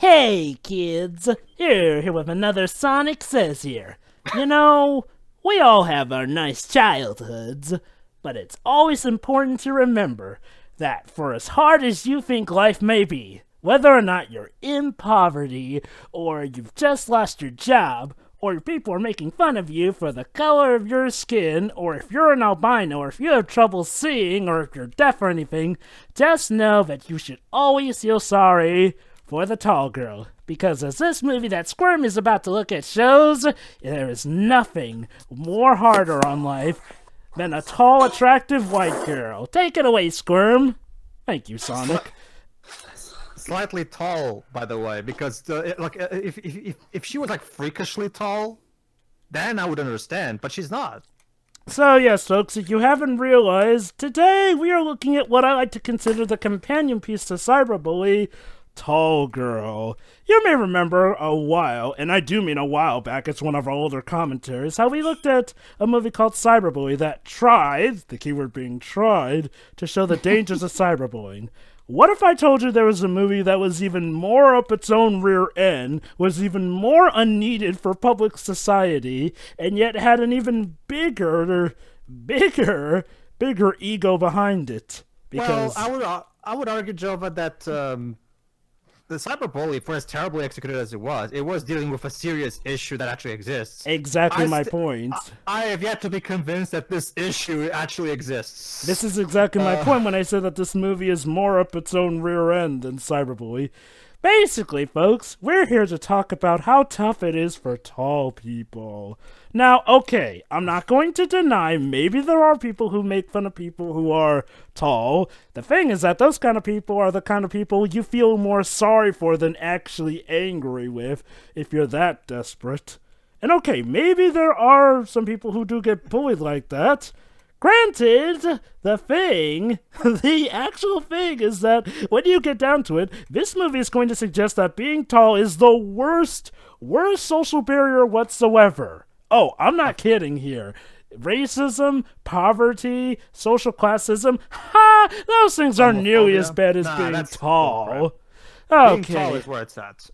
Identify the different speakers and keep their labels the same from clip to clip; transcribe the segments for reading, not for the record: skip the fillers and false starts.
Speaker 1: Hey kids, here with another Sonic Says here. You know, we all have our nice childhoods, but it's always important to remember that for as hard as you think life may be, whether or not you're in poverty, or you've just lost your job, or people are making fun of you for the color of your skin, or if you're an albino, or if you have trouble seeing, or if you're deaf or anything, just know that you should always feel sorry for the tall girl. Because as this movie that Squirm is about to look at shows, there is nothing more harder on life than a tall, attractive white girl. Take it away, Squirm. Thank you, Sonic.
Speaker 2: Slightly tall, by the way, because if she was like freakishly tall, then I would understand, but she's not.
Speaker 1: So yes, folks, if you haven't realized, today we are looking at what I like to consider the companion piece to Cyberbully, Tall Girl. You may remember a while, and I do mean a while back, it's one of our older commentaries, how we looked at a movie called Cyberbully that tried, the keyword being tried, to show the dangers of cyberbullying. What if I told you there was a movie that was even more up its own rear end, was even more unneeded for public society, and yet had an even bigger ego behind it? Because
Speaker 2: Well, I would argue, Jovah, that the Cyberbully, for as terribly executed as it was dealing with a serious issue that actually exists.
Speaker 1: exactly my point.
Speaker 2: I have yet to be convinced that this issue actually exists.
Speaker 1: This is exactly my point when I said that this movie is more up its own rear end than Cyberbully. Basically, folks, we're here to talk about how tough it is for tall people. Now, okay, I'm not going to deny maybe there are people who make fun of people who are tall. The thing is that those kind of people are the kind of people you feel more sorry for than actually angry with, if you're that desperate. And okay, maybe there are some people who do get bullied like that. Granted, the actual thing is that when you get down to it, this movie is going to suggest that being tall is the worst social barrier whatsoever. Oh, I'm not kidding here. Racism, poverty, social classism, those things aren't nearly as bad as being tall.
Speaker 2: Being tall is where it's at.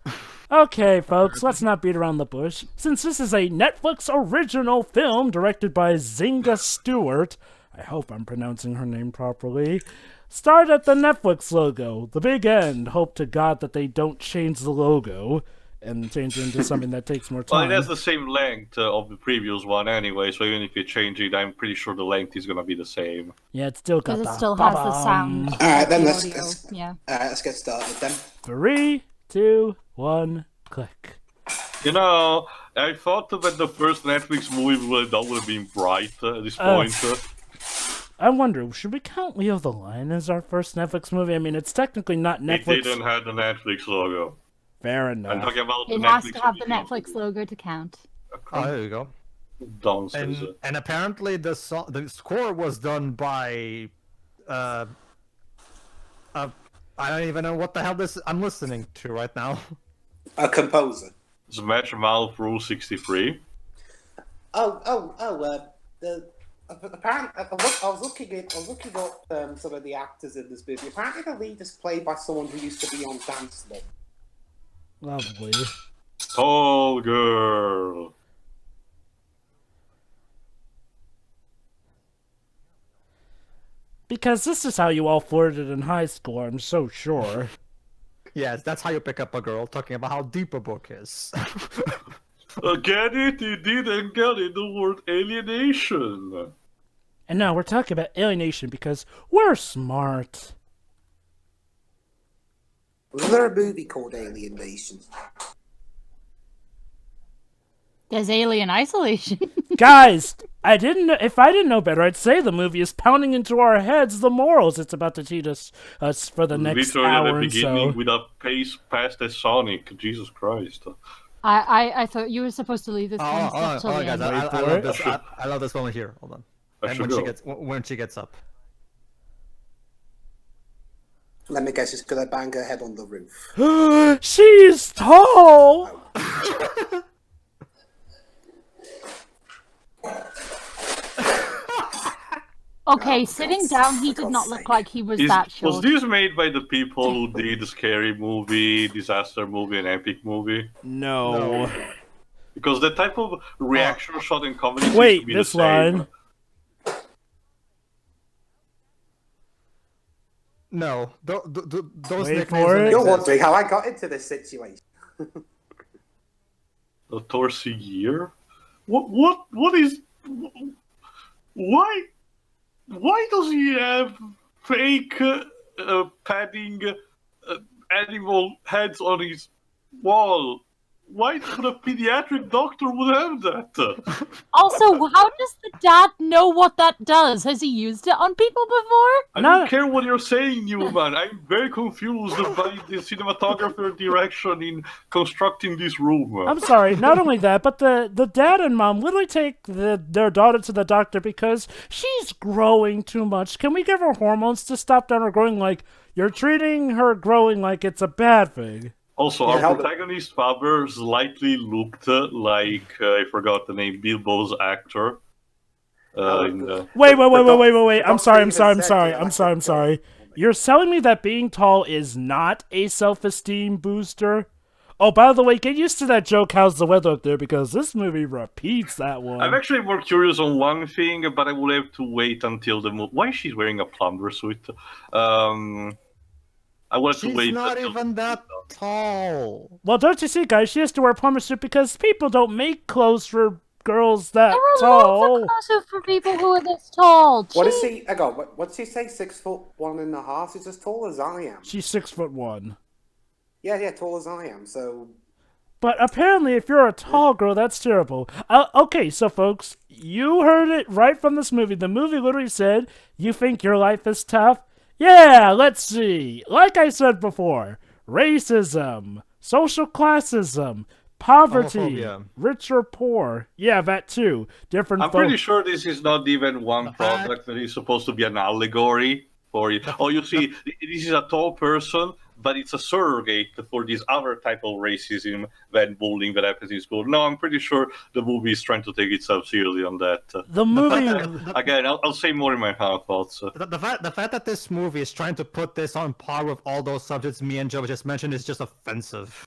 Speaker 1: Okay, folks, let's not beat around the bush. Since this is a Netflix original film directed by Zinga Stewart, I hope I'm pronouncing her name properly, start at the Netflix logo, the big end. Hope to God that they don't change the logo and change it into something that takes more time.
Speaker 3: Well, it has the same length of the previous one anyway, so even if you change it, I'm pretty sure the length is going to be the same.
Speaker 1: Yeah, it still got
Speaker 4: Because it still has the sound.
Speaker 5: Alright, then
Speaker 4: the
Speaker 5: let's,
Speaker 4: audio.
Speaker 5: let's,
Speaker 4: Yeah.
Speaker 5: let's get started then.
Speaker 1: 3, 2, 1, click.
Speaker 3: You know, I thought that the first Netflix movie would have been Bright at this point.
Speaker 1: I wonder, should we count Leo the Lion as our first Netflix movie? I mean, it's technically not Netflix.
Speaker 3: It didn't have the Netflix logo.
Speaker 1: Fair
Speaker 3: I'm
Speaker 1: enough.
Speaker 3: talking about the
Speaker 4: It
Speaker 3: Netflix
Speaker 4: has to have the
Speaker 3: original.
Speaker 4: Netflix logo to count.
Speaker 2: Oh, there you go.
Speaker 3: Nonsense.
Speaker 2: And apparently the score was done by I don't even know what the hell this I'm listening to right now.
Speaker 5: A composer.
Speaker 3: Smash Mouth Rule 63.
Speaker 5: Apparently, I was looking up some of the actors in this movie. Apparently, the lead is played by someone who used to be on Dance Mob.
Speaker 1: Lovely.
Speaker 3: Tall Girl.
Speaker 1: Because this is how you all flirted in high school, I'm so sure.
Speaker 2: Yes, that's how you pick up a girl, talking about how deep a book is.
Speaker 3: Get it? You didn't get it. The word alienation.
Speaker 1: And now we're talking about alienation because we're smart.
Speaker 5: Was there a movie called Alien Nation?
Speaker 4: There's Alien Isolation.
Speaker 1: Guys, if I didn't know better, I'd say the movie is pounding into our heads the morals it's about to teach us for the next
Speaker 3: Literally
Speaker 1: hour
Speaker 3: at the
Speaker 1: and
Speaker 3: beginning
Speaker 1: so.
Speaker 3: with a pace past as Sonic. Jesus Christ.
Speaker 4: I thought you were supposed to leave this kind of stuff till the
Speaker 2: guys,
Speaker 4: end.
Speaker 2: I love this moment here. Hold on.
Speaker 3: I
Speaker 2: And
Speaker 3: should
Speaker 2: when she gets up.
Speaker 5: Let me guess, she's gonna bang her head on the roof.
Speaker 1: She's tall!
Speaker 4: Okay,
Speaker 5: Oh,
Speaker 4: sitting
Speaker 5: God's-
Speaker 4: down, he
Speaker 5: for
Speaker 4: did not
Speaker 5: God's
Speaker 4: look
Speaker 5: sake.
Speaker 4: like he was
Speaker 3: Was
Speaker 4: that short.
Speaker 3: this made by the people who did Scary Movie, Disaster Movie, and Epic Movie?
Speaker 1: No.
Speaker 3: Because that type of reaction shot in comedy seems to
Speaker 1: Wait,
Speaker 3: be
Speaker 1: this
Speaker 3: the same.
Speaker 1: line.
Speaker 2: No, those
Speaker 1: Wait
Speaker 2: nicknames
Speaker 1: for
Speaker 2: don't
Speaker 1: it.
Speaker 5: You're
Speaker 2: exist.
Speaker 5: wondering how I got into this situation.
Speaker 3: The Torsi year? What is... Why does he have fake padding animal heads on his wall? Why would a pediatric doctor would have that?
Speaker 4: Also, how does the dad know what that does? Has he used it on people before?
Speaker 3: I
Speaker 1: No.
Speaker 3: don't care what you're saying, Newman. I'm very confused by the cinematographer direction in constructing this room.
Speaker 1: I'm sorry, not only that, but the dad and mom literally take their daughter to the doctor because she's growing too much. Can we give her hormones to stop down her growing? Like, you're treating her growing like it's a bad thing.
Speaker 3: Also,
Speaker 5: Yeah,
Speaker 3: our protagonist father slightly looked like, I forgot the name, Bilbo's actor.
Speaker 1: Wait. I'm sorry. You're telling me that being tall is not a self-esteem booster? Oh, by the way, get used to that joke, how's the weather up there, because this movie repeats that one.
Speaker 3: I'm actually more curious on one thing, but I will have to wait until the movie. Why is she wearing a plumber suit? I will have to wait.
Speaker 2: She's not
Speaker 3: until-
Speaker 2: even that tall.
Speaker 1: Well, don't you see, guys, she has to wear a plumber suit because people don't make clothes for girls that
Speaker 4: There are
Speaker 1: tall.
Speaker 4: lots of clothes for people who are this tall.
Speaker 5: What is
Speaker 4: Gee.
Speaker 5: he? I go. What's he say? 6'1.5". He's as tall as I am.
Speaker 1: She's 6'1".
Speaker 5: Yeah, tall as I am. So
Speaker 1: But apparently, if you're a tall girl, that's terrible. Okay, so folks, you heard it right from this movie. The movie literally said, you think your life is tough? Yeah, let's see. Like I said before, racism, social classism, poverty,
Speaker 2: Homophobia.
Speaker 1: rich or poor. Yeah, that too. Different
Speaker 3: I'm pretty
Speaker 1: folks.
Speaker 3: sure this is not even one product that is supposed to be an allegory for it. Oh, you see, this is a tall person, but it's a surrogate for this other type of racism than bullying that happens in school. No, I'm pretty sure the movie is trying to take itself seriously on that.
Speaker 1: The movie.
Speaker 3: Again, I'll say more in my final thoughts.
Speaker 2: The fact that this movie is trying to put this on par with all those subjects me and Jovah just mentioned is just offensive.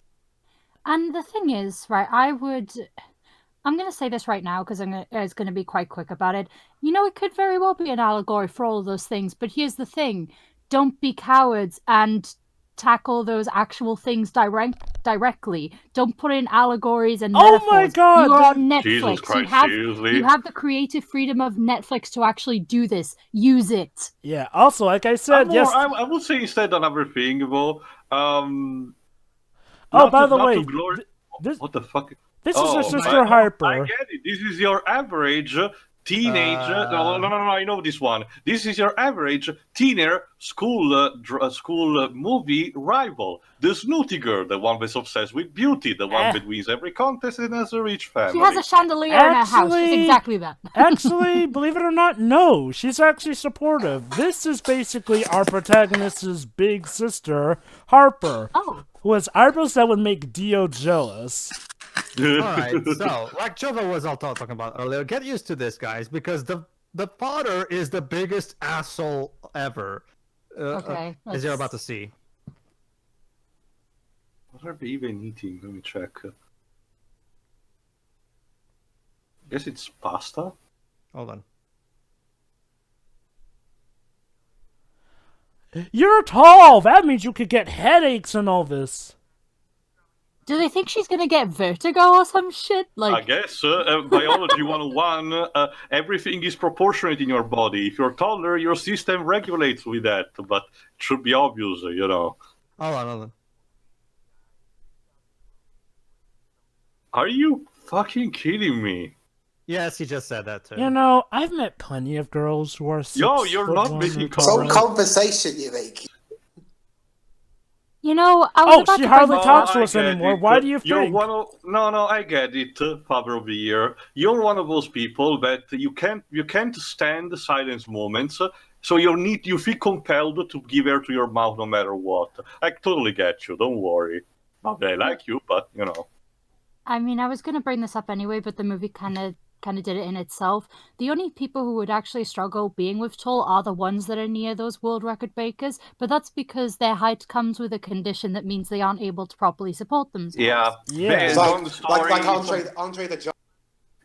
Speaker 4: And the thing is, right, I'm going to say this right now because it's going to be quite quick about it. You know, it could very well be an allegory for all of those things, but here's the thing. Don't be cowards and tackle those actual things directly. Don't put in allegories and
Speaker 1: Oh
Speaker 4: metaphors.
Speaker 1: my God,
Speaker 4: You are on Netflix.
Speaker 3: Jesus Christ, seriously?
Speaker 4: You have the creative freedom of Netflix to actually do this. Use it.
Speaker 1: Yeah, also, like I said, yes.
Speaker 3: I would say instead another thing, though.
Speaker 1: Oh, by the way, this,
Speaker 3: what the fuck?
Speaker 1: this is her
Speaker 3: Oh,
Speaker 1: sister
Speaker 3: I
Speaker 1: Harper.
Speaker 3: get it. This is your average teenage. No, I know this one. This is your average teenager school movie rival. The snooty girl, the one that's obsessed with beauty, the one that wins every contest and has a rich family.
Speaker 4: She has a chandelier in her house.
Speaker 1: Actually-
Speaker 4: She's exactly that.
Speaker 1: Actually, believe it or not, no. She's actually supportive. This is basically our protagonist's big sister, Harper,
Speaker 4: Oh.
Speaker 1: who has eyebrows that would make Dio jealous.
Speaker 2: Alright, so, like Jovah was all talking about earlier, get used to this, guys, because the father is the biggest asshole ever.
Speaker 4: Okay,
Speaker 2: As you're
Speaker 4: let's-
Speaker 2: about to see.
Speaker 3: What are they even eating? Let me check. Guess it's pasta.
Speaker 2: Hold on.
Speaker 1: You're tall! That means you could get headaches and all this.
Speaker 4: Do they think she's gonna get vertigo or some shit?
Speaker 3: I
Speaker 4: Like,
Speaker 3: guess biology 101, everything is proportionate in your body. If you're taller, your system regulates with that, but it should be obvious, you know.
Speaker 2: Hold on.
Speaker 3: Are you fucking kidding me?
Speaker 2: Yes, he just said that too.
Speaker 1: You know, I've met plenty of girls who are 6
Speaker 3: Yo, you're not
Speaker 1: foot
Speaker 3: making
Speaker 1: one or
Speaker 3: conversation.
Speaker 5: some
Speaker 1: taller.
Speaker 5: conversation you make.
Speaker 4: you know, I was
Speaker 1: Oh,
Speaker 4: about
Speaker 1: she
Speaker 4: to
Speaker 1: hardly
Speaker 4: bring
Speaker 1: talks
Speaker 3: I
Speaker 1: to us
Speaker 3: get
Speaker 1: anymore.
Speaker 3: it.
Speaker 1: Why do you
Speaker 3: You're
Speaker 1: think?
Speaker 3: one of... No, I get it, Father of the Year. You're one of those people that you can't stand the silence moments, so you feel compelled to give air to your mouth no matter what. I totally get you. Don't worry. Not that I like you, but you know.
Speaker 4: I mean, I was gonna bring this up anyway, but the movie kind of kind of did it in itself. The only people who would actually struggle being with tall are the ones that are near those world record breakers, but that's because their height comes with a condition that means they aren't able to properly support themselves.
Speaker 3: Yeah.
Speaker 1: Yeah.
Speaker 5: It's
Speaker 3: Long story.
Speaker 5: like Andre the Giant.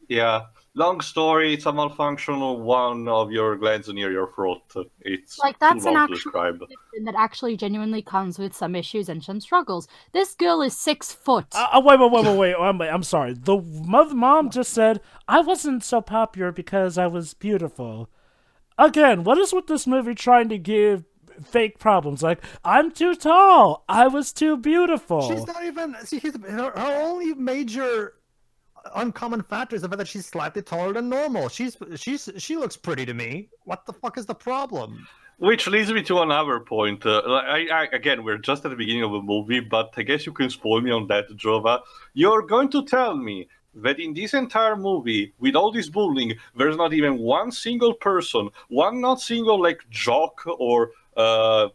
Speaker 3: Yeah. Long story. It's a malfunction of one of your glands near your throat. It's
Speaker 4: Like, that's
Speaker 3: too
Speaker 4: an
Speaker 3: long to
Speaker 4: actual
Speaker 3: describe.
Speaker 4: condition that actually genuinely comes with some issues and some struggles. This girl is 6 foot.
Speaker 1: Wait. I'm sorry. The mom just said, I wasn't so popular because I was beautiful. Again, what is with this movie trying to give fake problems? Like, I'm too tall. I was too beautiful.
Speaker 2: She's not even. See, her only major uncommon factor is the fact that she's slightly taller than normal. She looks pretty to me. What the fuck is the problem?
Speaker 3: Which leads me to another point. Again, we're just at the beginning of the movie, but I guess you can spoil me on that, Jovah. You're going to tell me that in this entire movie, with all this bullying, there's not even one single person, one not single like jock or for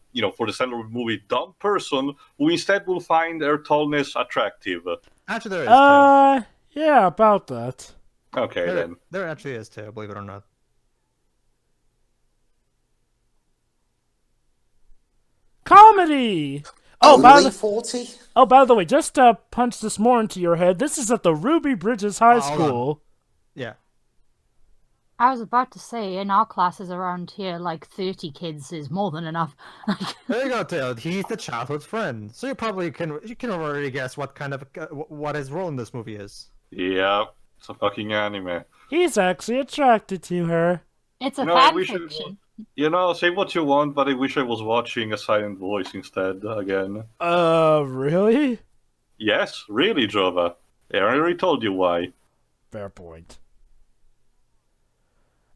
Speaker 3: the center of the movie, dumb person who instead will find her tallness attractive.
Speaker 2: Actually, there is too.
Speaker 1: Yeah, about that.
Speaker 3: Okay, then.
Speaker 2: There actually is too, believe it or not.
Speaker 1: Comedy!
Speaker 5: Only 40?
Speaker 1: By the way, just to punch this more into your head, this is at the Ruby Bridges High
Speaker 2: Hold
Speaker 1: School.
Speaker 2: Yeah.
Speaker 4: I was about to say, in our classes around here, like 30 kids is more than enough.
Speaker 2: There you go, Tail. He's the childhood friend. So you can already guess what kind of what his role in this movie is.
Speaker 3: Yeah, it's a fucking anime.
Speaker 1: He's actually attracted to her.
Speaker 4: It's a
Speaker 3: No, I
Speaker 4: fan
Speaker 3: wish
Speaker 4: fiction.
Speaker 3: Say what you want, but I wish I was watching A Silent Voice instead, again.
Speaker 1: Really?
Speaker 3: Yes, really, Jovah. I already told you why.
Speaker 1: Fair point.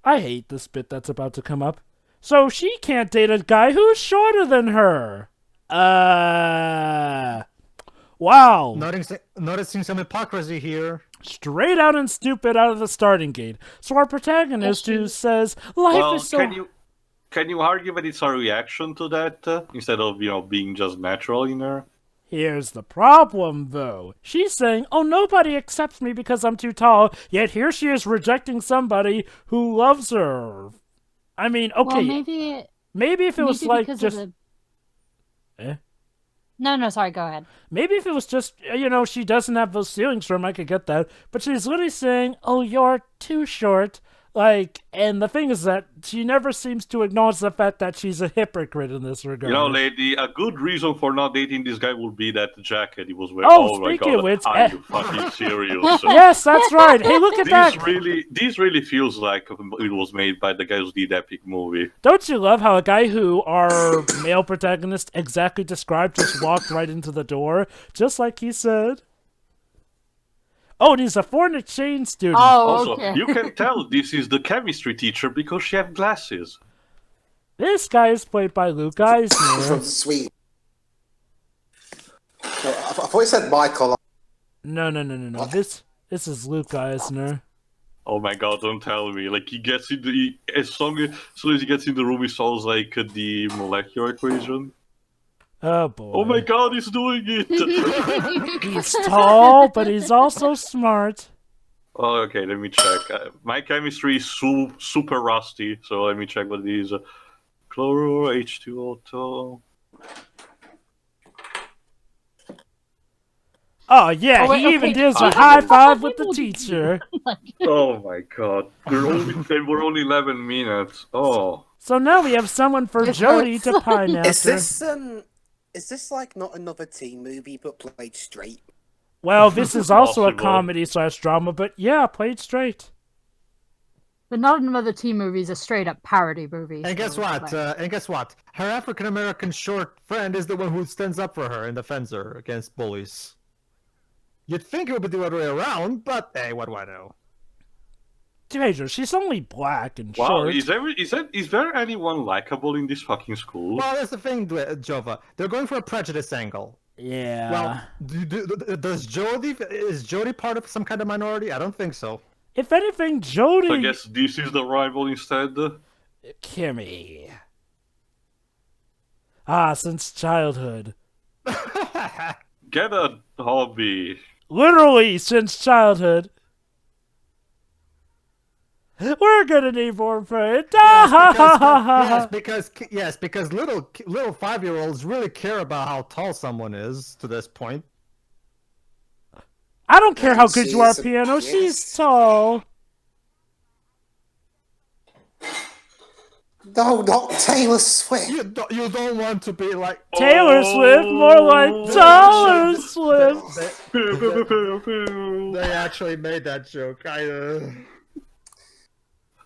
Speaker 1: I hate this bit that's about to come up. So she can't date a guy who's shorter than her. Wow.
Speaker 2: Noticing some hypocrisy here.
Speaker 1: Straight out and stupid out of the starting gate. So our protagonist who says, life is so...
Speaker 3: Can you argue that it's a reaction to that, instead of, being just natural in her?
Speaker 1: Here's the problem, though. She's saying, oh, nobody accepts me because I'm too tall, yet here she is rejecting somebody who loves her. I mean, okay.
Speaker 4: Well,
Speaker 1: maybe if it was like just...
Speaker 4: No, sorry, go ahead.
Speaker 1: Maybe if it was just, she doesn't have those feelings for him, I could get that. But she's literally saying, oh, you're too short. And the thing is that she never seems to acknowledge the fact that she's a hypocrite in this regard.
Speaker 3: Lady, a good reason for not dating this guy would be that jacket he was wearing.
Speaker 1: Oh, speaking of which...
Speaker 3: Are you fucking serious?
Speaker 1: Yes, that's right. Hey, look at that.
Speaker 3: This really feels like it was made by the guy who did Epic Movie.
Speaker 1: Don't you love how a guy who our male protagonist exactly described just walked right into the door, just like he said? Oh, and he's a foreign exchange student.
Speaker 4: Oh, okay.
Speaker 3: Also, you can tell this is the chemistry teacher because she has glasses.
Speaker 1: This guy is played by Luke Eisner.
Speaker 5: From Sweden. I thought he said Michael.
Speaker 1: No. This is Luke Eisner.
Speaker 3: Oh my god, don't tell me. Like, he gets in as soon as he gets in the room, he solves, like, the molecular equation.
Speaker 1: Oh boy.
Speaker 3: Oh my god, he's doing it!
Speaker 1: He's tall, but he's also smart.
Speaker 3: Oh, okay, let me check. My chemistry is super rusty, so let me check what it is. Chloro, H2O.
Speaker 1: Oh yeah, he even gives a high five with the teacher.
Speaker 3: Oh my god. We're only 11 minutes. Oh.
Speaker 1: So now we have someone for Jody to pine after.
Speaker 5: Is this like not another teen movie but played straight?
Speaker 1: Well, this is also a comedy/drama, but yeah, played straight.
Speaker 4: But not another teen movie is a straight up parody movie.
Speaker 2: And guess what? Her African American short friend is the one who stands up for her and defends her against bullies. You'd think it would be the other way around, but hey, what do I know?
Speaker 1: Teenager, she's only black and short.
Speaker 3: Is there anyone likable in this fucking school?
Speaker 2: Well, that's the thing, Jovah. They're going for a prejudice angle.
Speaker 1: Yeah.
Speaker 2: Well, is Jody part of some kind of minority? I don't think so.
Speaker 1: If anything, Jody...
Speaker 3: So I guess this is the rival instead?
Speaker 1: Kimmy. Since childhood.
Speaker 3: Get a hobby.
Speaker 1: Literally, since childhood. We're gonna need more paint.
Speaker 2: Because little 5-year-olds really care about how tall someone is to this point.
Speaker 1: I don't care how good
Speaker 5: She
Speaker 1: you are,
Speaker 5: is a
Speaker 1: piano.
Speaker 5: pianist.
Speaker 1: She's tall.
Speaker 5: No, not Taylor Swift.
Speaker 2: You don't want to be like
Speaker 1: Taylor Swift, more like Taylor Swift.
Speaker 2: They actually made that joke.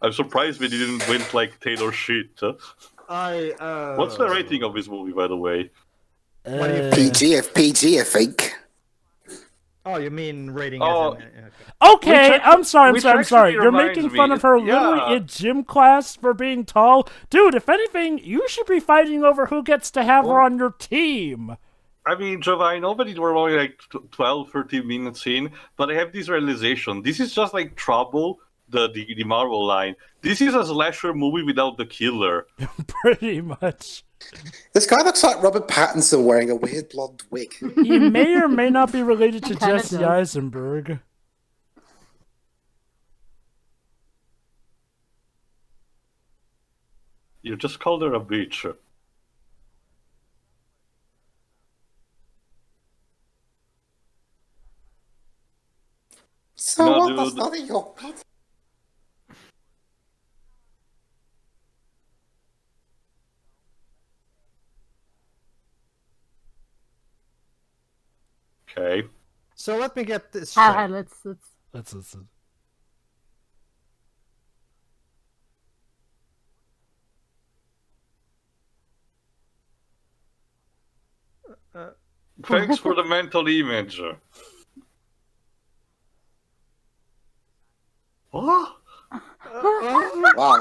Speaker 3: I'm surprised we didn't went like Taylor shit. What's the rating of this movie, by the way?
Speaker 2: What do you
Speaker 5: PG, I think.
Speaker 2: Oh, you mean rating?
Speaker 3: Oh.
Speaker 1: Okay, I'm sorry.
Speaker 3: which
Speaker 1: You're
Speaker 3: actually
Speaker 1: making
Speaker 3: reminds
Speaker 1: fun
Speaker 3: me-
Speaker 1: of her
Speaker 3: yeah.
Speaker 1: literally in gym class for being tall. Dude, if anything, you should be fighting over who gets to have her on your team.
Speaker 3: I mean, Jovah, I know that it were only like 12, 13 minutes in, but I have this realization. This is just like Trouble, the Marvel line. This is a slasher movie without the killer.
Speaker 1: Pretty much.
Speaker 5: This guy looks like Robert Pattinson wearing a weird blonde wig.
Speaker 1: He may or may not be related to
Speaker 4: Kinda
Speaker 1: Jesse
Speaker 4: does.
Speaker 1: Eisenberg.
Speaker 3: You just called her a bitch.
Speaker 5: So
Speaker 3: No,
Speaker 5: what? That's
Speaker 3: dude.
Speaker 5: not in your blood.
Speaker 3: Okay.
Speaker 2: So let me get this straight.
Speaker 4: Alright, let's.
Speaker 1: Let's listen.
Speaker 3: Thanks for the mental image. What?
Speaker 5: Wow,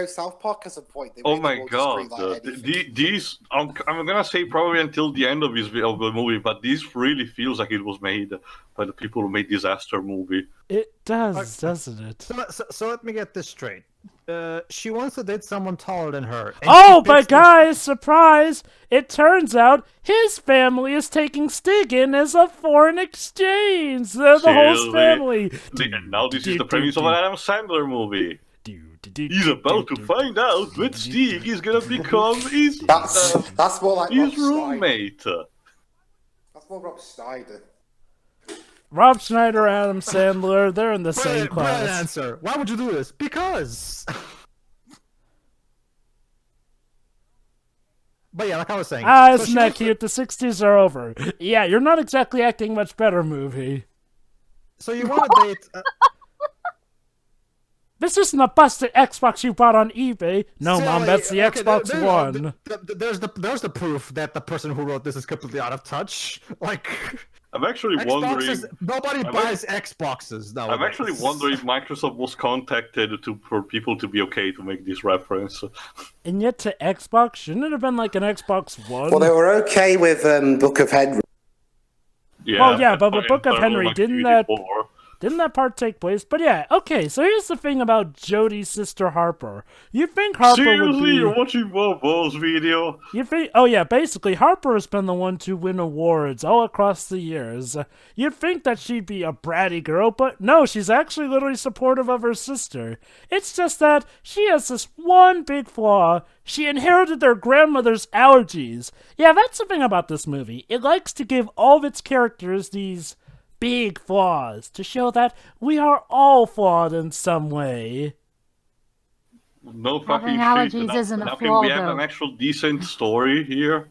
Speaker 5: South Park has a point. They
Speaker 3: Oh
Speaker 5: made
Speaker 3: my
Speaker 5: them all just
Speaker 3: god!
Speaker 5: greenlight anything.
Speaker 3: These I'm gonna say probably until the end of the movie, but this really feels like it was made by the people who made Disaster movie.
Speaker 1: It does, doesn't it?
Speaker 2: So let me get this straight. She wants to date someone taller than her. and
Speaker 1: Oh,
Speaker 2: she
Speaker 1: but
Speaker 2: picks
Speaker 1: guys, surprise! It turns out his family is taking Stig as a foreign exchange. They're the whole
Speaker 3: Seriously?
Speaker 1: family.
Speaker 3: And now this is the premise of an Adam Sandler movie. He's about to find out that Stig is gonna become his
Speaker 5: That's more like Rob Schneider.
Speaker 3: roommate.
Speaker 5: That's more Rob Schneider.
Speaker 1: Rob Schneider, Adam Sandler, they're in the same
Speaker 2: Brilliant
Speaker 1: class.
Speaker 2: answer. Why would you do this? Because. But yeah, like I was saying.
Speaker 1: Ah,
Speaker 2: so
Speaker 1: isn't
Speaker 2: she
Speaker 1: that
Speaker 2: wants to-
Speaker 1: cute? The 60s are over. Yeah, you're not exactly acting much better, movie.
Speaker 2: So you want to date?
Speaker 1: This isn't a busted Xbox you bought on eBay. No,
Speaker 2: So,
Speaker 1: Mom, that's the
Speaker 2: okay,
Speaker 1: Xbox One.
Speaker 2: There's the proof that the person who wrote this is completely out of touch. Like.
Speaker 3: I'm actually wondering.
Speaker 2: Nobody buys Xboxes now.
Speaker 3: I'm actually wondering if Microsoft was contacted for people to be okay to make this reference.
Speaker 1: And yet to Xbox, shouldn't it have been like an Xbox One?
Speaker 5: Well, they were okay with Book of Henry.
Speaker 3: Yeah.
Speaker 1: Well, yeah, but with Book of Henry,
Speaker 3: like
Speaker 1: didn't
Speaker 3: 84.
Speaker 1: that part take place? But yeah, okay, so here's the thing about Jodie's sister Harper. You think Harper would
Speaker 3: Seriously,
Speaker 1: be...
Speaker 3: you're watching Bobo's video?
Speaker 1: You think... Oh yeah, basically, Harper has been the one to win awards all across the years. You'd think that she'd be a bratty girl, but no, she's actually literally supportive of her sister. It's just that she has this one big flaw. She inherited their grandmother's allergies. Yeah, that's the thing about this movie. It likes to give all of its characters these big flaws to show that we are all flawed in some way.
Speaker 3: No fucking
Speaker 4: Having
Speaker 3: shit.
Speaker 4: allergies isn't a
Speaker 3: Now
Speaker 4: flaw,
Speaker 3: can we have
Speaker 4: though.
Speaker 3: an actual decent story here?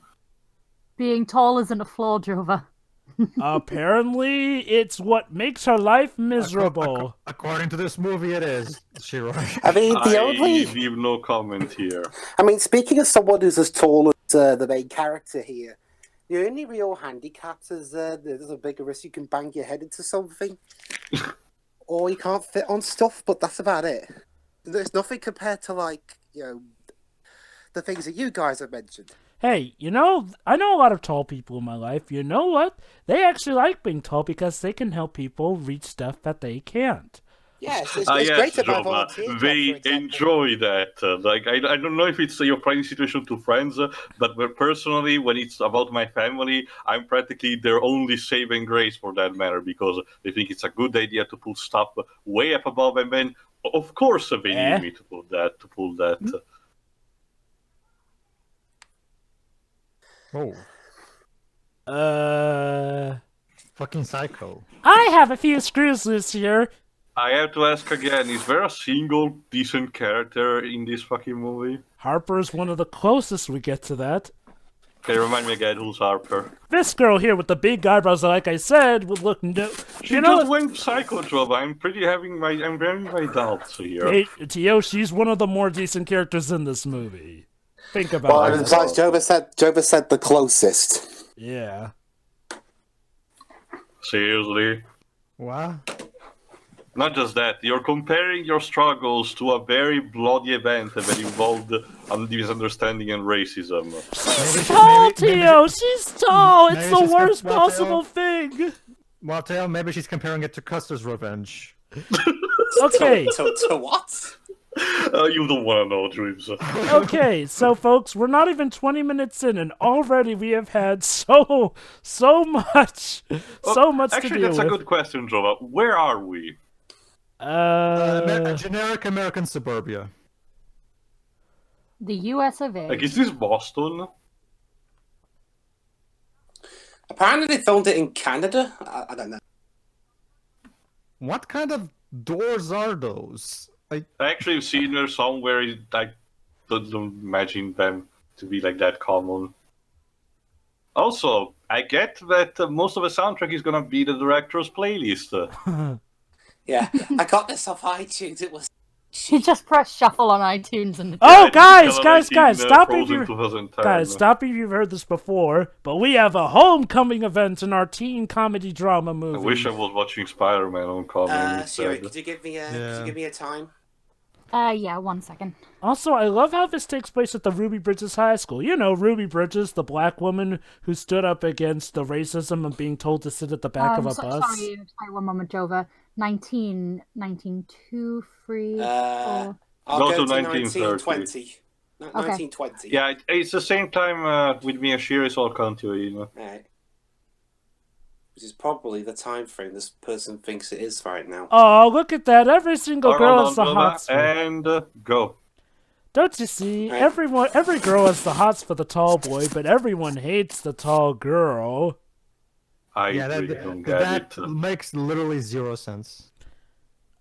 Speaker 4: Being tall isn't a flaw, Jovah.
Speaker 1: Apparently, it's what makes her life miserable.
Speaker 2: According to this movie, it is. She right.
Speaker 5: I mean, the
Speaker 3: I
Speaker 5: only.
Speaker 3: leave no comment here.
Speaker 5: I mean, speaking of someone who's as tall as the main character here, the only real handicap is there's a bigger risk you can bang your head into something, or you can't fit on stuff. But that's about it. There's nothing compared to the things that you guys have mentioned.
Speaker 1: Hey, I know a lot of tall people in my life. You know what? They actually like being tall because they can help people reach stuff that they can't.
Speaker 5: Yes, it's
Speaker 3: Yes,
Speaker 5: great at my
Speaker 3: Jovah.
Speaker 5: volunteer job, for
Speaker 3: They
Speaker 5: example.
Speaker 3: enjoy that. Like, I don't know if it's your private situation to friends, but personally, when it's about my family, I'm practically their only saving grace for that matter, because they think it's a good idea to put stuff way up above, and then, of course, they need me to pull that.
Speaker 2: Oh, fucking psycho.
Speaker 1: I have a few screws loose here.
Speaker 3: I have to ask again, is there a single decent character in this fucking movie?
Speaker 1: Harper's one of the closest we get to that.
Speaker 3: Okay, remind me again, who's Harper?
Speaker 1: This girl here with the big eyebrows, like I said, would look
Speaker 3: She just went psycho, Jovah. I'm having my doubts here.
Speaker 1: Hey, Tio, she's one of the more decent characters in this movie. Think about
Speaker 5: Well,
Speaker 1: it.
Speaker 5: it's like Jovah said the closest.
Speaker 1: Yeah.
Speaker 3: Seriously?
Speaker 2: What?
Speaker 3: Not just that, you're comparing your struggles to a very bloody event that involved a misunderstanding and racism.
Speaker 1: She's tall, Tio! She's tall! It's the worst possible thing!
Speaker 2: Mateo, maybe she's comparing it to Custer's Revenge.
Speaker 1: Okay.
Speaker 5: To what?
Speaker 3: You don't want to know, Dreams.
Speaker 1: Okay, so folks, we're not even 20 minutes in, and already we have had so much to
Speaker 3: Actually,
Speaker 1: deal
Speaker 3: that's
Speaker 1: with.
Speaker 3: a good question, Jovah. Where are we?
Speaker 2: Generic American suburbia.
Speaker 4: The US of A.
Speaker 3: Like, is this Boston?
Speaker 5: Apparently they filmed it in Canada. I don't know.
Speaker 2: What kind of doors are those?
Speaker 3: I actually have seen there somewhere. I don't imagine them to be like that common. Also, I get that most of the soundtrack is gonna be the director's playlist.
Speaker 5: Yeah, I got this off iTunes. It was.
Speaker 4: You just press shuffle on iTunes and
Speaker 1: Oh,
Speaker 3: Yeah,
Speaker 1: guys, stop if
Speaker 3: Frozen
Speaker 1: you
Speaker 3: 2010.
Speaker 1: guys, stop if you've heard this before, but we have a homecoming event in our teen comedy drama movie.
Speaker 3: I wish I was watching Spider-Man on Common
Speaker 5: Siri,
Speaker 3: instead.
Speaker 5: could you give me a time?
Speaker 4: yeah, 1 second.
Speaker 1: Also, I love how this takes place at the Ruby Bridges High School. You know, Ruby Bridges, the black woman who stood up against the racism of being told to sit at the back of a bus.
Speaker 4: Sorry, 1 moment, Jovah. 1902, free.
Speaker 5: I'll
Speaker 3: Go
Speaker 5: go
Speaker 3: to
Speaker 5: to
Speaker 3: 1920.
Speaker 5: 1920.
Speaker 3: Yeah, it's the same time with me and Shiri, so I'll count you in.
Speaker 5: Right. Which is probably the time frame this person thinks it is right now.
Speaker 1: Oh, look at that. Every single girl
Speaker 3: Hold
Speaker 1: has the
Speaker 3: on,
Speaker 1: hots
Speaker 3: Jovah,
Speaker 1: for
Speaker 3: and go.
Speaker 1: Don't you see?
Speaker 5: Right.
Speaker 1: Every girl has the hots for the tall boy, but everyone hates the tall girl.
Speaker 3: I
Speaker 2: Yeah,
Speaker 3: really don't get
Speaker 2: that
Speaker 3: it.
Speaker 2: makes literally 0 sense.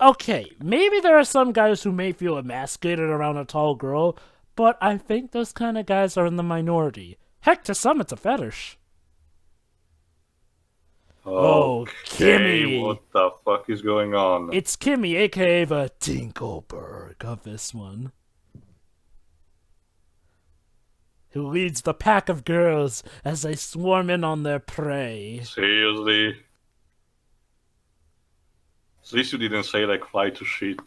Speaker 1: Okay, maybe there are some guys who may feel emasculated around a tall girl, but I think those kind of guys are in the minority. Heck, to some it's a fetish. Oh,
Speaker 3: Okay,
Speaker 1: Kimmy.
Speaker 3: what the fuck is going on?
Speaker 1: It's Kimmy, aka the Tinkleberg of this one, who leads the pack of girls as they swarm in on their prey.
Speaker 3: Seriously? At least you didn't say, like, fly to shit.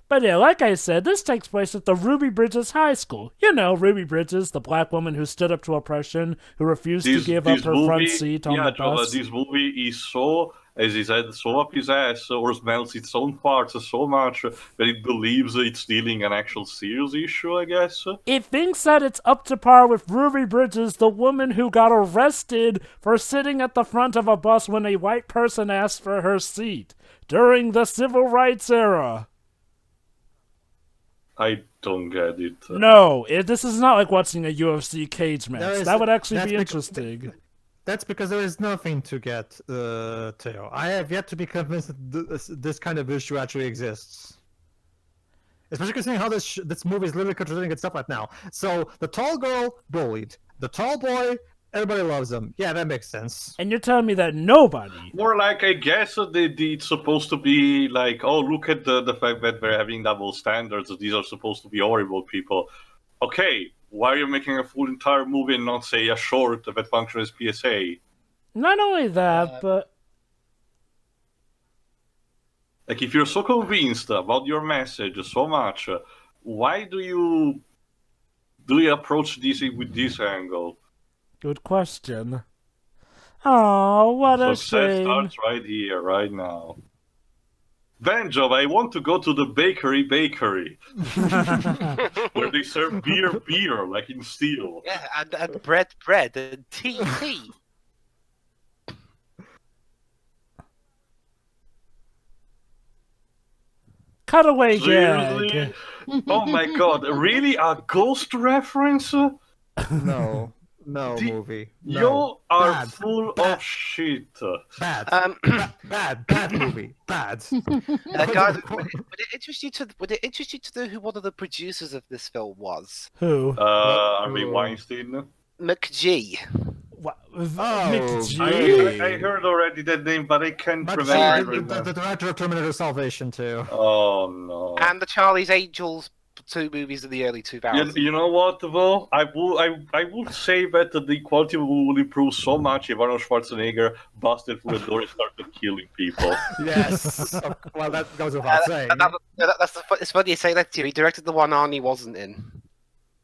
Speaker 1: But yeah, like I said, this takes place at the Ruby Bridges High School. You know, Ruby Bridges, the black woman who stood up to oppression, who refused to give up her front seat on the
Speaker 3: Jovah,
Speaker 1: bus.
Speaker 3: this movie is so, as he said, so up his ass, or smells its own parts so much that it believes it's dealing an actual serious issue, I guess.
Speaker 1: It thinks that it's up to par with Ruby Bridges, the woman who got arrested for sitting at the front of a bus when a white person asked for her seat during the civil rights era.
Speaker 3: I don't get it.
Speaker 1: No, this is not like watching a UFC cage match. That would actually
Speaker 2: that's
Speaker 1: be
Speaker 2: because-
Speaker 1: interesting.
Speaker 2: That's because there is nothing to get, Theo. I have yet to be convinced that this kind of issue actually exists. Especially considering how this movie is literally contradicting itself right now. So, the tall girl, bullied. The tall boy, everybody loves him. Yeah, that makes sense.
Speaker 1: And you're telling me that nobody...
Speaker 3: More like, I guess it's supposed to be like, oh, look at the fact that we're having double standards. These are supposed to be horrible people. Okay, why are you making a full entire movie and not, say, a short that functions as PSA?
Speaker 1: Not only that, but...
Speaker 3: Like, if you're so convinced about your message so much, why do you approach this with this angle?
Speaker 1: Good question. Oh, what a
Speaker 3: Success
Speaker 1: shame.
Speaker 3: starts right here, right now. Jovah, I want to go to the bakery, where they serve beer, like in Steel.
Speaker 6: Yeah, and bread, and tea.
Speaker 1: Cutaway
Speaker 3: Seriously?
Speaker 1: gag.
Speaker 3: Oh my god, really? A ghost reference?
Speaker 2: No, movie.
Speaker 3: You
Speaker 2: No.
Speaker 3: are
Speaker 2: Bad.
Speaker 3: full of shit.
Speaker 2: Bad. Bad movie. Bad.
Speaker 6: Guys, would it interest you to know who one of the producers of this film was?
Speaker 1: Who?
Speaker 3: Harvey Weinstein?
Speaker 6: McG.
Speaker 1: What?
Speaker 2: McG.
Speaker 3: I heard already that name, but I can't
Speaker 2: McG,
Speaker 3: remember.
Speaker 2: the director of Terminator Salvation too.
Speaker 3: Oh no.
Speaker 6: And the Charlie's Angels 2 movies in the early 2000s.
Speaker 3: You know what, though? I would say that the quality will improve so much if Arnold Schwarzenegger busted through the door and started killing people.
Speaker 2: Yes. Well, that goes without saying.
Speaker 6: It's funny you say that too. He directed the one Arnie wasn't in.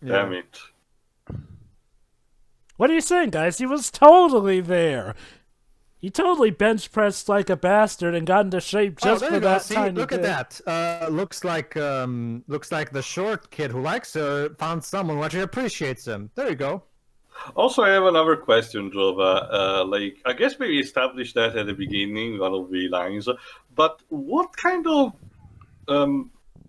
Speaker 3: Damn it.
Speaker 1: What are you saying, guys? He was totally there. He totally bench pressed like a bastard and got into shape just
Speaker 2: there
Speaker 1: for
Speaker 2: you go.
Speaker 1: that
Speaker 2: See,
Speaker 1: tiny
Speaker 2: look
Speaker 1: bit.
Speaker 2: at that. Looks like the short kid who likes her found someone who actually appreciates him. There you go.
Speaker 3: Also, I have another question, Jovah. I guess maybe establish that at the beginning, one of the lines. But what kind of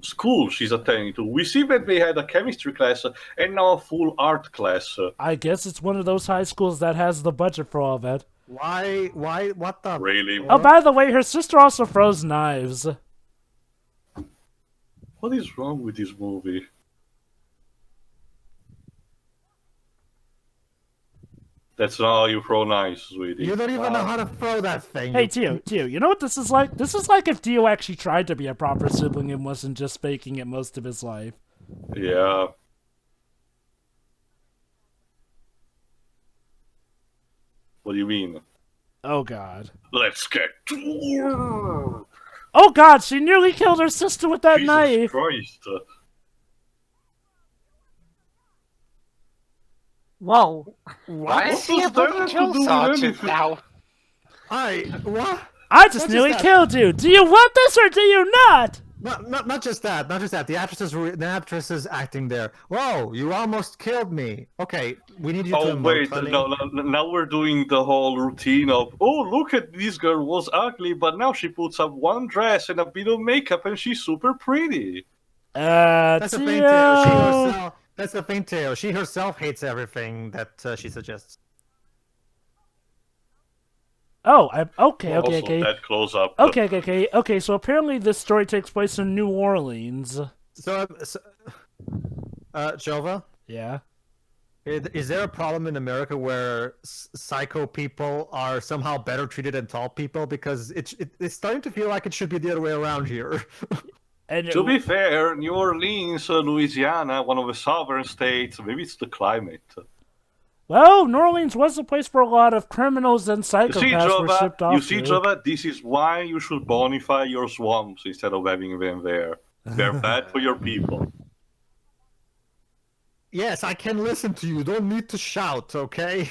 Speaker 3: school she's attending to? We see that they had a chemistry class and now a full art class.
Speaker 1: I guess it's one of those high schools that has the budget for all that.
Speaker 2: Why, what the...
Speaker 3: Really?
Speaker 1: Oh, by the way, her sister also throws knives.
Speaker 3: What is wrong with this movie? That's not how you throw knives, sweetie.
Speaker 2: You don't even know how to throw that thing.
Speaker 1: Hey, Tio, you know what this is like? This is like if Dio actually tried to be a proper sibling and wasn't just faking it most of his life.
Speaker 3: Yeah. What do you mean?
Speaker 1: Oh, God.
Speaker 3: Let's get to
Speaker 1: Oh, God, she nearly killed her sister with that
Speaker 3: Jesus
Speaker 1: knife.
Speaker 3: Christ.
Speaker 4: Whoa.
Speaker 6: Why is
Speaker 3: What
Speaker 6: he a
Speaker 3: does that
Speaker 6: bloody
Speaker 3: have to
Speaker 6: drill
Speaker 3: do with
Speaker 6: sergeant
Speaker 3: anything?
Speaker 6: now?
Speaker 2: What?
Speaker 1: I just
Speaker 2: What is
Speaker 1: nearly
Speaker 2: that?
Speaker 1: killed you. Do you want this or do you not?
Speaker 2: Not just that. Not just that. The actress is acting there. Whoa! You almost killed me. Okay, we need you to
Speaker 3: Oh
Speaker 2: emote,
Speaker 3: wait,
Speaker 2: honey.
Speaker 3: no, now we're doing the whole routine of, oh, look at this girl was ugly, but now she puts up one dress and a bit of makeup and she's super pretty.
Speaker 2: That's a faint
Speaker 1: Tio.
Speaker 2: tale. She herself. That's a faint tale. She herself hates everything that she suggests.
Speaker 1: Oh, okay.
Speaker 3: Also, that close up.
Speaker 1: Okay, so apparently this story takes place in New Orleans.
Speaker 2: So Jovah,
Speaker 1: Yeah.
Speaker 2: is there a problem in America where psycho people are somehow better treated than tall people? Because it's starting to feel like it should be the other way around here.
Speaker 1: And
Speaker 3: To be fair, New Orleans, Louisiana, one of the southern states, maybe it's the climate.
Speaker 1: well, New Orleans was a place where a lot of criminals and psychopaths were shipped off
Speaker 3: You see,
Speaker 1: to.
Speaker 3: Jovah, this is why you should bonify your swamps instead of having them there. They're bad for your people.
Speaker 2: Yes, I can listen to you. Don't need to shout, okay?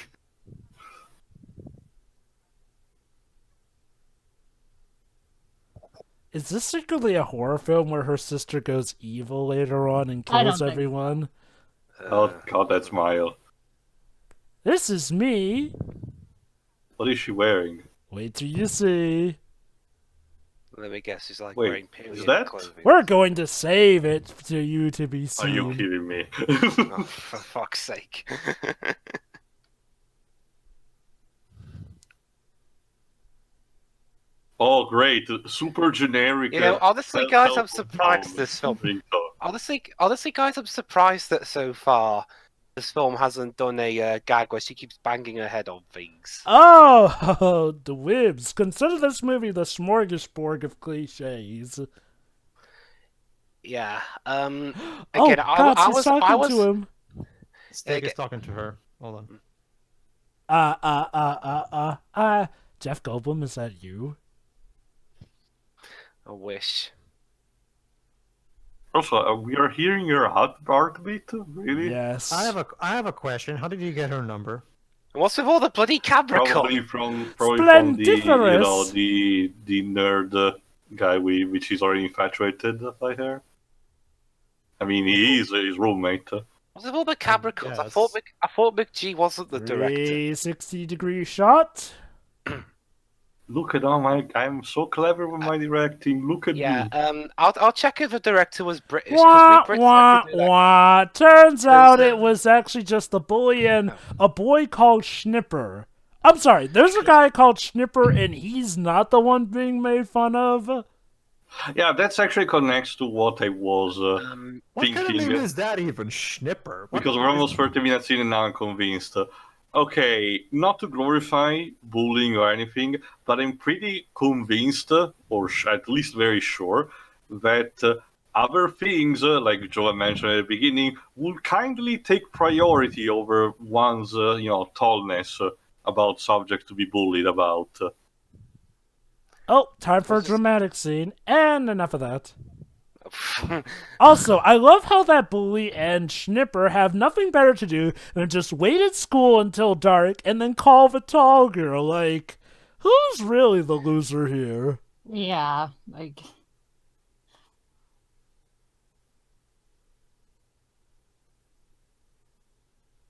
Speaker 1: Is this secretly a horror film where her sister goes evil later on and
Speaker 4: I don't
Speaker 1: kills
Speaker 4: think
Speaker 1: everyone?
Speaker 3: Oh, God, that smile.
Speaker 1: This is me.
Speaker 3: What is she wearing?
Speaker 1: Wait till you see.
Speaker 6: Let me guess, he's like
Speaker 3: Wait,
Speaker 6: wearing period
Speaker 3: is that-
Speaker 6: clothing.
Speaker 1: We're going to save it to you to be
Speaker 3: Are
Speaker 1: seen.
Speaker 3: you kidding me?
Speaker 6: Oh, for fuck's sake.
Speaker 3: Oh, great. Super generic.
Speaker 6: You know, honestly, guys, I'm
Speaker 3: self-help
Speaker 6: surprised this film. Honestly, guys, I'm surprised that so far this film hasn't done a gag where she keeps banging her head on things.
Speaker 1: Oh, the whibs. Consider this movie the smorgasbord of cliches.
Speaker 6: Yeah.
Speaker 1: Oh,
Speaker 6: Again,
Speaker 1: God,
Speaker 6: I
Speaker 1: she's
Speaker 6: was,
Speaker 1: talking
Speaker 6: I was,
Speaker 1: to him.
Speaker 2: Steak is talking to her. Hold on.
Speaker 1: Jeff Goldblum, is that you?
Speaker 6: I wish.
Speaker 3: Also, we are hearing your heartbeat? Really?
Speaker 1: Yes.
Speaker 2: I have a question. How did you get her number?
Speaker 6: And what's with all the bloody camera
Speaker 3: Probably
Speaker 6: cut?
Speaker 3: from the
Speaker 1: Splendiferous.
Speaker 3: the nerd guy which he's already infatuated by her. I mean, he is his roommate.
Speaker 6: Was it all about camera cuts?
Speaker 2: Yes.
Speaker 6: I thought McG wasn't the director.
Speaker 1: 360-degree shot.
Speaker 3: Look at all I'm so clever with my directing. Look at
Speaker 6: Yeah,
Speaker 3: me.
Speaker 6: I'll check if the director was British. 'Cause
Speaker 1: Wah,
Speaker 6: we Brits
Speaker 1: wah,
Speaker 6: like to do that.
Speaker 1: wah. Turns out it
Speaker 2: um,
Speaker 1: was actually just a bully and a boy called Schnipper. I'm sorry, there's a guy called Schnipper and he's not the one being made fun of.
Speaker 3: Yeah, that's actually connects to what I was
Speaker 2: What kind of
Speaker 3: thinking.
Speaker 2: name is that even? Schnipper? What
Speaker 3: Because we're almost 30 minutes in and now I'm convinced. Okay, not to glorify bullying or anything, but I'm pretty convinced, or at least very sure, that other things, like Jovah mentioned at the beginning, will kindly take priority over one's, tallness about subjects to be bullied about.
Speaker 1: Oh, time for a dramatic scene, and enough of that. Also, I love how that bully and Schnipper have nothing better to do than just wait at school until dark and then call the tall girl. Like, who's really the loser here?
Speaker 4: Yeah, like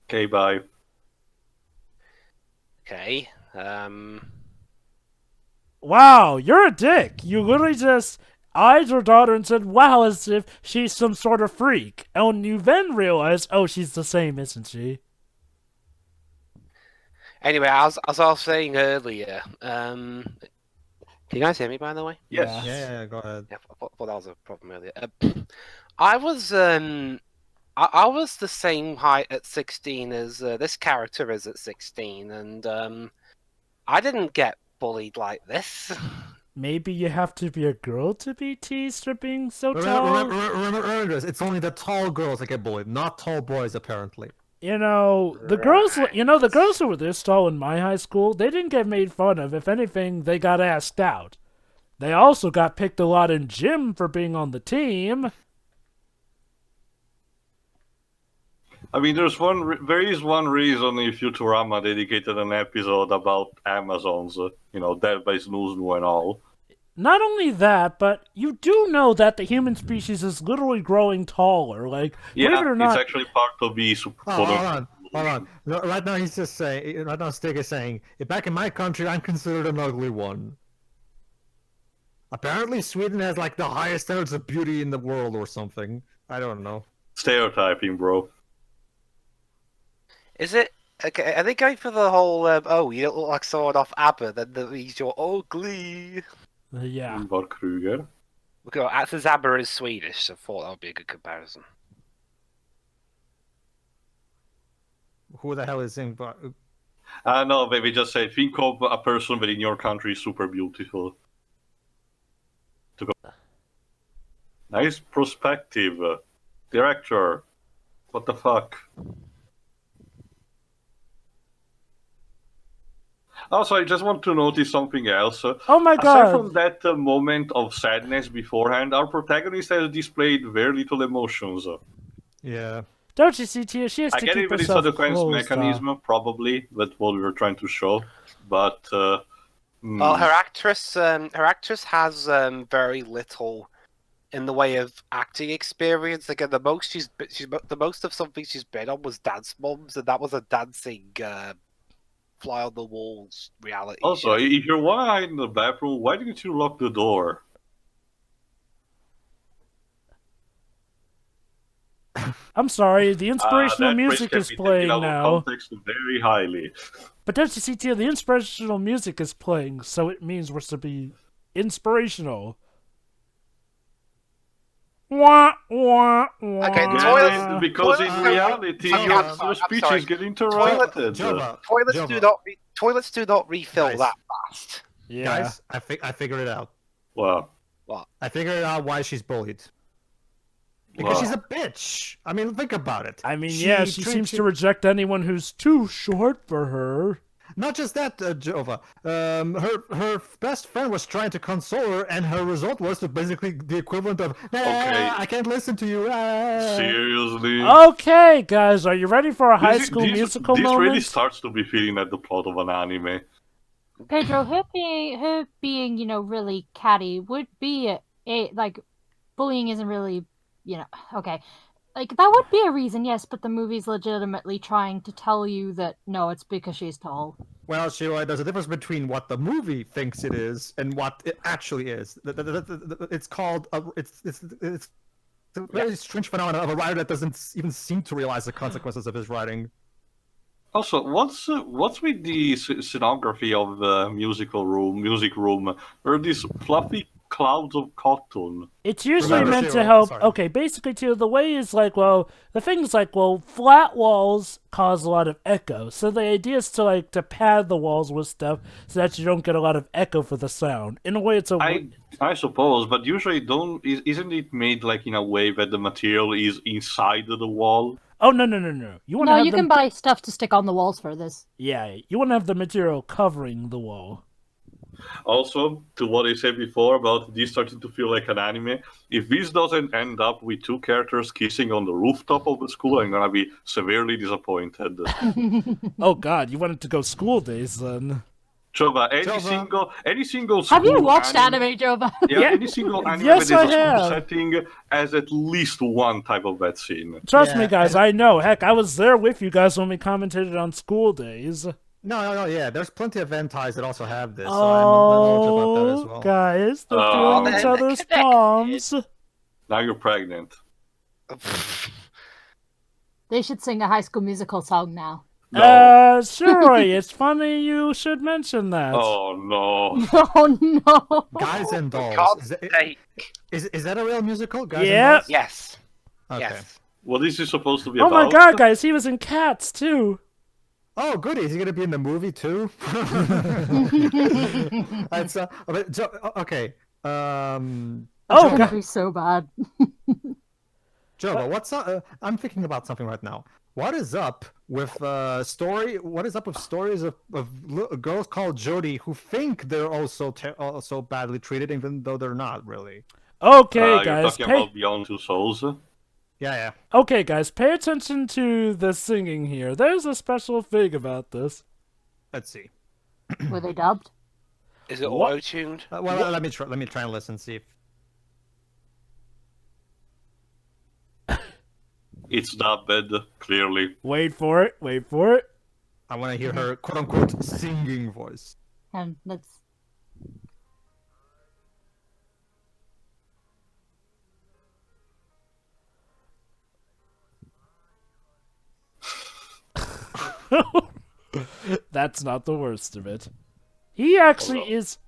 Speaker 3: Okay, bye.
Speaker 6: Okay.
Speaker 1: Wow, you're a dick. You literally just eyed your daughter and said, wow, as if she's some sort of freak. And you then realize, oh, she's the same, isn't she?
Speaker 6: Anyway, as I was saying earlier, can you guys hear me, by the way?
Speaker 3: Yes.
Speaker 2: Yeah, go ahead.
Speaker 6: Yeah, I thought that was a problem earlier. I was I was the same height at 16 as this character is at 16, and I didn't get bullied like this.
Speaker 1: Maybe you have to be a girl to be teased for being so tall.
Speaker 2: Remember this. It's only the tall girls that get bullied, not tall boys, apparently.
Speaker 1: You know, the girls who were this tall in my high school, they didn't get made fun of. If anything, they got asked out. They also got picked a lot in gym for being on the team.
Speaker 3: I mean, there is one reason if Futurama dedicated an episode about Amazons, death by Snoo and all.
Speaker 1: Not only that, but you do know that the human species is literally growing taller. Like, believe it or not,
Speaker 3: it's actually part of the
Speaker 2: Hold on. No, right now he's just saying. Right now Stig is saying, back in my country, I'm considered an ugly one. Apparently, Sweden has like the highest standards of beauty in the world, or something. I don't know.
Speaker 3: Stereotyping, bro.
Speaker 6: Is it? Okay, are they going for the whole, oh, you don't look like someone off ABBA, then you're ugly?
Speaker 1: yeah.
Speaker 3: Ingvar Kruger.
Speaker 6: Okay, since ABBA is Swedish, so I thought that would be a good comparison.
Speaker 2: Who the hell is Ingvar?
Speaker 3: No, baby, just say, think of a person that in your country is super beautiful. Nice perspective. Director. What the fuck? Also, I just want to notice something else.
Speaker 1: Oh my
Speaker 3: Aside
Speaker 1: god!
Speaker 3: from that moment of sadness beforehand, our protagonist has displayed very little emotions.
Speaker 2: Yeah.
Speaker 1: Don't you see, Tia? She has
Speaker 3: I
Speaker 1: to
Speaker 3: get
Speaker 1: keep
Speaker 3: it that it's
Speaker 1: herself
Speaker 3: a defense
Speaker 1: closed
Speaker 3: mechanism, probably, that's what we were trying to show. But
Speaker 6: Well, her actress has very little in the way of acting experience. Again, the most of something she's been on was Dance Moms, and that was a dancing fly on the walls reality.
Speaker 3: Also,
Speaker 6: show.
Speaker 3: if you want to hide in the bathroom, why didn't you lock the door?
Speaker 1: I'm sorry, the inspirational
Speaker 3: That
Speaker 1: music
Speaker 3: phrase
Speaker 1: is
Speaker 3: can be
Speaker 1: playing
Speaker 3: taken out of
Speaker 1: now.
Speaker 3: context very highly.
Speaker 1: But don't you see, Tia? The inspirational music is playing, so it means we're to be inspirational. Wah, wah, wah.
Speaker 6: Okay, the
Speaker 3: Yeah,
Speaker 6: toilets-
Speaker 3: because in
Speaker 6: toilets-
Speaker 3: reality,
Speaker 6: I'm
Speaker 3: your speeches
Speaker 6: sorry.
Speaker 3: get interrupted.
Speaker 2: Jovah,
Speaker 6: Toilets do not refill
Speaker 2: Guys.
Speaker 6: that fast.
Speaker 1: Yeah.
Speaker 2: Guys, I figured it out.
Speaker 3: Well,
Speaker 2: I figured out why she's bullied. Because
Speaker 3: Wow.
Speaker 2: she's a bitch. I mean, think about it.
Speaker 1: I mean, yeah, she seems to reject anyone who's too short for her.
Speaker 2: Not just that, Jovah. Her best friend was trying to console her, and her result was basically the equivalent of,
Speaker 3: Okay.
Speaker 2: I can't listen to you.
Speaker 3: seriously?
Speaker 1: Okay, guys, are you ready for a High School Musical
Speaker 3: this
Speaker 1: moment?
Speaker 3: really starts to be feeling like the plot of an anime.
Speaker 4: Pedro, her being, really catty would be like bullying isn't really, okay. Like that would be a reason, yes, but the movie's legitimately trying to tell you that no, it's because she's tall.
Speaker 2: Well, Sheila, there's a difference between what the movie thinks it is and what it actually is. It's called it's a very strange phenomenon of a writer that doesn't even seem to realize the consequences of his writing.
Speaker 3: Also, what's with the scenography of the music room? There are these fluffy clouds of cotton.
Speaker 1: It's usually
Speaker 2: Remember,
Speaker 1: meant to
Speaker 2: Sheila,
Speaker 1: help.
Speaker 2: sorry.
Speaker 1: Okay, basically, too, the way is like, well, the thing is like, well, flat walls cause a lot of echo. So the idea is to pad the walls with stuff so that you don't get a lot of echo for the sound. In a way, it's a
Speaker 3: I suppose, but usually isn't it made like in a way that the material is inside the wall?
Speaker 1: Oh no! You want to
Speaker 4: No,
Speaker 1: have
Speaker 4: you can buy stuff to stick on the walls for this.
Speaker 1: Yeah, you want to have the material covering the wall.
Speaker 3: Also, to what I said before about this starting to feel like an anime, if this doesn't end up with two characters kissing on the rooftop of the school, I'm gonna be severely disappointed.
Speaker 1: Oh God, you wanted to go school days then?
Speaker 3: Jovah, any single school
Speaker 4: Have you watched anime, Jovah?
Speaker 3: Yeah, any single anime
Speaker 1: Yes,
Speaker 3: that is
Speaker 1: I
Speaker 3: a school
Speaker 1: have.
Speaker 3: setting has at least one type of that scene.
Speaker 1: Trust
Speaker 2: Yeah,
Speaker 1: me, guys, I know. Heck, I was there with you guys when we commentated on school days.
Speaker 2: No, yeah. There's plenty of hentais that also have this. So I'm knowledgeable about that as well.
Speaker 1: Guys, they're
Speaker 3: Oh,
Speaker 1: feeling
Speaker 3: man,
Speaker 1: each
Speaker 6: they're
Speaker 1: other's
Speaker 6: connected.
Speaker 1: palms.
Speaker 3: Now you're pregnant.
Speaker 4: They should sing a High School Musical song now.
Speaker 3: No.
Speaker 1: Sure, it's funny you should mention that.
Speaker 3: Oh no.
Speaker 4: Oh no!
Speaker 2: Guys and
Speaker 6: For
Speaker 2: Dolls.
Speaker 6: God's
Speaker 2: Is,
Speaker 6: sake.
Speaker 2: is that a real musical? Guys
Speaker 1: Yep.
Speaker 2: and Dolls?
Speaker 6: Yes.
Speaker 2: Okay.
Speaker 6: Yes.
Speaker 3: What is this supposed to be
Speaker 1: Oh
Speaker 3: about?
Speaker 1: my God, guys, he was in Cats too.
Speaker 2: Oh, goody! Is he gonna be in the movie too? That's okay.
Speaker 1: Oh,
Speaker 4: It's gonna
Speaker 1: God.
Speaker 4: be so bad.
Speaker 2: Jovah, what's up? I'm thinking about something right now. What is up with What is up with stories of girls called Jody who think they're also badly treated, even though they're not really?
Speaker 1: Okay,
Speaker 3: You're
Speaker 1: guys,
Speaker 3: talking about Beyond Two Souls?
Speaker 2: Yeah.
Speaker 1: Okay, guys, pay attention to the singing here. There's a special thing about this.
Speaker 2: Let's see.
Speaker 4: Were they dubbed?
Speaker 6: Is it
Speaker 1: What?
Speaker 6: auto-tuned?
Speaker 2: Well, let me try and listen. See if
Speaker 3: It's not bad, clearly.
Speaker 1: Wait for it.
Speaker 2: I want to hear her quote unquote singing voice.
Speaker 4: And let's.
Speaker 1: That's not the worst of it. He actually is.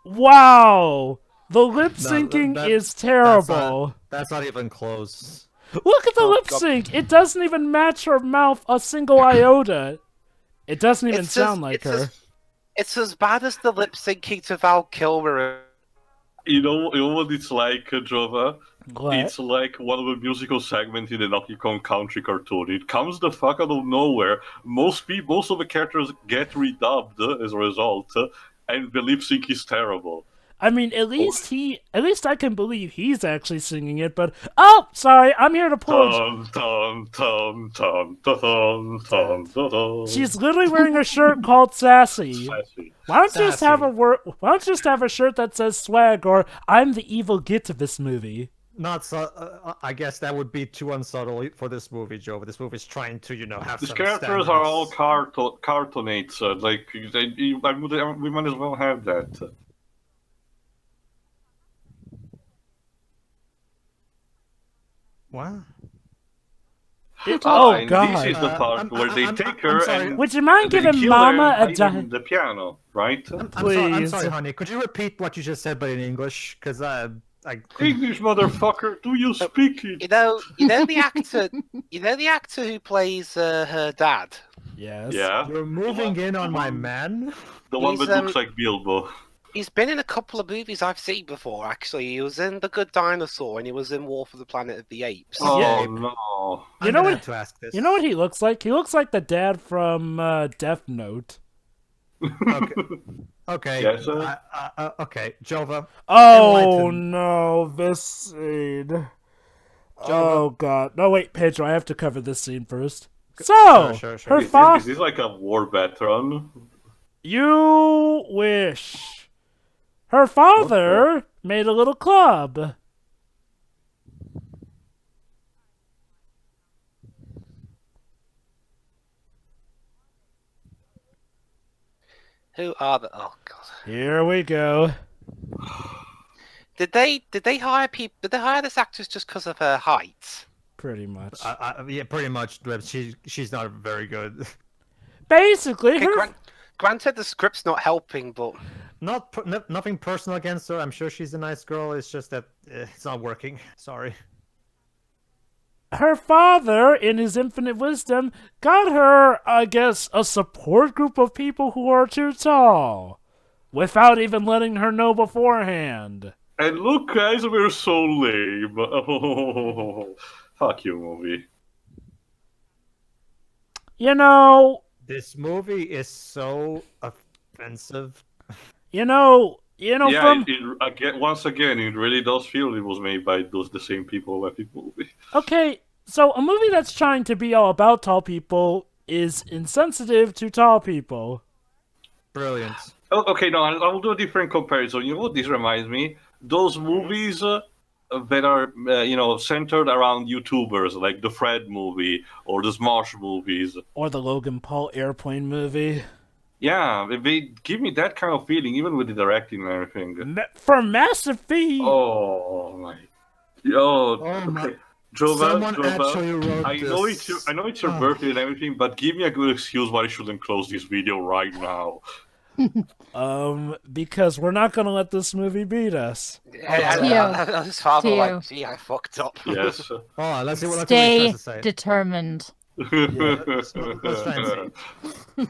Speaker 1: Wow! The lip syncing is terrible.
Speaker 2: That's not even close.
Speaker 1: Look at the
Speaker 6: Oh,
Speaker 1: lip
Speaker 6: God.
Speaker 1: sync! It doesn't even match her mouth a single iota. It doesn't even
Speaker 6: It's
Speaker 1: sound
Speaker 6: as-
Speaker 1: like
Speaker 6: it's
Speaker 1: her.
Speaker 6: as- It's as bad as the lip syncing to Val Kilmer.
Speaker 3: You know what it's like, Jovah?
Speaker 1: What?
Speaker 3: It's like one of the musical segments in the Donkey Kong Country cartoon. It comes the fuck out of nowhere. Most of the characters get redubbed as a result, and the lip sync is terrible.
Speaker 1: I mean, at least I can believe he's actually singing it, but oh, sorry, I'm here to pull.
Speaker 3: Dun, dun, dun, dun, dun, dun, dun, dun, dun.
Speaker 1: She's literally wearing a shirt called Sassy.
Speaker 3: Sassy.
Speaker 1: Why don't you just have
Speaker 2: Sassy.
Speaker 1: Why don't you just have a shirt that says swag or I'm the evil git of this movie?
Speaker 2: Not so. I guess that would be too unsubtle for this movie, Joe. This movie's trying to, have
Speaker 3: These
Speaker 2: some
Speaker 3: characters are all
Speaker 2: standards.
Speaker 3: cartonates. We might as well have that.
Speaker 2: What?
Speaker 1: Oh,
Speaker 3: and
Speaker 1: God.
Speaker 3: This is the part where they take her
Speaker 2: I'm sorry.
Speaker 3: and
Speaker 1: Would you mind
Speaker 3: they
Speaker 1: giving
Speaker 3: kill
Speaker 1: Mama
Speaker 3: her
Speaker 1: a
Speaker 3: and hide her in
Speaker 1: di-
Speaker 3: the piano, right?
Speaker 2: I'm
Speaker 1: Please.
Speaker 2: sorry, honey. Could you repeat what you just said, but in English? Because I.
Speaker 3: English motherfucker, do you speak it?
Speaker 6: You know the actor. You know the actor who plays her dad.
Speaker 1: Yes.
Speaker 3: Yeah,
Speaker 2: You're moving in on my man.
Speaker 3: the one
Speaker 6: He's,
Speaker 3: that looks like Bilbo.
Speaker 6: He's been in a couple of movies I've seen before. Actually, he was in The Good Dinosaur and he was in War for the Planet of the Apes.
Speaker 3: Oh
Speaker 2: Yeah.
Speaker 3: no!
Speaker 1: You
Speaker 2: I'm
Speaker 1: know
Speaker 2: gonna
Speaker 1: what-
Speaker 2: have to ask this.
Speaker 1: You know what he looks like? He looks like the dad from Death Note.
Speaker 2: Okay.
Speaker 3: Yes,
Speaker 2: Okay, Jovah.
Speaker 1: Oh
Speaker 2: Enlighten.
Speaker 1: no, this scene. Oh God! No, wait, Pedro. I have to cover this scene first. So
Speaker 2: Sure.
Speaker 1: her
Speaker 3: Is
Speaker 1: father.
Speaker 3: this like a war veteran?
Speaker 1: You wish. Her father made a little club.
Speaker 6: Who are the? Oh god.
Speaker 1: Here we go.
Speaker 6: Did they hire people? Did they hire this actress just because of her height?
Speaker 1: Pretty much.
Speaker 2: Yeah, pretty much. But she's not very good.
Speaker 1: Basically,
Speaker 6: Okay,
Speaker 1: her...
Speaker 6: granted, the script's not helping, but
Speaker 2: Nothing personal against her. I'm sure she's a nice girl. It's just that it's not working. Sorry.
Speaker 1: Her father, in his infinite wisdom, got her, I guess, a support group of people who are too tall, without even letting her know beforehand.
Speaker 3: And look, guys, we're so lame. Oh, fuck you, movie.
Speaker 1: You know,
Speaker 2: This movie is so offensive.
Speaker 3: Yeah,
Speaker 1: from...
Speaker 3: once again, it really does feel it was made by the same people who made the movie.
Speaker 1: Okay, so a movie that's trying to be all about tall people is insensitive to tall people.
Speaker 2: Brilliant.
Speaker 3: Oh, okay, no, I'll do a different comparison. You know what this reminds me? Those movies that are, centered around YouTubers, like the Fred movie or the Smosh movies.
Speaker 1: Or the Logan Paul airplane movie.
Speaker 3: Yeah, they give me that kind of feeling, even with the directing and everything.
Speaker 1: For massive fee.
Speaker 3: Oh my! Okay. Jovah,
Speaker 2: actually wrote
Speaker 3: I know it's your birthday and everything, but give me a good excuse why I shouldn't close this video right now.
Speaker 1: Because we're not gonna let this movie beat us.
Speaker 6: his father
Speaker 4: Theo.
Speaker 6: like, gee, I fucked up.
Speaker 3: Yes.
Speaker 2: Oh, let's see what
Speaker 4: Stay
Speaker 2: he has to say.
Speaker 4: determined.
Speaker 2: Yeah, let's try and see.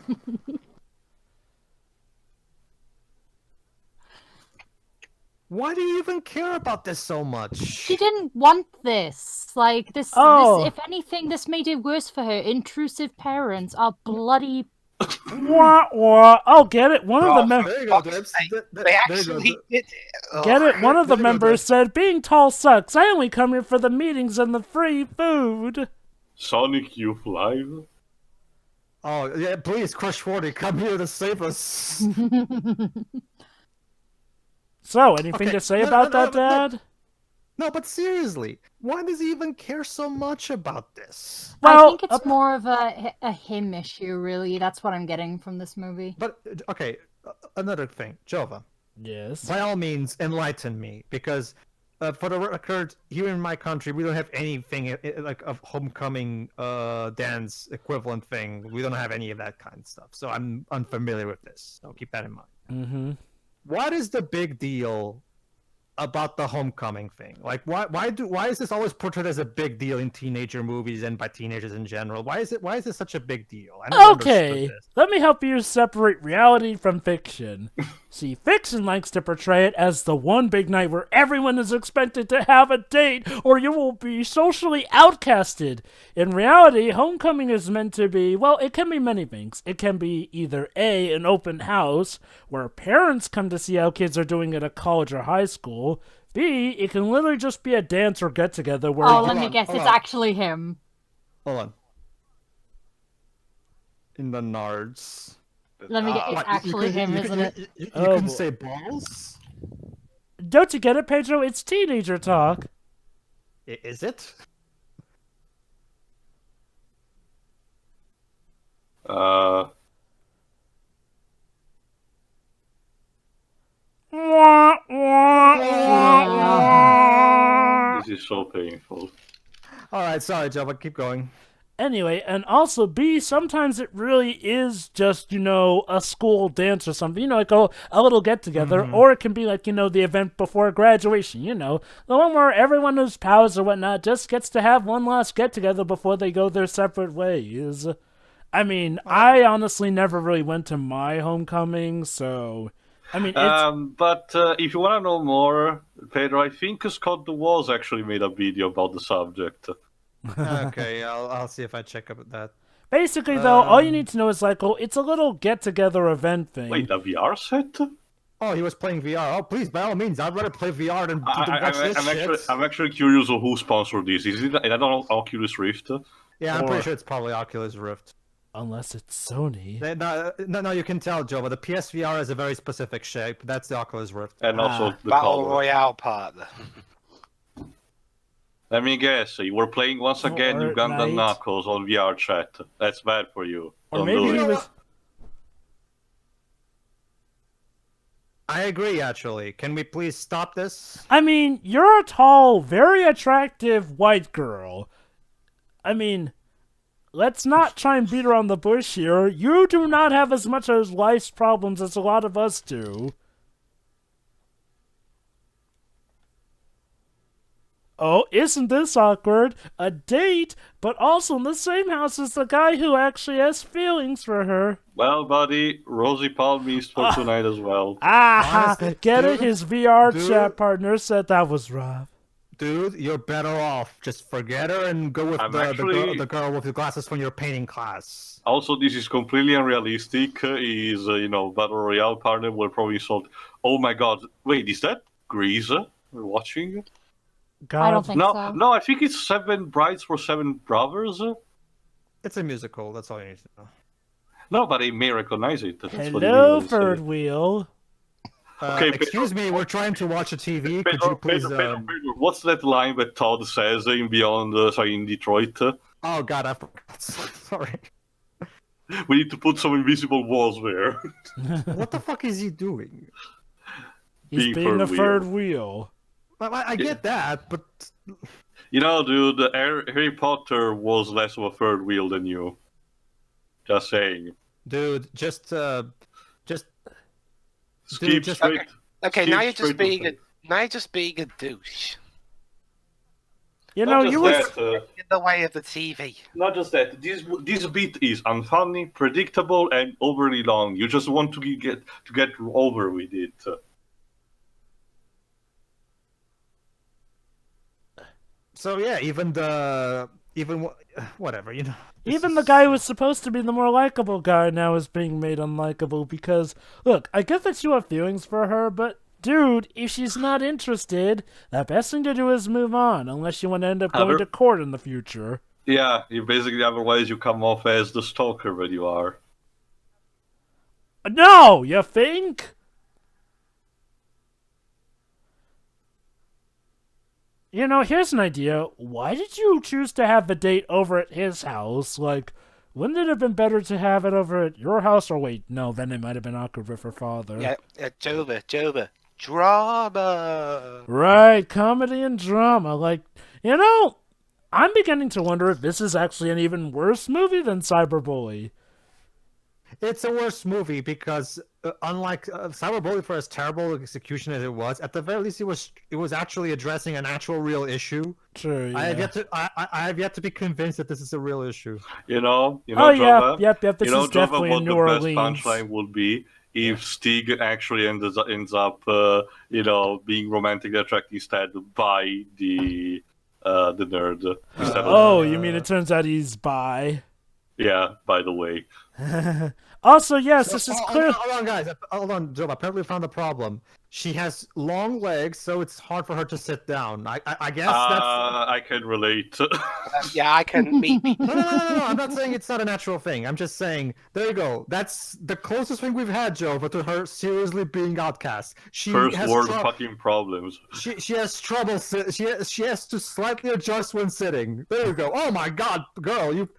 Speaker 2: Why do you even care about this so much?
Speaker 4: She didn't want this. Like this.
Speaker 1: Oh.
Speaker 4: If anything, this made it worse for her. Intrusive parents are bloody.
Speaker 1: Wah, wah. I'll get it. One of the members.
Speaker 2: There you go,
Speaker 6: Fuck's
Speaker 2: Dibs.
Speaker 6: sake,
Speaker 2: There
Speaker 6: They
Speaker 2: you go.
Speaker 6: actually did it.
Speaker 1: Get it? One of the
Speaker 2: There you go,
Speaker 1: members
Speaker 2: Dave.
Speaker 1: said, "Being tall sucks. I only come here for the meetings and the free food."
Speaker 3: Sonic Youth Live.
Speaker 2: Oh, yeah, please, Crush 40, come here to save us.
Speaker 1: So, anything
Speaker 2: Okay,
Speaker 1: to say
Speaker 2: no,
Speaker 1: about
Speaker 2: no,
Speaker 1: that,
Speaker 2: no, no.
Speaker 1: Dad?
Speaker 2: No, but seriously, why does he even care so much about this?
Speaker 1: Well,
Speaker 4: I think it's more of a him issue, really. That's what I'm getting from this movie.
Speaker 2: But, okay, another thing. Jovah,
Speaker 1: Yes.
Speaker 2: by all means, enlighten me, because for the record, here in my country, we don't have anything like a homecoming dance equivalent thing. We don't have any of that kind of stuff, so I'm unfamiliar with this. So keep that in mind.
Speaker 1: Mm-hmm.
Speaker 2: What is the big deal about the homecoming thing? Like, why is this always portrayed as a big deal in teenager movies and by teenagers in general? Why is this such a big deal? I never
Speaker 1: Okay,
Speaker 2: understood this.
Speaker 1: let me help you separate reality from fiction. See, fiction likes to portray it as the one big night where everyone is expected to have a date or you will be socially outcasted. In reality, homecoming is meant to be, well, it can be many things. It can be either A, an open house, where parents come to see how kids are doing at a college or high school. B, it can literally just be a dance or get-together where...
Speaker 4: Oh,
Speaker 2: Hold
Speaker 4: let me
Speaker 2: on,
Speaker 4: guess.
Speaker 2: hold
Speaker 4: It's
Speaker 2: on.
Speaker 4: actually him.
Speaker 2: Hold on. In the nards.
Speaker 4: Let me get. It's
Speaker 2: What,
Speaker 4: actually him, isn't it?
Speaker 2: You
Speaker 1: Oh,
Speaker 2: couldn't
Speaker 1: boy.
Speaker 2: say balls?
Speaker 1: Don't you get it, Pedro? It's teenager talk.
Speaker 2: Is it?
Speaker 1: Wah, wah, wah, wah.
Speaker 3: This is so painful.
Speaker 2: Alright, sorry, Jovah, keep going.
Speaker 1: Anyway, and also B, sometimes it really is just, a school dance or something, like a little get-together, or it can be like, the event before graduation, the one where everyone who's pals or whatnot just gets to have one last get-together before they go their separate ways. I mean, I honestly never really went to my homecoming, so... I mean, it's...
Speaker 3: But if you want to know more, Pedro, I think Scott DeWalls actually made a video about the subject.
Speaker 2: Okay, I'll see if I check up that.
Speaker 1: Basically, though, all you need to know is, it's a little get-together event thing.
Speaker 3: Wait, a VR set?
Speaker 2: Oh, he was playing VR. Oh, please, by all means, I'd rather play VR than watch this shit.
Speaker 3: I'm actually curious of who sponsored this. Is it, I don't know, Oculus Rift?
Speaker 2: Yeah, I'm
Speaker 1: Or-
Speaker 2: pretty sure it's probably Oculus Rift.
Speaker 1: Unless it's Sony.
Speaker 2: No, you can tell, Jovah. The PSVR is a very specific shape. That's the Oculus Rift.
Speaker 3: And also the
Speaker 6: Battle
Speaker 3: color.
Speaker 6: Royale partner.
Speaker 3: Let me guess, you were playing once again Ugandan
Speaker 1: Fortnite.
Speaker 3: Knuckles on VR chat. That's bad for you.
Speaker 1: Or
Speaker 3: Don't
Speaker 1: maybe
Speaker 3: do
Speaker 1: he
Speaker 3: it.
Speaker 1: was...
Speaker 2: I agree, actually. Can we please stop this?
Speaker 1: I mean, you're a tall, very attractive white girl. I mean, let's not try and beat around the bush here. You do not have as much of life's problems as a lot of us do. Oh, isn't this awkward? A date, but also in the same house as the guy who actually has feelings for her.
Speaker 3: Well, buddy, Rosie Palmist for tonight as well.
Speaker 1: Ah,
Speaker 2: Honestly,
Speaker 1: get
Speaker 2: dude,
Speaker 1: it? His VR
Speaker 2: dude.
Speaker 1: chat partner said that was rough.
Speaker 2: Dude, you're better off. Just forget her and go with
Speaker 3: I'm
Speaker 2: the
Speaker 3: actually-
Speaker 2: the girl with the glasses from your painting class.
Speaker 3: Also, this is completely unrealistic. His, Battle Royale partner will probably insult. Oh my god, wait, is that Grease we're watching?
Speaker 1: God.
Speaker 4: I don't think
Speaker 3: No,
Speaker 4: so.
Speaker 3: no, I think it's Seven Brides for Seven Brothers.
Speaker 2: It's a musical. That's all you need to know.
Speaker 3: No, but I may recognize it. That's what he
Speaker 1: Hello,
Speaker 3: will say.
Speaker 1: third wheel.
Speaker 3: Okay,
Speaker 2: excuse me, we're trying to watch a TV. Could
Speaker 3: Pedro,
Speaker 2: you please?
Speaker 3: Pedro, what's that line that Todd says in in Detroit?
Speaker 2: Oh God, I forgot. Sorry.
Speaker 3: We need to put some invisible walls there.
Speaker 2: What the fuck is he doing?
Speaker 1: He's
Speaker 3: Being
Speaker 1: being a
Speaker 3: third
Speaker 1: third wheel.
Speaker 2: I get that, but
Speaker 3: You know, dude, Harry Potter was less of a third wheel than you. Just saying.
Speaker 2: dude, just
Speaker 3: Skip
Speaker 2: just-
Speaker 3: straight.
Speaker 6: Okay,
Speaker 3: skip
Speaker 6: now you're
Speaker 3: straight
Speaker 6: just being
Speaker 3: to
Speaker 6: a now you're just being a douche
Speaker 1: You
Speaker 3: Not
Speaker 1: know,
Speaker 3: just
Speaker 1: you was...
Speaker 3: that,
Speaker 6: in the way of the TV.
Speaker 3: not just that. This bit is unfunny, predictable, and overly long. You just want to get over with it.
Speaker 2: so yeah. Whatever, you know.
Speaker 1: Even the guy who was supposed to be the more likable guy now is being made unlikable because, look, I get that you have feelings for her, but dude, if she's not interested, the best thing to do is move on, unless you want to end up going to court in the future.
Speaker 3: Yeah, you basically otherwise you come off as the stalker that you are.
Speaker 1: No, you think? You know, here's an idea. Why did you choose to have the date over at his house? Like, wouldn't it have been better to have it over at your house? Or wait, no, then it might have been awkward with her father.
Speaker 6: Yeah, Jovah, drama.
Speaker 1: Right, comedy and drama. Like, you know, I'm beginning to wonder if this is actually an even worse movie than Cyberbully.
Speaker 2: It's a worse movie because, unlike Cyberbully, for as terrible execution as it was, at the very least it was actually addressing an actual real issue.
Speaker 1: True, yeah.
Speaker 2: I have yet to be convinced that this is a real issue.
Speaker 3: You know,
Speaker 1: Oh, yeah,
Speaker 3: Jovah?
Speaker 1: yep, this
Speaker 3: you know,
Speaker 1: is definitely
Speaker 3: Jovah,
Speaker 1: in
Speaker 3: what
Speaker 1: New
Speaker 3: the
Speaker 1: Orleans.
Speaker 3: best punchline would be if Stig actually ends up, being romantically attracted instead by the nerd. Instead of,
Speaker 1: Oh, you mean it turns out he's bi?
Speaker 3: yeah, by the way.
Speaker 1: Also, yes, this is clear.
Speaker 2: Hold on, guys. Hold on, Joe. Apparently, we found the problem. She has long legs, so it's hard for her to sit down. I guess that's.
Speaker 3: I can relate.
Speaker 6: Yeah, I can meet.
Speaker 2: No. I'm not saying it's not a natural thing. I'm just saying, there you go. That's the closest thing we've had, Joe, but to her seriously being outcast. She
Speaker 3: First
Speaker 2: has
Speaker 3: world fucking problems.
Speaker 2: She has trouble. She has to slightly adjust when sitting. There you go. Oh my God, girl, you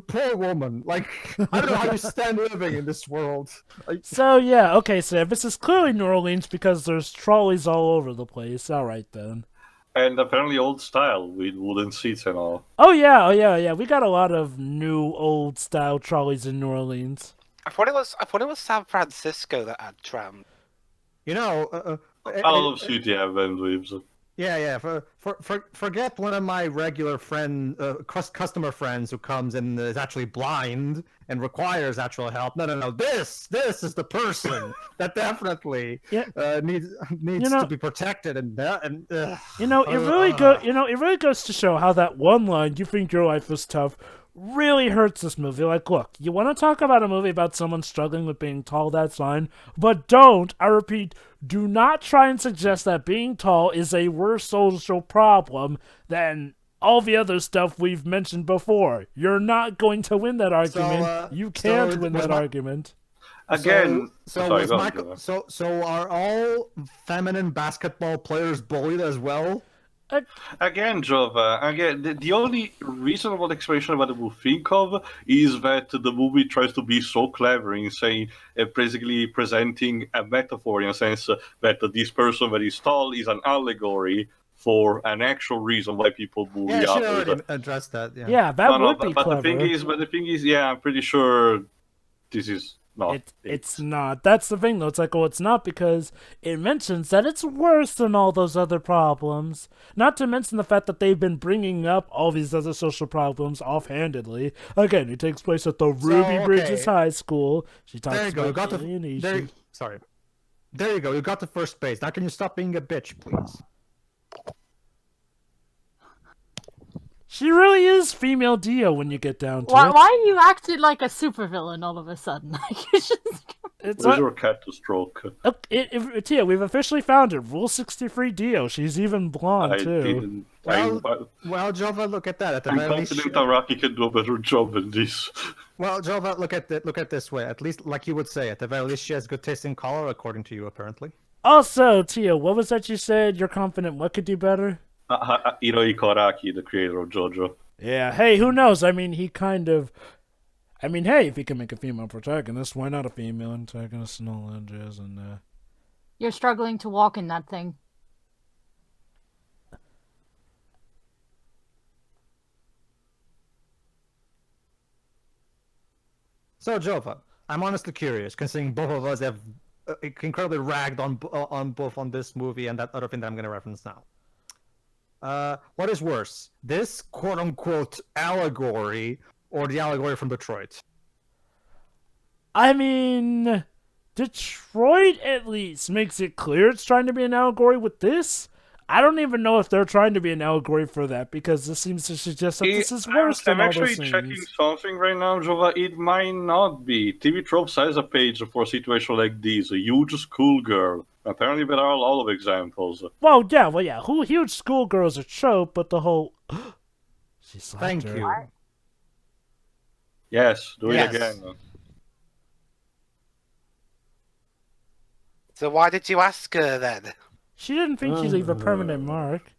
Speaker 2: poor woman. Like, I don't know how you stand living in this world. Like,
Speaker 1: So, yeah, okay, so this is clearly New Orleans because there's trolleys all over the place. Alright, then.
Speaker 3: And apparently old style with wooden seats and all.
Speaker 1: Oh, yeah. We got a lot of new, old-style trolleys in New Orleans.
Speaker 6: I thought it was San Francisco that had tram.
Speaker 2: you know,
Speaker 3: I love City Event Waves.
Speaker 2: Yeah. Forget one of my regular customer friends who comes and is actually blind and requires actual help. No. This is the person that definitely needs to be protected and.
Speaker 1: You know, it really goes to show how that one line, "You think your life is tough," really hurts this movie. Like, look, you want to talk about a movie about someone struggling with being tall, that's fine. But don't, I repeat, do not try and suggest that being tall is a worse social problem than all the other stuff we've mentioned before. You're not going to win that argument. You can't win that argument.
Speaker 3: Again, sorry,
Speaker 2: was so are all feminine basketball players bullied as well?
Speaker 3: Again, Jovah, the only reasonable explanation that I will think of is that the movie tries to be so clever in saying, basically presenting a metaphor in a sense that this person that is tall is an allegory for an actual reason why people bully others.
Speaker 2: Yeah, she already addressed that. Yeah,
Speaker 1: yeah, that would be
Speaker 3: but
Speaker 1: clever.
Speaker 3: The thing is, yeah, I'm pretty sure this is not.
Speaker 1: It's not. That's the thing, though. It's like, well, it's not because it mentions that it's worse than all those other problems. Not to mention the fact that they've been bringing up all these other social problems offhandedly. Again, it takes place at the Ruby Bridges High School. She talks
Speaker 2: there you go.
Speaker 1: about alienation.
Speaker 2: There you go. You got to first base. Now can you stop being a bitch, please?
Speaker 1: She really is female Dio when you get down to it.
Speaker 4: Why are you acting like a supervillain all of a sudden?
Speaker 3: It's your catastrophe.
Speaker 1: Tia, we've officially found it. Rule 63 Dio. She's even blonde, too.
Speaker 2: Well, Jovah, look at that.
Speaker 3: I'm confident Araki can do a better job than this.
Speaker 2: Well, Jovah, look at this way. At least, like you would say, at the very least, she has good taste in color, according to you, apparently.
Speaker 1: Also, Tia, what was that you said? You're confident what could do better?
Speaker 3: Hirohiko Araki, the creator of JoJo.
Speaker 1: Yeah, hey, who knows? I mean, hey, if he can make a female protagonist, why not a female antagonist and all that jazz? And
Speaker 4: You're struggling to walk in that thing.
Speaker 2: So, Jovah, I'm honestly curious, considering both of us have incredibly ragged on both on this movie and that other thing that I'm going to reference now. What is worse, this quote-unquote allegory or the allegory from Detroit?
Speaker 1: I mean, Detroit at least makes it clear it's trying to be an allegory with this. I don't even know if they're trying to be an allegory for that, because this seems to suggest that this is worse than all those things.
Speaker 3: I'm actually checking something right now, Jovah. It might not be. TV Tropes has a page for a situation like this, a huge schoolgirl. Apparently there are a lot of examples.
Speaker 1: Well, yeah. Huge schoolgirl's a trope, but the whole... She slapped her.
Speaker 2: Thank you.
Speaker 3: Yes, do it again.
Speaker 6: So why did you ask her then?
Speaker 1: She didn't think she'd leave a permanent mark.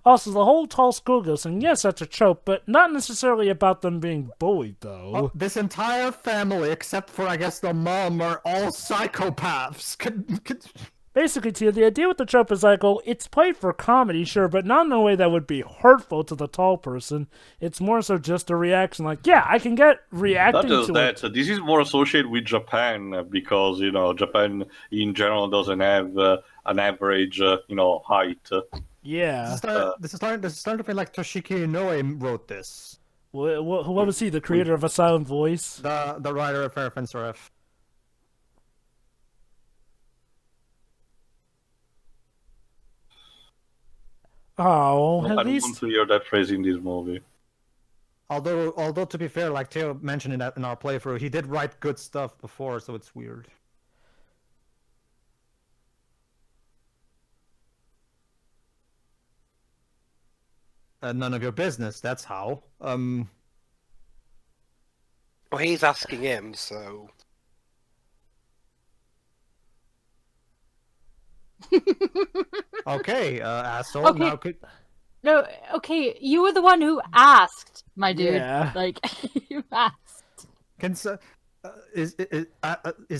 Speaker 1: Also, the whole tall schoolgirl thing, yes, that's a trope, but not necessarily about them being bullied, though.
Speaker 2: Oh, this entire family, except for, I guess, the mom, are all psychopaths.
Speaker 1: Basically, Tia, the idea with the trope is like, oh, it's played for comedy, sure, but not in a way that would be hurtful to the tall person. It's more so just a reaction, like, yeah, I can get reacting to it.
Speaker 3: Not just that, this is more associated with Japan, because, Japan in general doesn't have an average, height.
Speaker 1: Yeah.
Speaker 2: This is starting to feel like Toshiki Inoue wrote this.
Speaker 1: What was he, the creator of A Silent Voice?
Speaker 2: The writer of Fair Fencer F.
Speaker 1: Oh,
Speaker 3: I don't want to hear that phrase in this movie.
Speaker 2: Although to be fair, like Theo mentioned in our playthrough, he did write good stuff before, so it's weird. None of your business, that's how.
Speaker 6: Well, he's asking him, so...
Speaker 2: Okay, asshole.
Speaker 4: Okay.
Speaker 2: Now
Speaker 4: No, okay, you were the one who asked, my dude.
Speaker 1: Yeah.
Speaker 4: Like, you asked.
Speaker 2: Is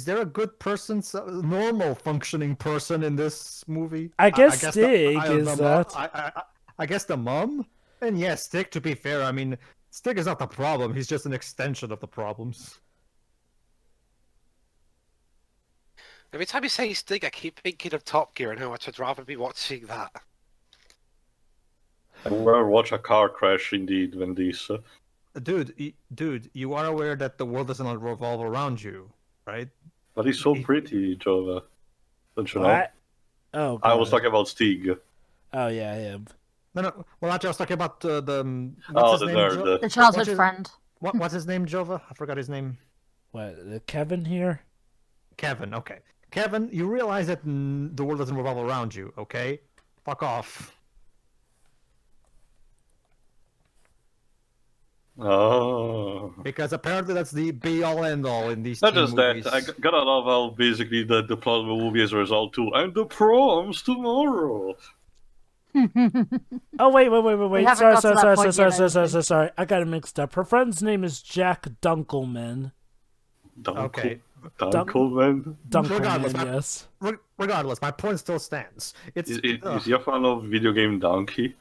Speaker 2: there a good person, normal functioning person in this movie?
Speaker 1: I guess Stig is that.
Speaker 2: I guess the mom? And yes, Stig, to be fair, I mean, Stig is not the problem, he's just an extension of the problems.
Speaker 6: Every time you say Stig, I keep thinking of Top Gear and how much I'd rather be watching that.
Speaker 3: I would rather watch a car crash, indeed, than this.
Speaker 2: Dude, you are aware that the world doesn't revolve around you, right?
Speaker 3: But he's so pretty, Jovah. Don't you know?
Speaker 1: What? Oh, God.
Speaker 3: I was talking about Stig.
Speaker 1: Oh, yeah, him.
Speaker 2: No. Well, actually, I was talking about the
Speaker 3: What's his name? Nerd.
Speaker 4: The childhood friend.
Speaker 2: What's his name, Jovah? I forgot his name.
Speaker 1: What, Kevin here?
Speaker 2: Kevin, okay. Kevin, you realize that the world doesn't revolve around you, okay? Fuck off.
Speaker 3: Oh.
Speaker 2: Because apparently that's the be-all end-all in these
Speaker 3: Not
Speaker 2: teen
Speaker 3: just
Speaker 2: movies.
Speaker 3: that, I gotta love how basically the plot of the movie is a result too. And the prom's tomorrow.
Speaker 1: Oh wait.
Speaker 4: haven't got to that point yet, I don't think.
Speaker 1: Sorry. I got it mixed up. Her friend's name is Jack Dunkelman.
Speaker 2: Okay.
Speaker 3: Dunkelman?
Speaker 2: Regardless,
Speaker 1: Dunkelman, yes.
Speaker 2: Regardless, my point still stands.
Speaker 3: Is he a fan of video game Donkey?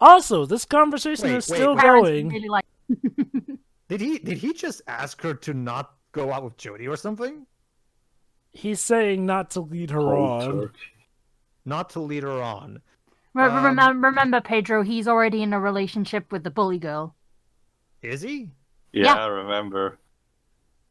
Speaker 1: Also, this conversation is still
Speaker 4: Parents
Speaker 1: going.
Speaker 4: really like.
Speaker 2: Did he just ask her to not go out with Jody or something?
Speaker 1: He's saying not to lead her
Speaker 3: Cold
Speaker 1: on.
Speaker 3: turkey.
Speaker 2: Not to lead her on.
Speaker 4: Remember, Pedro, he's already in a relationship with the bully girl.
Speaker 2: Is he?
Speaker 3: Yeah,
Speaker 4: Yeah.
Speaker 3: I remember.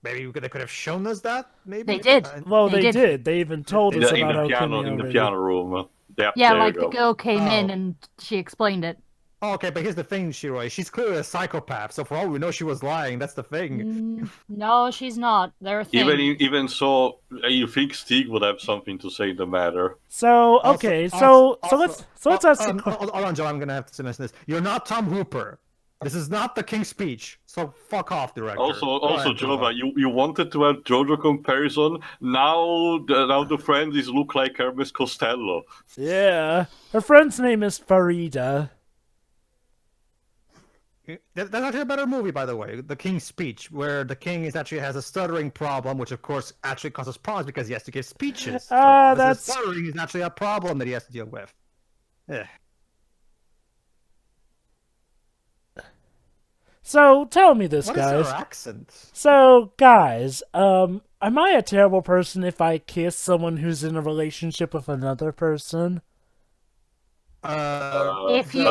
Speaker 2: Maybe they could have shown us that. Maybe
Speaker 4: They did.
Speaker 1: Well,
Speaker 4: They
Speaker 1: they
Speaker 4: did.
Speaker 1: did. They even told us
Speaker 3: In
Speaker 1: about how
Speaker 3: the piano,
Speaker 1: Kimmy
Speaker 3: in the
Speaker 1: already-
Speaker 3: piano room.
Speaker 4: Yeah,
Speaker 3: there
Speaker 4: like
Speaker 3: you
Speaker 4: the
Speaker 3: go.
Speaker 4: girl came in
Speaker 2: Oh.
Speaker 4: and she explained it.
Speaker 2: Oh, okay, but here's the thing, Shiroi. She's clearly a psychopath, so for all we know, she was lying. That's the thing.
Speaker 4: No, she's not. They're a thing.
Speaker 3: Even so, you think Stig would have something to say in the matter?
Speaker 1: So
Speaker 2: Also-
Speaker 1: okay,
Speaker 2: also-
Speaker 1: so let's ask.
Speaker 2: hold on, Joe. I'm gonna have to mention this. You're not Tom Hooper. This is not the King's Speech. So fuck off, director.
Speaker 3: Also,
Speaker 2: Go ahead,
Speaker 3: Jovah, you wanted to have JoJo comparison. Now the friend is look like Hermes Costello.
Speaker 1: Yeah, her friend's name is Farida.
Speaker 2: That's actually a better movie, by the way. The King's Speech, where the king actually has a stuttering problem, which of course actually causes problems because he has to give speeches. So
Speaker 1: that's-
Speaker 2: stuttering is actually a problem that he has to deal with. Eh.
Speaker 1: So tell me this,
Speaker 2: What is
Speaker 1: guys.
Speaker 2: her accent?
Speaker 1: So guys, am I a terrible person if I kiss someone who's in a relationship with another person?
Speaker 4: If you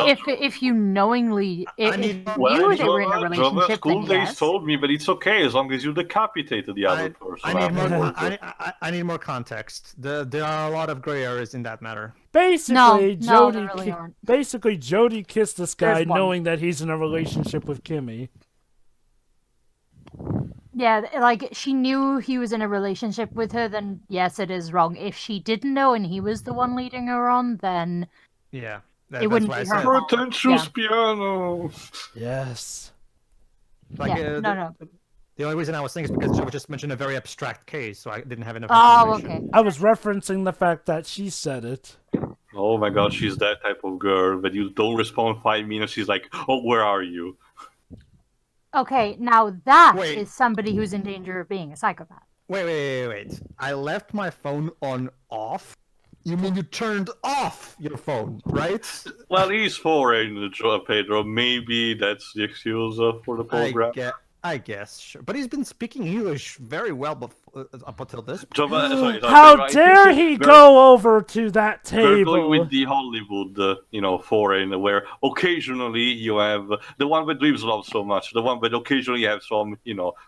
Speaker 4: knowingly, if you knew they were in a
Speaker 3: Jovah,
Speaker 4: relationship,
Speaker 3: school
Speaker 4: then
Speaker 3: days
Speaker 4: yes.
Speaker 3: told me, but it's okay as long as you decapitated the other person.
Speaker 2: I need more.
Speaker 3: afterwards.
Speaker 2: I need more context. There are a lot of gray areas in that matter.
Speaker 1: Basically,
Speaker 4: No, there really aren't.
Speaker 1: basically Jody kissed this guy
Speaker 4: There's one.
Speaker 1: knowing that he's in a relationship with Kimmy.
Speaker 4: Yeah, like she knew he was in a relationship with her, then yes, it is wrong. If she didn't know and he was the one leading her on, then
Speaker 2: Yeah,
Speaker 4: It wouldn't
Speaker 2: that's
Speaker 4: be
Speaker 2: why I
Speaker 4: her
Speaker 2: said.
Speaker 4: fault.
Speaker 3: Pretentious piano.
Speaker 1: Yes.
Speaker 2: Like,
Speaker 4: yeah, no.
Speaker 2: The only reason I was saying is because Joe just mentioned a very abstract case, so I didn't have enough
Speaker 4: Oh,
Speaker 2: information.
Speaker 4: okay.
Speaker 1: I was referencing the fact that she said it.
Speaker 3: Oh my god, she's that type of girl, but you don't respond 5 minutes, she's like, oh, where are you?
Speaker 4: Okay, now that is
Speaker 2: Wait.
Speaker 4: somebody who's in danger of being a psychopath.
Speaker 2: Wait. I left my phone on off? You mean you turned off your phone, right?
Speaker 3: Well, he's foreign, Pedro. Maybe that's the excuse for the program.
Speaker 2: I guess, sure. But he's been speaking English very well up until this point.
Speaker 3: Jovah, sorry,
Speaker 1: How
Speaker 3: Pedro, I
Speaker 1: dare
Speaker 3: think
Speaker 1: he
Speaker 3: we're-
Speaker 1: go over to that
Speaker 3: We're going
Speaker 1: table?
Speaker 3: with the Hollywood, foreign, where occasionally you have the one that Dreams love so much, the one that occasionally have some,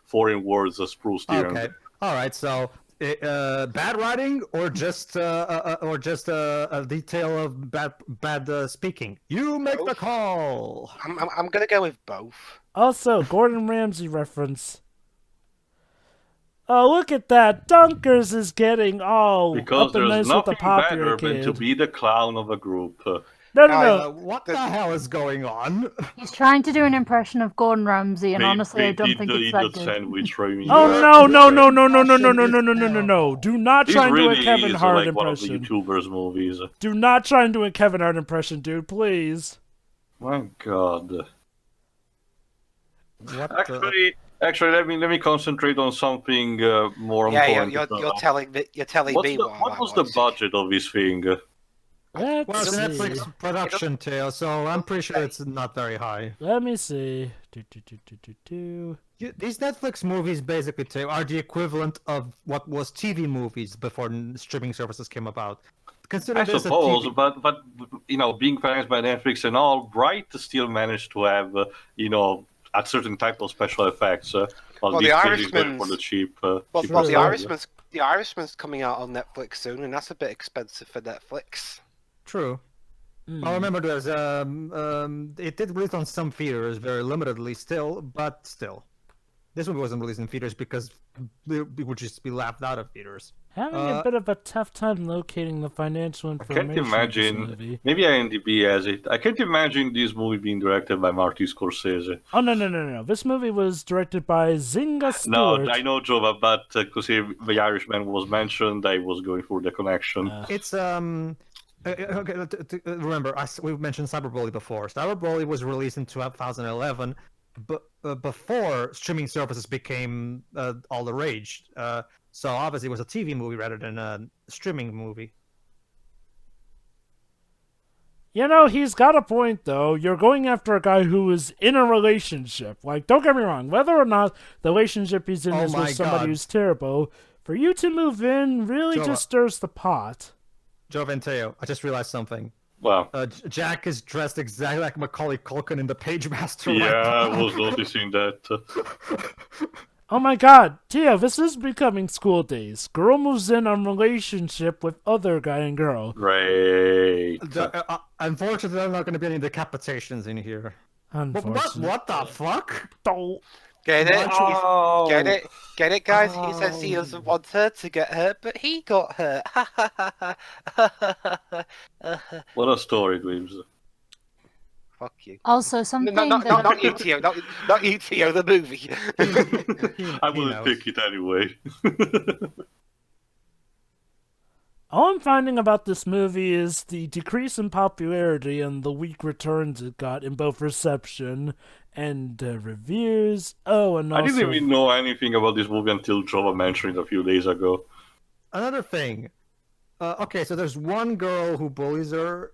Speaker 3: foreign words spruced here. and
Speaker 2: Okay. All right. So, bad writing or just a detail of bad speaking. You make the call.
Speaker 6: I'm gonna go with both.
Speaker 1: Also, Gordon Ramsay reference. Oh, look at that! Dunkers is getting all
Speaker 3: Because
Speaker 1: up and nice
Speaker 3: there's
Speaker 1: with the
Speaker 3: nothing
Speaker 1: popular
Speaker 3: better than
Speaker 1: kid.
Speaker 3: to be the clown of a group.
Speaker 1: No.
Speaker 2: What the hell is going on?
Speaker 4: He's trying to do an impression of Gordon Ramsay, and honestly, I don't think
Speaker 3: the
Speaker 4: it's that
Speaker 3: idiot
Speaker 4: good.
Speaker 3: sandwich, Remy.
Speaker 1: Oh no! Do not
Speaker 3: He
Speaker 1: try and do
Speaker 3: really
Speaker 1: a Kevin
Speaker 3: is
Speaker 1: Hart
Speaker 3: like one of the
Speaker 1: impression.
Speaker 3: YouTubers' movies.
Speaker 1: Do not try and do a Kevin Hart impression, dude. Please.
Speaker 3: My God.
Speaker 2: What
Speaker 3: Actually, let me concentrate on something more
Speaker 6: Yeah,
Speaker 3: important.
Speaker 6: you're telling me
Speaker 3: What was the budget of this thing?
Speaker 1: Let's
Speaker 2: Well, it's an
Speaker 1: see.
Speaker 2: Netflix production tale, so I'm pretty sure it's not very high.
Speaker 1: Let me see.
Speaker 2: These Netflix movies basically are the equivalent of what was TV movies before streaming services came about. Consider
Speaker 3: I
Speaker 2: this
Speaker 3: suppose,
Speaker 2: a TV.
Speaker 3: but being financed by Netflix and all, Bright still managed to have a certain type of special effects.
Speaker 6: Well,
Speaker 3: these
Speaker 6: The
Speaker 3: things is going
Speaker 6: Irishman's-
Speaker 3: for the cheap.
Speaker 6: Well,
Speaker 3: cheaper
Speaker 6: the
Speaker 3: stuff.
Speaker 6: Irishman's coming out on Netflix soon, and that's a bit expensive for Netflix.
Speaker 2: True. I remember there's it did release on some theaters very limitedly still, but still. This movie wasn't released in theaters because it would just be laughed out of theaters.
Speaker 1: Having a bit of a tough time locating the financial
Speaker 3: I can't
Speaker 1: information of this
Speaker 3: imagine.
Speaker 1: movie.
Speaker 3: Maybe IMDb has it. I can't imagine this movie being directed by Martin Scorsese.
Speaker 1: Oh, no. This movie was directed by Zinga Stewart.
Speaker 3: No, I know Jovah, but because the Irishman was mentioned, I was going for the connection.
Speaker 2: It's okay, remember, we mentioned Cyberbully before. Cyberbully was released in 2011, but before streaming services became all the rage. So obviously it was a TV movie rather than a streaming movie.
Speaker 1: You know, he's got a point, though. You're going after a guy who is in a relationship. Like, don't get me wrong. Whether or not the relationship he's in is with somebody who's terrible, for you to move in really
Speaker 2: Jovah.
Speaker 1: just stirs the pot.
Speaker 2: Jovah and Teo, I just realized something.
Speaker 3: Wow.
Speaker 2: Jack is dressed exactly like Macaulay Culkin in the Page Master.
Speaker 3: Yeah, I was noticing that.
Speaker 1: Oh my god, Teo, this is becoming school days. Girl moves in on relationship with other guy and girl.
Speaker 3: Great.
Speaker 2: Unfortunately, there are not going to be any decapitations in here.
Speaker 1: Unfortunately.
Speaker 2: What the fuck?
Speaker 1: Oh.
Speaker 6: Get it?
Speaker 3: Oh.
Speaker 6: Get it, guys? He says he doesn't want her to get hurt, but he got hurt.
Speaker 3: What a story, Dweebs.
Speaker 6: Fuck you.
Speaker 4: Also, something
Speaker 6: Not you, Tio. Not you, Tio. The movie.
Speaker 3: I wouldn't pick it anyway.
Speaker 1: All I'm finding about this movie is the decrease in popularity and the weak returns it got in both reception and reviews. Oh, and also...
Speaker 3: I didn't even know anything about this movie until Jovah mentioned it a few days ago.
Speaker 2: Another thing. Okay, so there's one girl who bullies her,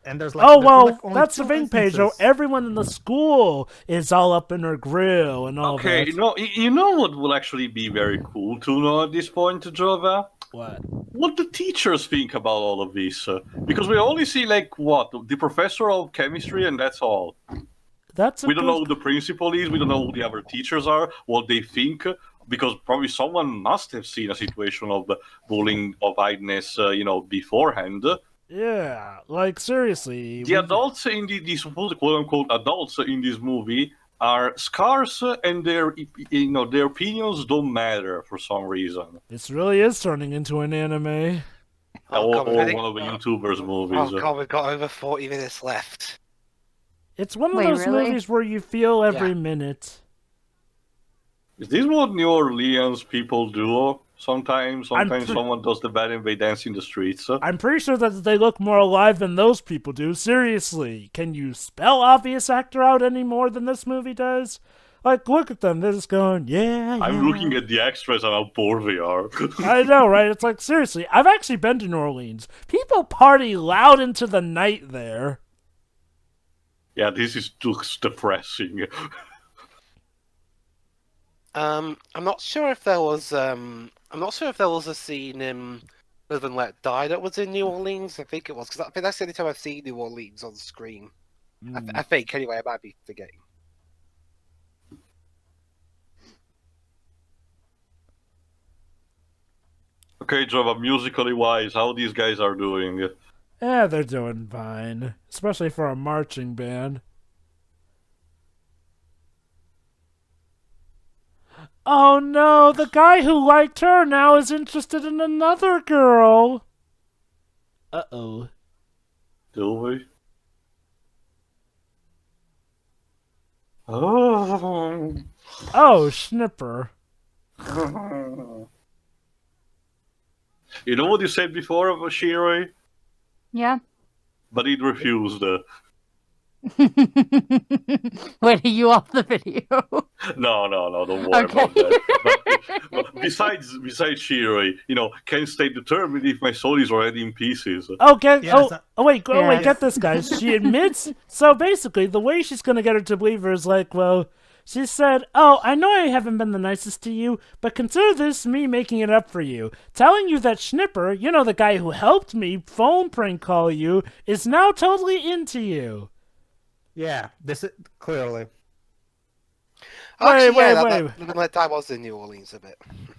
Speaker 2: and there's
Speaker 1: that's the thing, Pedro. Everyone in the school is all up in her grill and all that.
Speaker 3: Okay, you know what will actually be very cool to know at this point, Jovah?
Speaker 1: What?
Speaker 3: What the teachers think about all of this. Because we only see, the professor of chemistry, and that's all. We don't know who the principal is, we don't know who the other teachers are, what they think, because probably someone must have seen a situation of bullying of idleness, beforehand.
Speaker 1: Yeah, seriously.
Speaker 3: The adults in the supposed quote-unquote adults in this movie are scarce, and their opinions don't matter for some reason.
Speaker 1: This really is turning into an anime.
Speaker 3: Or one of the YouTubers' movies.
Speaker 6: Oh god, we've got over 40 minutes left.
Speaker 1: It's one of those movies where you feel every minute.
Speaker 3: Is this what New Orleans people do? Sometimes someone does the bad and they dance in the streets.
Speaker 1: I'm pretty sure that they look more alive than those people do. Seriously, can you spell obvious actor out any more than this movie does? Look at them. They're just going, yeah.
Speaker 3: I'm looking at the extras and how poor they are.
Speaker 1: I know, right? It's seriously, I've actually been to New Orleans. People party loud into the night there.
Speaker 3: Yeah, this is just depressing.
Speaker 6: I'm not sure if there was a scene in Live and Let Die that was in New Orleans. I think it was, because I think that's the only time I've seen New Orleans on the screen. I think, anyway. I might be forgetting.
Speaker 3: Okay, Jovah, musically wise, how these guys are doing?
Speaker 1: Yeah, they're doing fine, especially for a marching band. Oh no, the guy who liked her now is interested in another girl. Uh-oh.
Speaker 3: Do we? Oh.
Speaker 1: Oh, Schnipper.
Speaker 3: You know what you said before about Shiroi?
Speaker 4: Yeah.
Speaker 3: But it refused.
Speaker 4: Wait, are you off the video?
Speaker 3: No, don't worry about that. But besides Shiroi, can't stay determined if my soul is already in pieces.
Speaker 1: Wait, get this, guys. She admits, so basically, the way she's gonna get her to believe her is she said, oh, I know I haven't been the nicest to you, but consider this me making it up for you. Telling you that Schnipper, the guy who helped me phone prank call you, is now totally into you.
Speaker 2: Yeah, this is clearly.
Speaker 6: Wait. That time was in New Orleans a bit.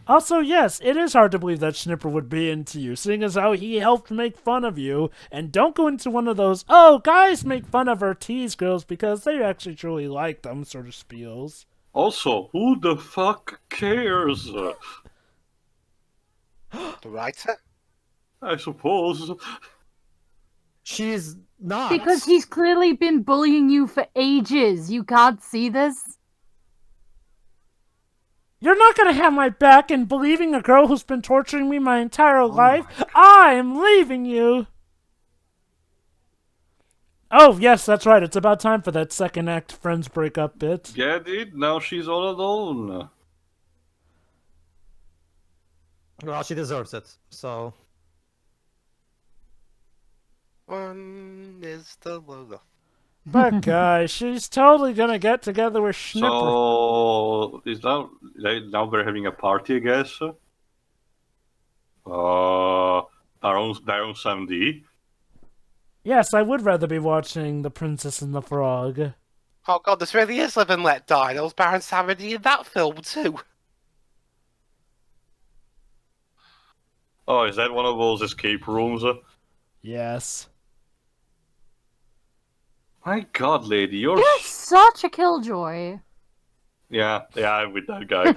Speaker 1: Also, yes, it is hard to believe that Schnipper would be into you, seeing as how he helped make fun of you. And don't go into one of those, oh, guys make fun of our tease girls because they actually truly like them sort of spiels.
Speaker 3: Also, who the fuck cares?
Speaker 6: The writer?
Speaker 3: I suppose.
Speaker 2: She's not.
Speaker 4: Because he's clearly been bullying you for ages. You can't see this?
Speaker 1: You're not gonna have my back in believing a girl who's been torturing me my entire life.
Speaker 2: my
Speaker 1: I'm leaving you. Oh, yes, that's right. It's about time for that second act friends breakup bit.
Speaker 3: Get it? Now she's all alone.
Speaker 2: Well, she deserves it. So
Speaker 6: One is the logo.
Speaker 1: But guys, she's totally gonna get together with Schnipper.
Speaker 3: So is now we're having a party, I guess. Our own 7D.
Speaker 1: Yes, I would rather be watching The Princess and the Frog.
Speaker 6: Oh god, this really is Live and Let Die. Those parents have already in that film too.
Speaker 3: Oh, is that one of those escape rooms?
Speaker 1: Yes.
Speaker 3: My god, lady, you're...
Speaker 4: You're such a killjoy.
Speaker 3: Yeah, I'm with that guy.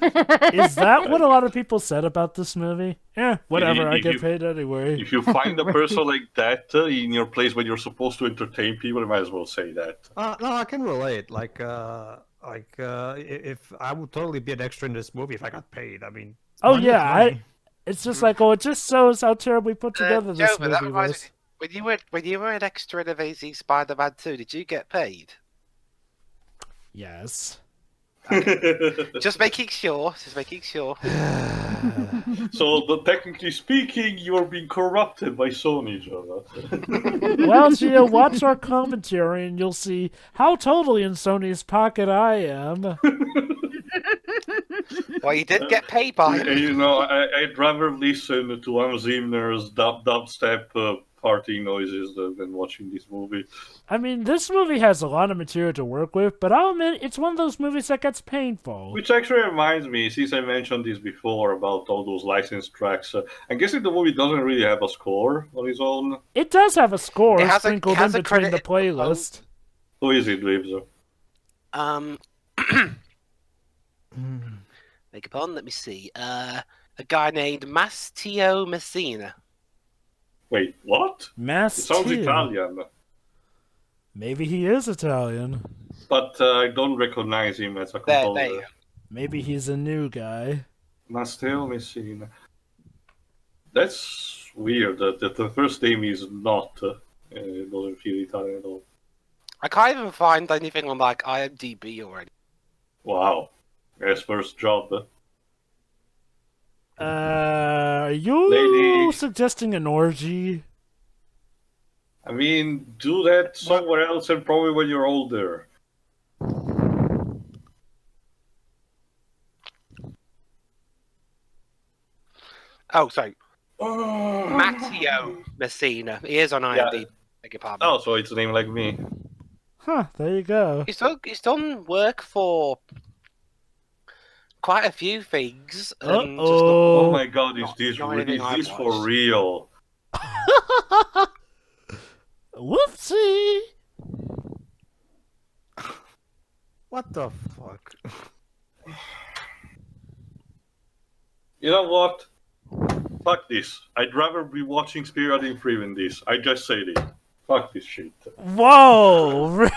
Speaker 1: Is that what a lot of people said about this movie? Yeah, whatever, I
Speaker 3: If
Speaker 1: get
Speaker 3: you-
Speaker 1: paid anyway.
Speaker 3: If you find a person like that in your place when you're supposed to entertain people, you might as well say that.
Speaker 2: no, I can relate. If I would totally be an extra in this movie if I got paid. I mean,
Speaker 1: Oh
Speaker 2: money is
Speaker 1: yeah,
Speaker 2: money.
Speaker 1: it's just like, oh, it just shows how terribly put together this
Speaker 6: Jovah, that
Speaker 1: movie
Speaker 6: reminds
Speaker 1: was.
Speaker 6: me, when you were an extra in Amazing Spider-Man 2, did you get paid?
Speaker 1: Yes.
Speaker 6: Just making sure. Just making sure.
Speaker 3: So, but technically speaking, you're being corrupted by Sony, Jovah.
Speaker 1: Well, Gio, watch our commentary and you'll see how totally in Sony's pocket I am.
Speaker 6: Well, you did get paid by
Speaker 3: And,
Speaker 6: it.
Speaker 3: you know, I'd rather listen to Hans Zimmer's dubstep party noises than watching this movie.
Speaker 1: I mean, this movie has a lot of material to work with, but I'll admit it's one of those movies that gets painful.
Speaker 3: Which actually reminds me, since I mentioned this before about all those licensed tracks, I'm guessing the movie doesn't really have a score on its own.
Speaker 1: It does have a score
Speaker 6: It has
Speaker 1: sprinkled
Speaker 6: has
Speaker 1: in
Speaker 6: a
Speaker 1: between the
Speaker 6: credit-
Speaker 1: playlist.
Speaker 3: Who is it, Libs?
Speaker 6: Beg your pardon, let me see. A guy named Mastio Messina.
Speaker 3: Wait, what? It
Speaker 1: Mass
Speaker 3: sounds
Speaker 1: T.
Speaker 3: Italian,
Speaker 1: Maybe he is Italian.
Speaker 3: but I don't recognize him as a
Speaker 6: There you
Speaker 3: composer.
Speaker 6: go.
Speaker 1: Maybe he's a new guy.
Speaker 3: Matteo Messina. That's weird that the first name is not. It doesn't feel Italian at all.
Speaker 6: I can't even find anything on like IMDb already.
Speaker 3: Wow. His first job.
Speaker 1: Are you
Speaker 3: Lady.
Speaker 1: suggesting an orgy?
Speaker 3: I mean, do that somewhere else and probably when you're older.
Speaker 6: Oh, sorry. Matteo Messina. He is on IMDb. Beg your pardon.
Speaker 3: Oh, so it's a name like me.
Speaker 1: Huh, there you go.
Speaker 6: He's done work for quite a few things. And just not,
Speaker 3: Oh
Speaker 1: Uh-oh.
Speaker 3: my god, is
Speaker 6: not-
Speaker 3: this,
Speaker 6: not anything I've
Speaker 3: is this for
Speaker 6: watched.
Speaker 3: real?
Speaker 1: Whoopsie!
Speaker 2: What the fuck?
Speaker 3: You know what? Fuck this. I'd rather be watching Spirit in Free than this. I just said it. Fuck this shit.
Speaker 1: Whoa!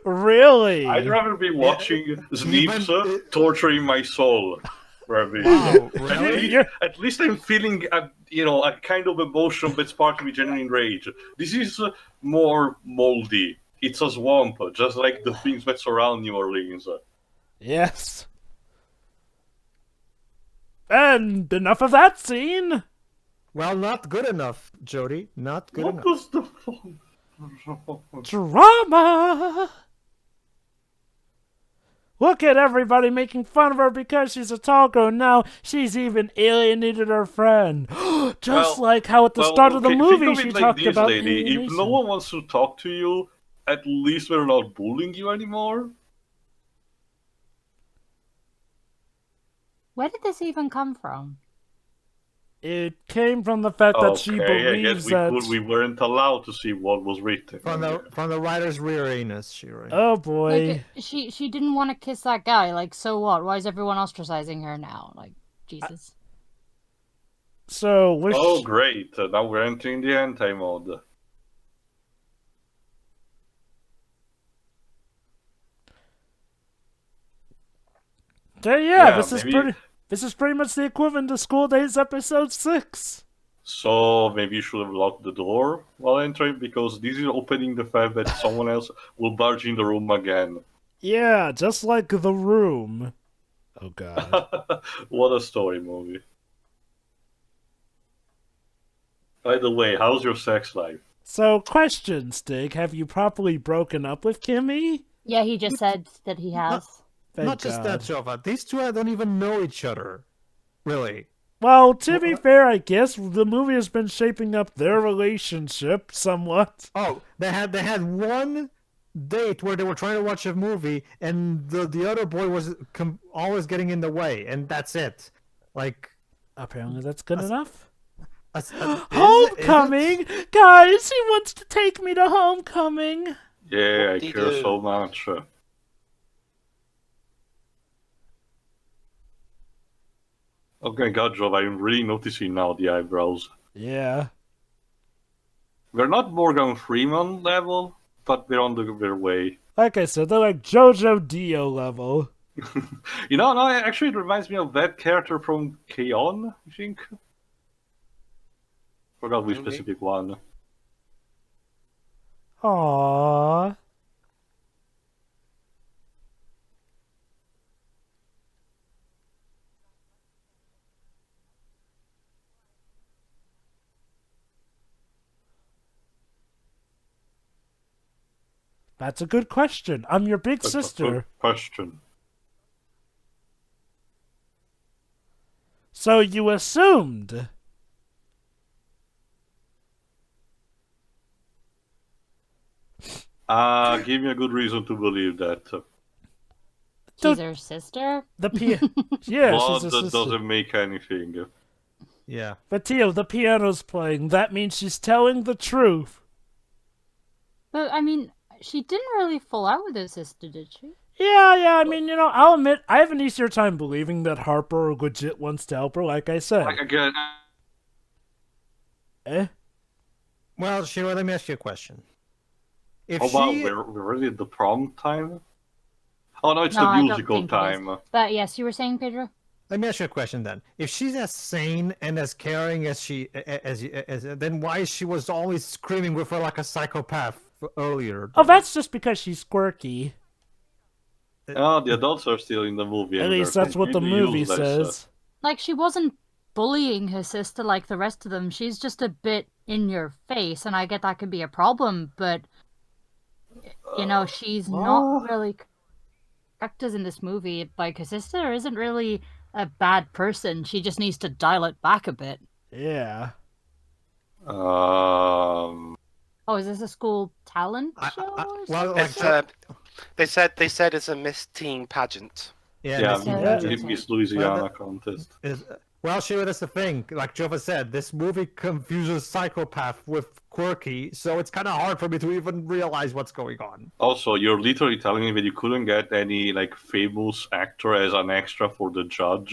Speaker 1: Really?
Speaker 3: I'd rather be watching Sneeps
Speaker 2: Even-
Speaker 3: torturing my soul. Ravi.
Speaker 2: Wow,
Speaker 3: At
Speaker 2: really?
Speaker 3: least- At least I'm feeling a kind of emotion that's part of me genuine rage. This is more moldy. It's a swamp, just like the things that surround New Orleans.
Speaker 1: Yes. And enough of that scene.
Speaker 2: Well, not good enough, Jody. Not good
Speaker 3: What
Speaker 2: enough.
Speaker 3: was the fuck?
Speaker 1: Drama. Look at everybody making fun of her because she's a tall girl. Now she's even alienated her friend. Just
Speaker 3: Well-
Speaker 1: like how at the start of the
Speaker 3: okay,
Speaker 1: movie
Speaker 3: think of
Speaker 1: she
Speaker 3: it like
Speaker 1: talked
Speaker 3: this,
Speaker 1: about
Speaker 3: lady. If
Speaker 1: alienation.
Speaker 3: no one wants to talk to you, at least we're not bullying you anymore.
Speaker 4: Where did this even come from?
Speaker 1: It came from the fact that she
Speaker 3: Okay, I guess
Speaker 1: believes
Speaker 3: we weren't allowed to see what was written.
Speaker 2: From the writer's rear anus, Shiri.
Speaker 1: Oh boy.
Speaker 4: Like, she didn't want to kiss that guy. Like, so what? Why is everyone ostracizing her now? Like, Jesus.
Speaker 1: So, wish.
Speaker 3: Oh, great. Now we're entering the anti-mode.
Speaker 1: Okay,
Speaker 3: Yeah,
Speaker 1: this is pretty much the equivalent to School Days episode 6.
Speaker 3: So maybe you should have locked the door while entering, because this is opening the fact that someone else will barge in the room again.
Speaker 1: Yeah, just like The Room. Oh god.
Speaker 3: What a story movie. By the way, how's your sex life?
Speaker 1: So, question, Stig, have you properly broken up with Kimmy?
Speaker 4: Yeah, he just said that he has.
Speaker 1: Thank
Speaker 2: Not just that,
Speaker 1: God.
Speaker 2: Jovah. These two don't even know each other. Really.
Speaker 1: Well, to be fair, I guess the movie has been shaping up their relationship somewhat.
Speaker 2: Oh, they had one date where they were trying to watch a movie, and the other boy was always getting in the way, and that's it. Like,
Speaker 1: Apparently that's good enough.
Speaker 2: Homecoming!
Speaker 1: Homecoming! Guys, he wants to take me to Homecoming!
Speaker 3: Yeah, I
Speaker 6: What did
Speaker 3: care
Speaker 6: you-
Speaker 3: so much. Okay, God, Job, I'm really noticing now the eyebrows.
Speaker 1: Yeah.
Speaker 3: We're not Morgan Freeman level, but we're on their way.
Speaker 1: Like I said, they're like JoJo Dio level.
Speaker 3: You know, no, actually, it reminds me of that character from K-On!, I think. Forgot which
Speaker 6: Maybe.
Speaker 3: specific one.
Speaker 1: Aww. That's a good question. I'm your big
Speaker 3: That's a
Speaker 1: sister.
Speaker 3: good question.
Speaker 1: So you assumed.
Speaker 3: Give me a good reason to believe that.
Speaker 4: She's her sister?
Speaker 1: The yeah,
Speaker 3: But
Speaker 1: she's a
Speaker 3: that
Speaker 1: sister.
Speaker 3: doesn't make anything.
Speaker 2: Yeah.
Speaker 1: But Tio, the piano's playing. That means she's telling the truth.
Speaker 4: But, I mean, she didn't really fall out with her sister, did she?
Speaker 1: Yeah, I mean, I'll admit, I have an easier time believing that Harper legit wants to help her, like I said.
Speaker 3: Like, again,
Speaker 1: Eh?
Speaker 2: Well, Shiro, let me ask you a question. If
Speaker 3: oh wow,
Speaker 2: she,
Speaker 3: we're already at the prom time? Oh no, it's
Speaker 4: No,
Speaker 3: the
Speaker 4: I don't
Speaker 3: musical
Speaker 4: think it is.
Speaker 3: time.
Speaker 4: But, yes, you were saying, Pedro?
Speaker 2: let me ask you a question then. If she's as sane and as caring as then why she was always screaming with her like a psychopath earlier?
Speaker 1: Oh, that's just because she's quirky.
Speaker 3: Oh, the adults are still in the movie.
Speaker 1: At
Speaker 3: and
Speaker 1: least
Speaker 3: they're
Speaker 1: that's what the
Speaker 3: completely
Speaker 1: movie
Speaker 3: useless.
Speaker 1: says.
Speaker 4: Like, she wasn't bullying her sister like the rest of them. She's just a bit in your face, and I get that could be a problem, but, she's not really characters in this movie. Like, her sister isn't really a bad person. She just needs to dial it back a bit.
Speaker 1: Yeah.
Speaker 3: Um,
Speaker 4: Oh, is this a school talent show? or something?
Speaker 6: It's they said it's a Miss Teen pageant.
Speaker 3: yeah,
Speaker 2: Miss
Speaker 4: Yeah.
Speaker 2: Pageant.
Speaker 3: Miss Louisiana contest.
Speaker 2: Well, Shiro, that's the thing. Like Jovah said, this movie confuses psychopath with quirky, so it's kind of hard for me to even realize what's going on.
Speaker 3: Also, you're literally telling me that you couldn't get any famous actor as an extra for the judge,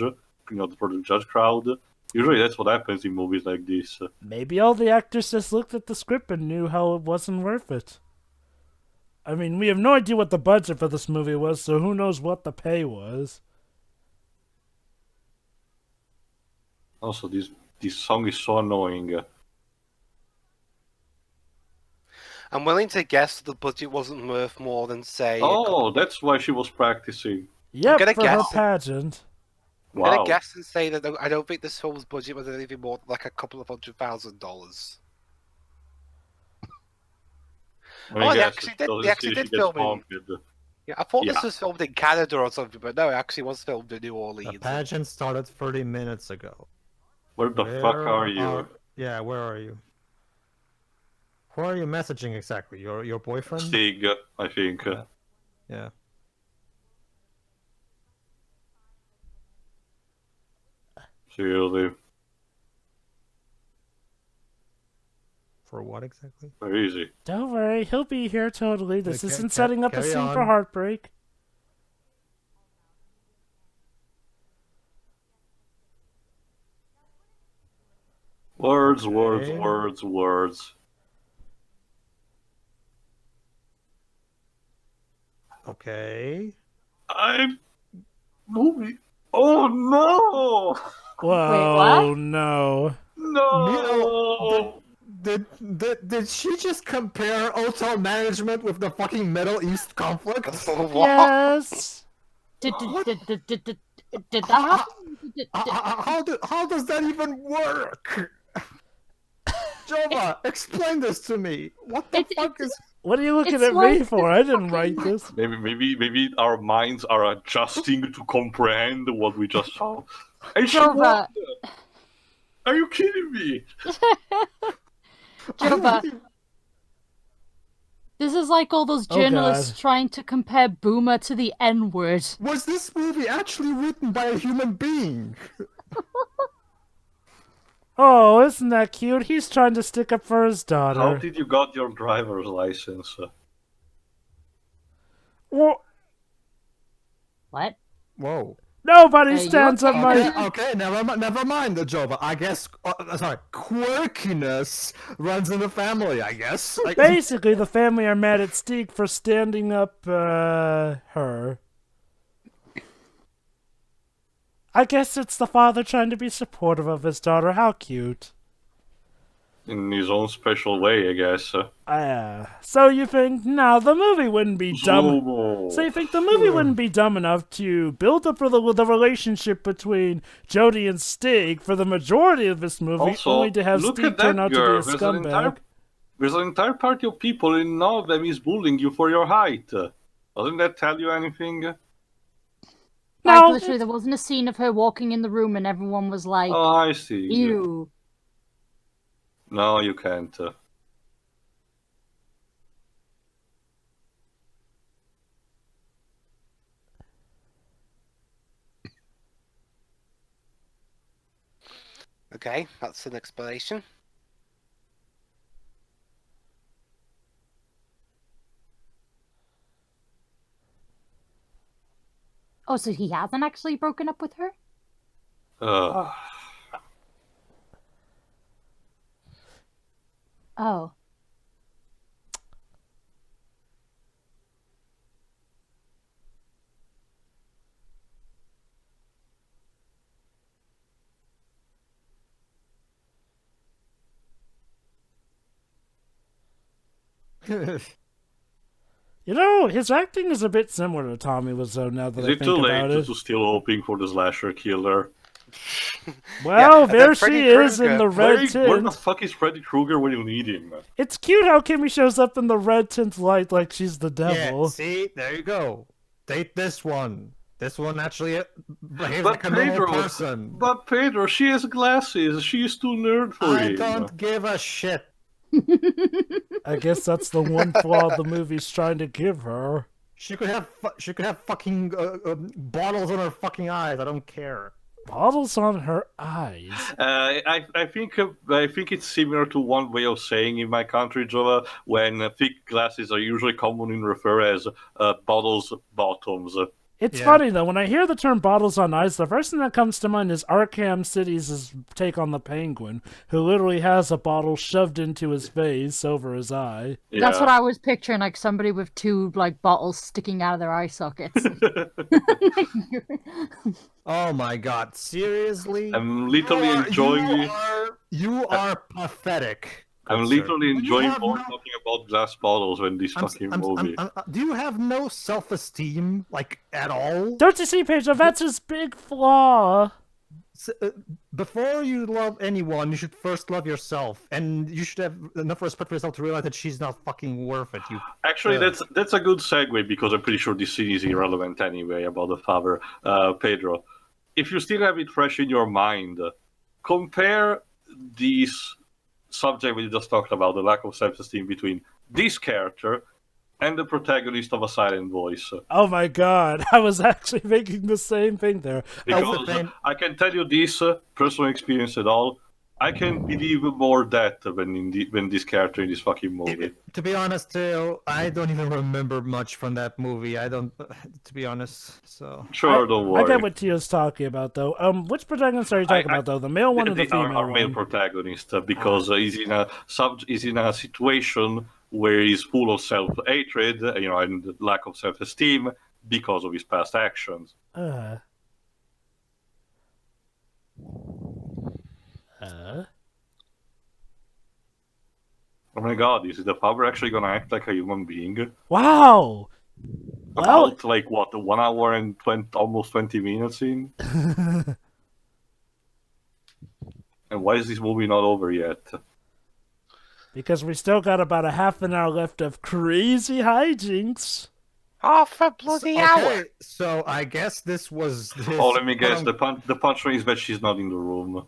Speaker 3: for the judge crowd. Usually, that's what happens in movies like this.
Speaker 1: Maybe all the actors just looked at the script and knew how it wasn't worth it. I mean, we have no idea what the budget for this movie was, so who knows what the pay was.
Speaker 3: Also, this song is so annoying.
Speaker 6: I'm willing to guess the budget wasn't worth more than, say...
Speaker 3: Oh, that's why she was practicing.
Speaker 1: Yep,
Speaker 6: gonna
Speaker 1: for her
Speaker 6: guess-
Speaker 1: pageant.
Speaker 6: I'm
Speaker 3: Wow.
Speaker 6: gonna guess and say that I don't think this film's budget was anything more than like a couple of $100,000.
Speaker 3: I
Speaker 6: they
Speaker 3: guess
Speaker 6: actually
Speaker 3: it
Speaker 6: did-
Speaker 3: doesn't
Speaker 6: they actually
Speaker 3: see
Speaker 6: did
Speaker 3: she gets
Speaker 6: film in-
Speaker 3: pumped.
Speaker 6: Yeah, I thought
Speaker 3: Yeah.
Speaker 6: this was filmed in Canada or something, but no, it actually was filmed in New
Speaker 2: The
Speaker 6: Orleans.
Speaker 2: pageant started 30 minutes ago.
Speaker 3: Where the fuck
Speaker 2: Where
Speaker 3: are you?
Speaker 2: Yeah, where are you? Who are you messaging exactly? Your boyfriend?
Speaker 3: Stig, I think.
Speaker 2: Yeah.
Speaker 3: Seriously.
Speaker 2: For what exactly?
Speaker 3: Very easy.
Speaker 1: Don't worry, he'll be here totally. This
Speaker 2: Okay,
Speaker 1: isn't setting up a
Speaker 2: carry
Speaker 1: scene for
Speaker 2: on.
Speaker 1: heartbreak.
Speaker 3: Words,
Speaker 2: Okay.
Speaker 3: words.
Speaker 2: Okay.
Speaker 3: I'm moving. Oh no!
Speaker 1: Whoa, no.
Speaker 3: No!
Speaker 2: Did she just compare hotel management with the fucking Middle East conflict?
Speaker 6: What?
Speaker 1: Yes.
Speaker 4: Did that happen?
Speaker 2: How does that even work? Jovah, explain this to me. What the fuck is?
Speaker 1: What are you looking
Speaker 4: It's
Speaker 1: at me
Speaker 4: like
Speaker 1: for? I didn't write this.
Speaker 3: Maybe our minds are adjusting to comprehend what we just saw. And she
Speaker 4: Jovah.
Speaker 3: won. Are you kidding me?
Speaker 4: Jovah. This is like all those
Speaker 1: Oh,
Speaker 4: journalists
Speaker 1: God.
Speaker 4: trying to compare Boomer to the N-word.
Speaker 2: Was this movie actually written by a human being?
Speaker 1: Oh, isn't that cute? He's trying to stick up for his
Speaker 3: How
Speaker 1: daughter.
Speaker 3: did you got your driver's license?
Speaker 1: Wha-
Speaker 4: What?
Speaker 2: Whoa.
Speaker 1: Nobody
Speaker 4: Hey, you
Speaker 1: stands up
Speaker 4: okay?
Speaker 1: my...
Speaker 2: Okay, never mind, Jovah. I guess, sorry, quirkiness runs in the family, I guess.
Speaker 1: Basically, the family are mad at Steak for standing up, her. I guess it's the father trying to be supportive of his daughter. How cute.
Speaker 3: In his own special way, I guess.
Speaker 1: So you think, no, the movie wouldn't be dumb...
Speaker 3: Slow-mo.
Speaker 1: So you think the movie wouldn't be dumb enough to build up the relationship between Jodie and Stig for the majority of this movie,
Speaker 3: Also,
Speaker 1: only to have
Speaker 3: look
Speaker 1: Stig
Speaker 3: at
Speaker 1: turn
Speaker 3: that
Speaker 1: out to
Speaker 3: girl.
Speaker 1: be a scumbag?
Speaker 3: There's an entire party of people in none of them is bullying you for your height. Doesn't that tell you anything?
Speaker 4: Like,
Speaker 1: No,
Speaker 4: literally, there wasn't a scene of her walking in the room and everyone was like,
Speaker 3: Oh, I see.
Speaker 4: ew.
Speaker 3: No, you can't.
Speaker 6: Okay, that's an explanation.
Speaker 4: Oh, so he hasn't actually broken up with her? Oh.
Speaker 1: You know, his acting is a bit similar to Tommy Wiseau now that
Speaker 3: Is
Speaker 1: I
Speaker 3: it
Speaker 1: think
Speaker 3: too
Speaker 1: about
Speaker 3: late
Speaker 1: it.
Speaker 3: to still hoping for the slasher killer?
Speaker 1: Well,
Speaker 6: Yeah, and
Speaker 1: there
Speaker 6: then
Speaker 1: she
Speaker 6: Freddy
Speaker 1: is in
Speaker 6: Krueger.
Speaker 1: the red
Speaker 3: Where the
Speaker 1: tint.
Speaker 3: fuck is Freddy Krueger when you need him?
Speaker 1: It's cute how Kimmy shows up in the red tint light like she's the devil.
Speaker 2: Yeah, see, there you go. Date this one. This one actually behaves
Speaker 3: But
Speaker 2: like a normal
Speaker 3: Pedro,
Speaker 2: person.
Speaker 3: but Pedro, she has glasses. She is too nerd for
Speaker 2: I
Speaker 3: him.
Speaker 2: don't give a shit.
Speaker 1: I guess that's the one flaw the movie's trying to give her.
Speaker 2: She could have fucking bottles on her fucking eyes. I don't care.
Speaker 1: Bottles on her eyes.
Speaker 3: I think it's similar to one way of saying in my country, Jova, when thick glasses are usually commonly referred as bottles bottoms.
Speaker 1: It's
Speaker 2: Yeah.
Speaker 1: funny though, when I hear the term bottles on ice, the first thing that comes to mind is Arkham City's take on the Penguin, who literally has a bottle shoved into his face over his eye.
Speaker 4: That's what I was picturing, like somebody with two like bottles sticking out of their eye sockets.
Speaker 2: Oh my god, seriously?
Speaker 3: I'm literally enjoying it.
Speaker 2: You are pathetic.
Speaker 3: I'm
Speaker 2: sir.
Speaker 3: literally
Speaker 2: You
Speaker 3: enjoying
Speaker 2: have
Speaker 3: more
Speaker 2: no-
Speaker 3: talking about glass bottles than this fucking movie.
Speaker 2: Do you have no self-esteem, like, at all?
Speaker 1: Don't you see, Pedro? That's his big flaw.
Speaker 2: Before you love anyone, you should first love yourself, and you should have enough respect for yourself to realize that she's not fucking worth it. You
Speaker 3: Actually, that's a good segue because I'm pretty sure this scene is irrelevant anyway about the father, Pedro. If you still have it fresh in your mind, compare this subject we just talked about, the lack of self-esteem between this character and the protagonist of A Silent Voice.
Speaker 1: Oh my god, I was actually thinking the same thing there.
Speaker 3: Because I can tell you this, personal experience at all, I can believe more that when this character in this fucking movie.
Speaker 2: To be honest, Theo, I don't even remember much from that movie. I don't, to be honest. So
Speaker 3: Sure, don't
Speaker 1: I
Speaker 3: worry.
Speaker 1: get what Tio's talking about, though. Which protagonist are you talking about, though? The male one or the female
Speaker 3: our male
Speaker 1: one?
Speaker 3: protagonist, because he's in a situation where he's full of self-hatred, and lack of self-esteem because of his past actions. Oh my god, is the father actually gonna act like a human being?
Speaker 1: Wow! Well,
Speaker 3: About, like, what, 1 hour and almost 20 minutes in? And why is this movie not over yet?
Speaker 1: because we still got about a half an hour left of crazy hijinks.
Speaker 6: Half a bloody hour.
Speaker 2: So I guess this was.
Speaker 3: Oh, let me guess. The punchline is that she's not in the room.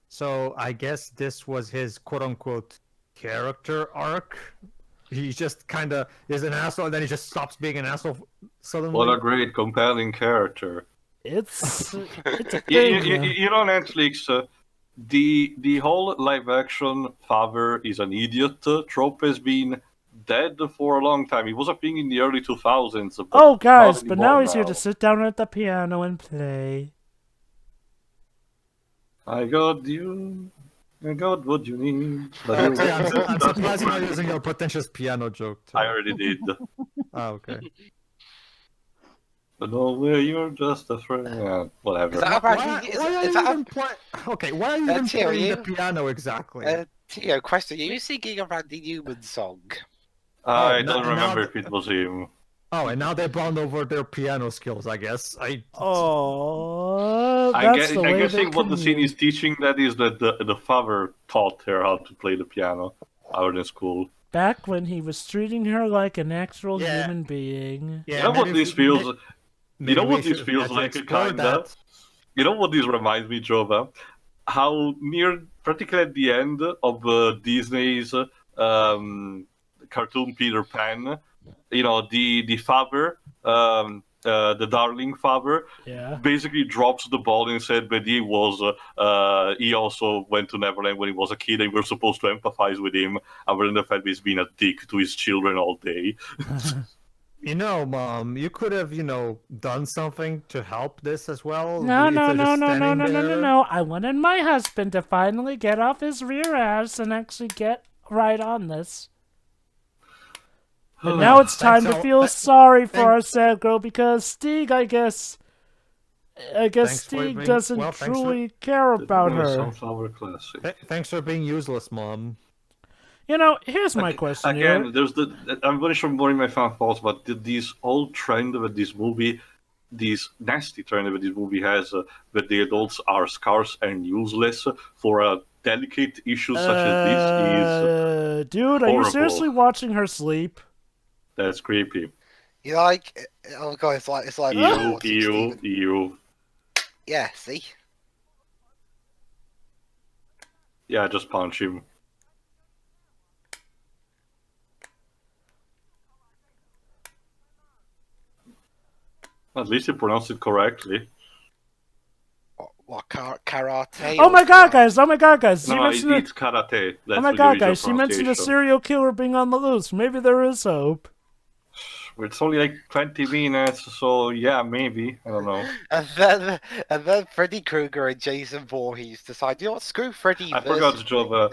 Speaker 2: So I guess this was his quote-unquote character arc. He just kind of is an asshole, and then he just stops being an asshole suddenly.
Speaker 3: What a great, compelling character.
Speaker 1: It's a thing.
Speaker 3: On Netflix, the whole live-action father is an idiot trope has been dead for a long time. It was a thing in the early 2000s.
Speaker 1: Oh, guys, but now he's here to sit down at the piano and play.
Speaker 3: I got you. I got what you need.
Speaker 2: I'm surprised you're not using your pretentious piano joke. Too.
Speaker 3: I already did.
Speaker 2: Oh, okay.
Speaker 3: But no way, you're just a friend. Yeah, whatever.
Speaker 6: Is that
Speaker 2: Okay, why are you even
Speaker 6: Theo,
Speaker 2: playing the piano exactly?
Speaker 6: Theo, question: Are you singing a Randy Newman song?
Speaker 3: I don't remember if it was him.
Speaker 2: Oh, and now they bond over their piano skills, I guess.
Speaker 1: Oh,
Speaker 3: I'm guessing what the scene is teaching that is that the father taught her how to play the piano out in school.
Speaker 1: Back when he was treating her like an actual human being.
Speaker 3: Yeah, you know what this feels? You know what this feels like, kinda? You know what this reminds me, Jovah? How near, practically at the end of Disney's cartoon Peter Pan, the father, the darling father, basically drops the ball and said that he also went to Neverland when he was a kid, and we're supposed to empathize with him, other than the fact that he's been a dick to his children all day.
Speaker 2: Mom, you could have, done something to help this as well.
Speaker 1: No. I wanted my husband to finally get off his rear ass and actually get right on this. And now it's time to feel sorry for our sad girl because Stieg, I guess Stieg doesn't truly care about her.
Speaker 2: Thanks for being useless, Mom.
Speaker 1: Here's my question.
Speaker 3: Again, I'm very sure more in my fan thoughts, but this whole trend that this movie, this nasty trend that this movie has, that the adults are scarce and useless for a delicate issue such as this is
Speaker 1: dude, are you seriously watching her sleep?
Speaker 3: That's creepy.
Speaker 6: You like? Oh god, it's like.
Speaker 3: You.
Speaker 6: Yeah, see.
Speaker 3: Yeah, just punch him. At least you pronounced it correctly.
Speaker 6: What karate?
Speaker 1: Oh my god, guys!
Speaker 3: No, it's karate.
Speaker 1: Oh my god, guys! She mentioned a serial killer being on the loose. Maybe there is hope.
Speaker 3: It's only like 20 minutes, so yeah, maybe. I don't know.
Speaker 6: And then Freddy Krueger and Jason Voorhees decide, you know what? Screw Freddy.
Speaker 3: I forgot, Jovah.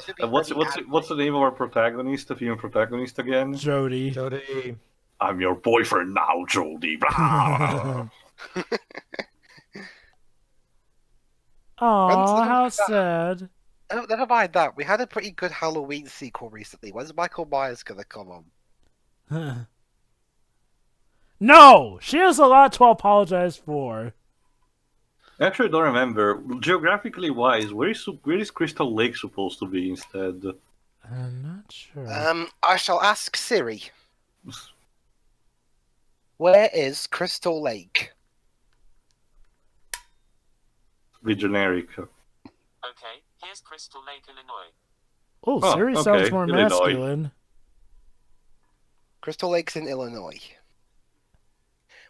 Speaker 3: What's the name of our protagonist, the female protagonist again?
Speaker 1: Jodie.
Speaker 3: I'm your boyfriend now, Jodie. Blah.
Speaker 1: Aw, how sad.
Speaker 6: Oh, never mind that. We had a pretty good Halloween sequel recently. When's Michael Myers gonna come on?
Speaker 1: No! She has a lot to apologize for.
Speaker 3: Actually, I don't remember. Geographically wise, where is Crystal Lake supposed to be instead?
Speaker 1: I'm not sure.
Speaker 6: I shall ask Siri. Where is Crystal Lake?
Speaker 3: Be generic.
Speaker 7: Okay, here's Crystal Lake, Illinois.
Speaker 1: Oh, Siri sounds more masculine.
Speaker 6: Crystal Lake's in Illinois,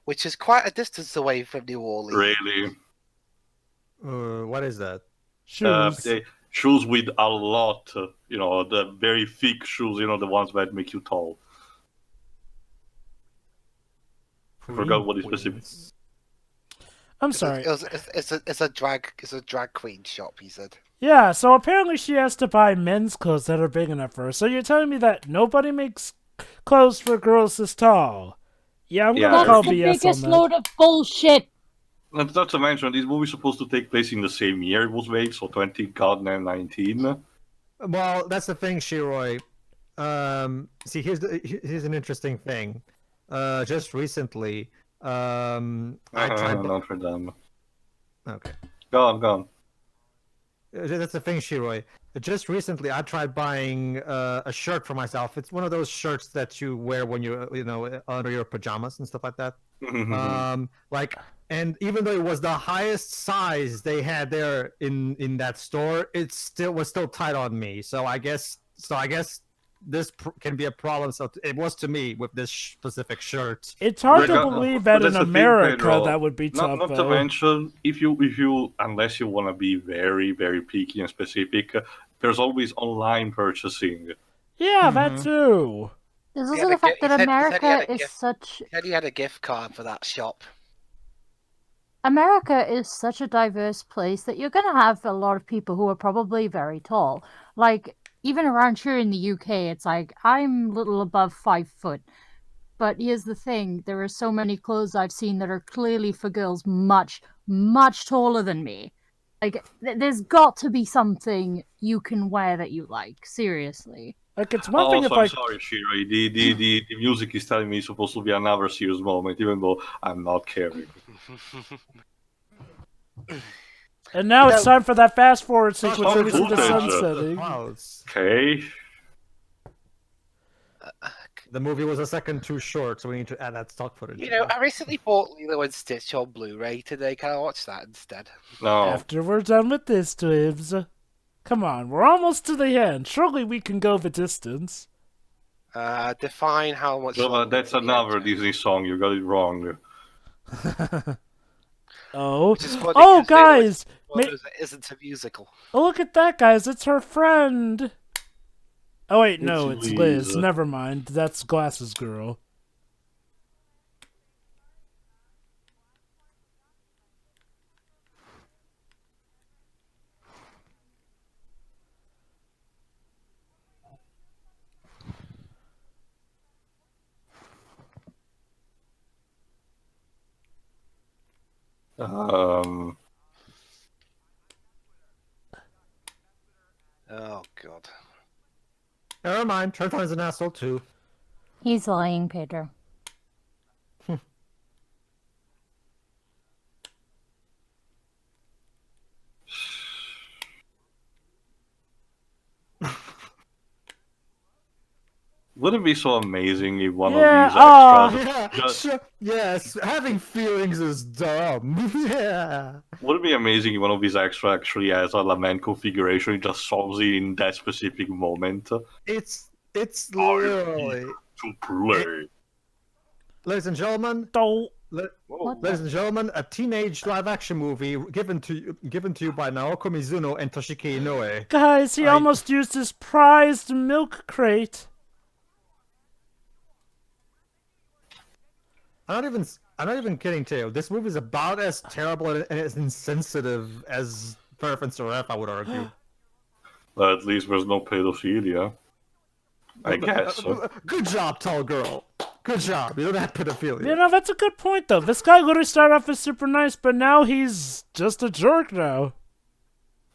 Speaker 6: which is quite a distance away from New Orleans.
Speaker 3: Really?
Speaker 2: What is that?
Speaker 1: Shoes.
Speaker 3: shoes with a lot, the very thick shoes, the ones that make you tall. I forgot what is specific.
Speaker 1: I'm sorry.
Speaker 6: It's a drag queen shop. He said.
Speaker 1: Yeah, so apparently she has to buy men's clothes that are big enough for her. So you're telling me that nobody makes clothes for girls this tall? Yeah, I'm gonna call
Speaker 4: That's the
Speaker 1: BS on
Speaker 4: biggest
Speaker 1: that.
Speaker 4: load of bullshit.
Speaker 3: Not to mention, this movie is supposed to take place in the same year it was made, so 2019.
Speaker 2: Well, that's the thing, Shiroi. See, here's an interesting thing. Just recently, I tried.
Speaker 3: Notre Dame.
Speaker 2: Okay.
Speaker 3: Go on.
Speaker 2: That's the thing, Shiroi. Just recently, I tried buying a shirt for myself. It's one of those shirts that you wear when under your pajamas and stuff like that. And even though it was the highest size they had there in that store, it was still tight on me. So I guess this can be a problem. So it was to me with this specific shirt.
Speaker 1: It's hard to believe that in America that would be tough.
Speaker 3: Not to mention, if you unless you want to be very, very picky and specific, there's always online purchasing.
Speaker 1: Yeah, that too.
Speaker 4: There's also the fact that America is such.
Speaker 6: He said he had a gift card for that shop.
Speaker 4: America is such a diverse place that you're going to have a lot of people who are probably very tall. Like, even around here in the UK, it's like, I'm little above 5 foot. But here's the thing, there are so many clothes I've seen that are clearly for girls much, much taller than me. Like, there's got to be something you can wear that you like, seriously.
Speaker 1: Like, it's one thing if
Speaker 3: I'm sorry, Shiroi. The music is telling me it's supposed to be another serious moment, even though I'm not caring.
Speaker 1: And now it's time for that fast forward sequence where we see the sun setting.
Speaker 3: Okay.
Speaker 2: The movie was a second too short, so we need to add that stock footage.
Speaker 6: I recently bought Lilo and Stitch on Blu-ray today. Can I watch that instead?
Speaker 3: No.
Speaker 1: After we're done with this, Twibs. Come on, we're almost to the end. Surely we can go the distance.
Speaker 6: Define how much.
Speaker 3: Jovah, that's another Disney song. You got it wrong.
Speaker 1: Oh, guys!
Speaker 6: It isn't a musical.
Speaker 1: Oh, look at that, guys! It's her friend. Oh wait, no, it's Liz. Never mind. That's Glasses Girl.
Speaker 6: Oh God.
Speaker 2: Never mind. Trenton is an asshole too.
Speaker 4: He's lying, Pedro.
Speaker 3: Wouldn't it be so amazing if one of these extras...
Speaker 2: Yes, having feelings is dumb. Yeah.
Speaker 3: Would it be amazing if one of these extras actually has a lament configuration? It just solves it in that specific moment.
Speaker 2: It's literally...
Speaker 3: To play.
Speaker 2: Ladies and gentlemen... Ladies and gentlemen, a teenage live-action movie given to you by Naoko Mizuno and Toshiki Inoue.
Speaker 1: Guys, he almost used his prized milk crate.
Speaker 2: I'm not even kidding, Teo. This movie is about as terrible and as insensitive as Perfect Ref, I would argue.
Speaker 3: Well, at least there's no pedophilia. I guess.
Speaker 2: Good job, tall girl. Good job. You don't have pedophilia.
Speaker 1: You know, that's a good point, though. This guy literally started off as super nice, but now he's just a jerk now.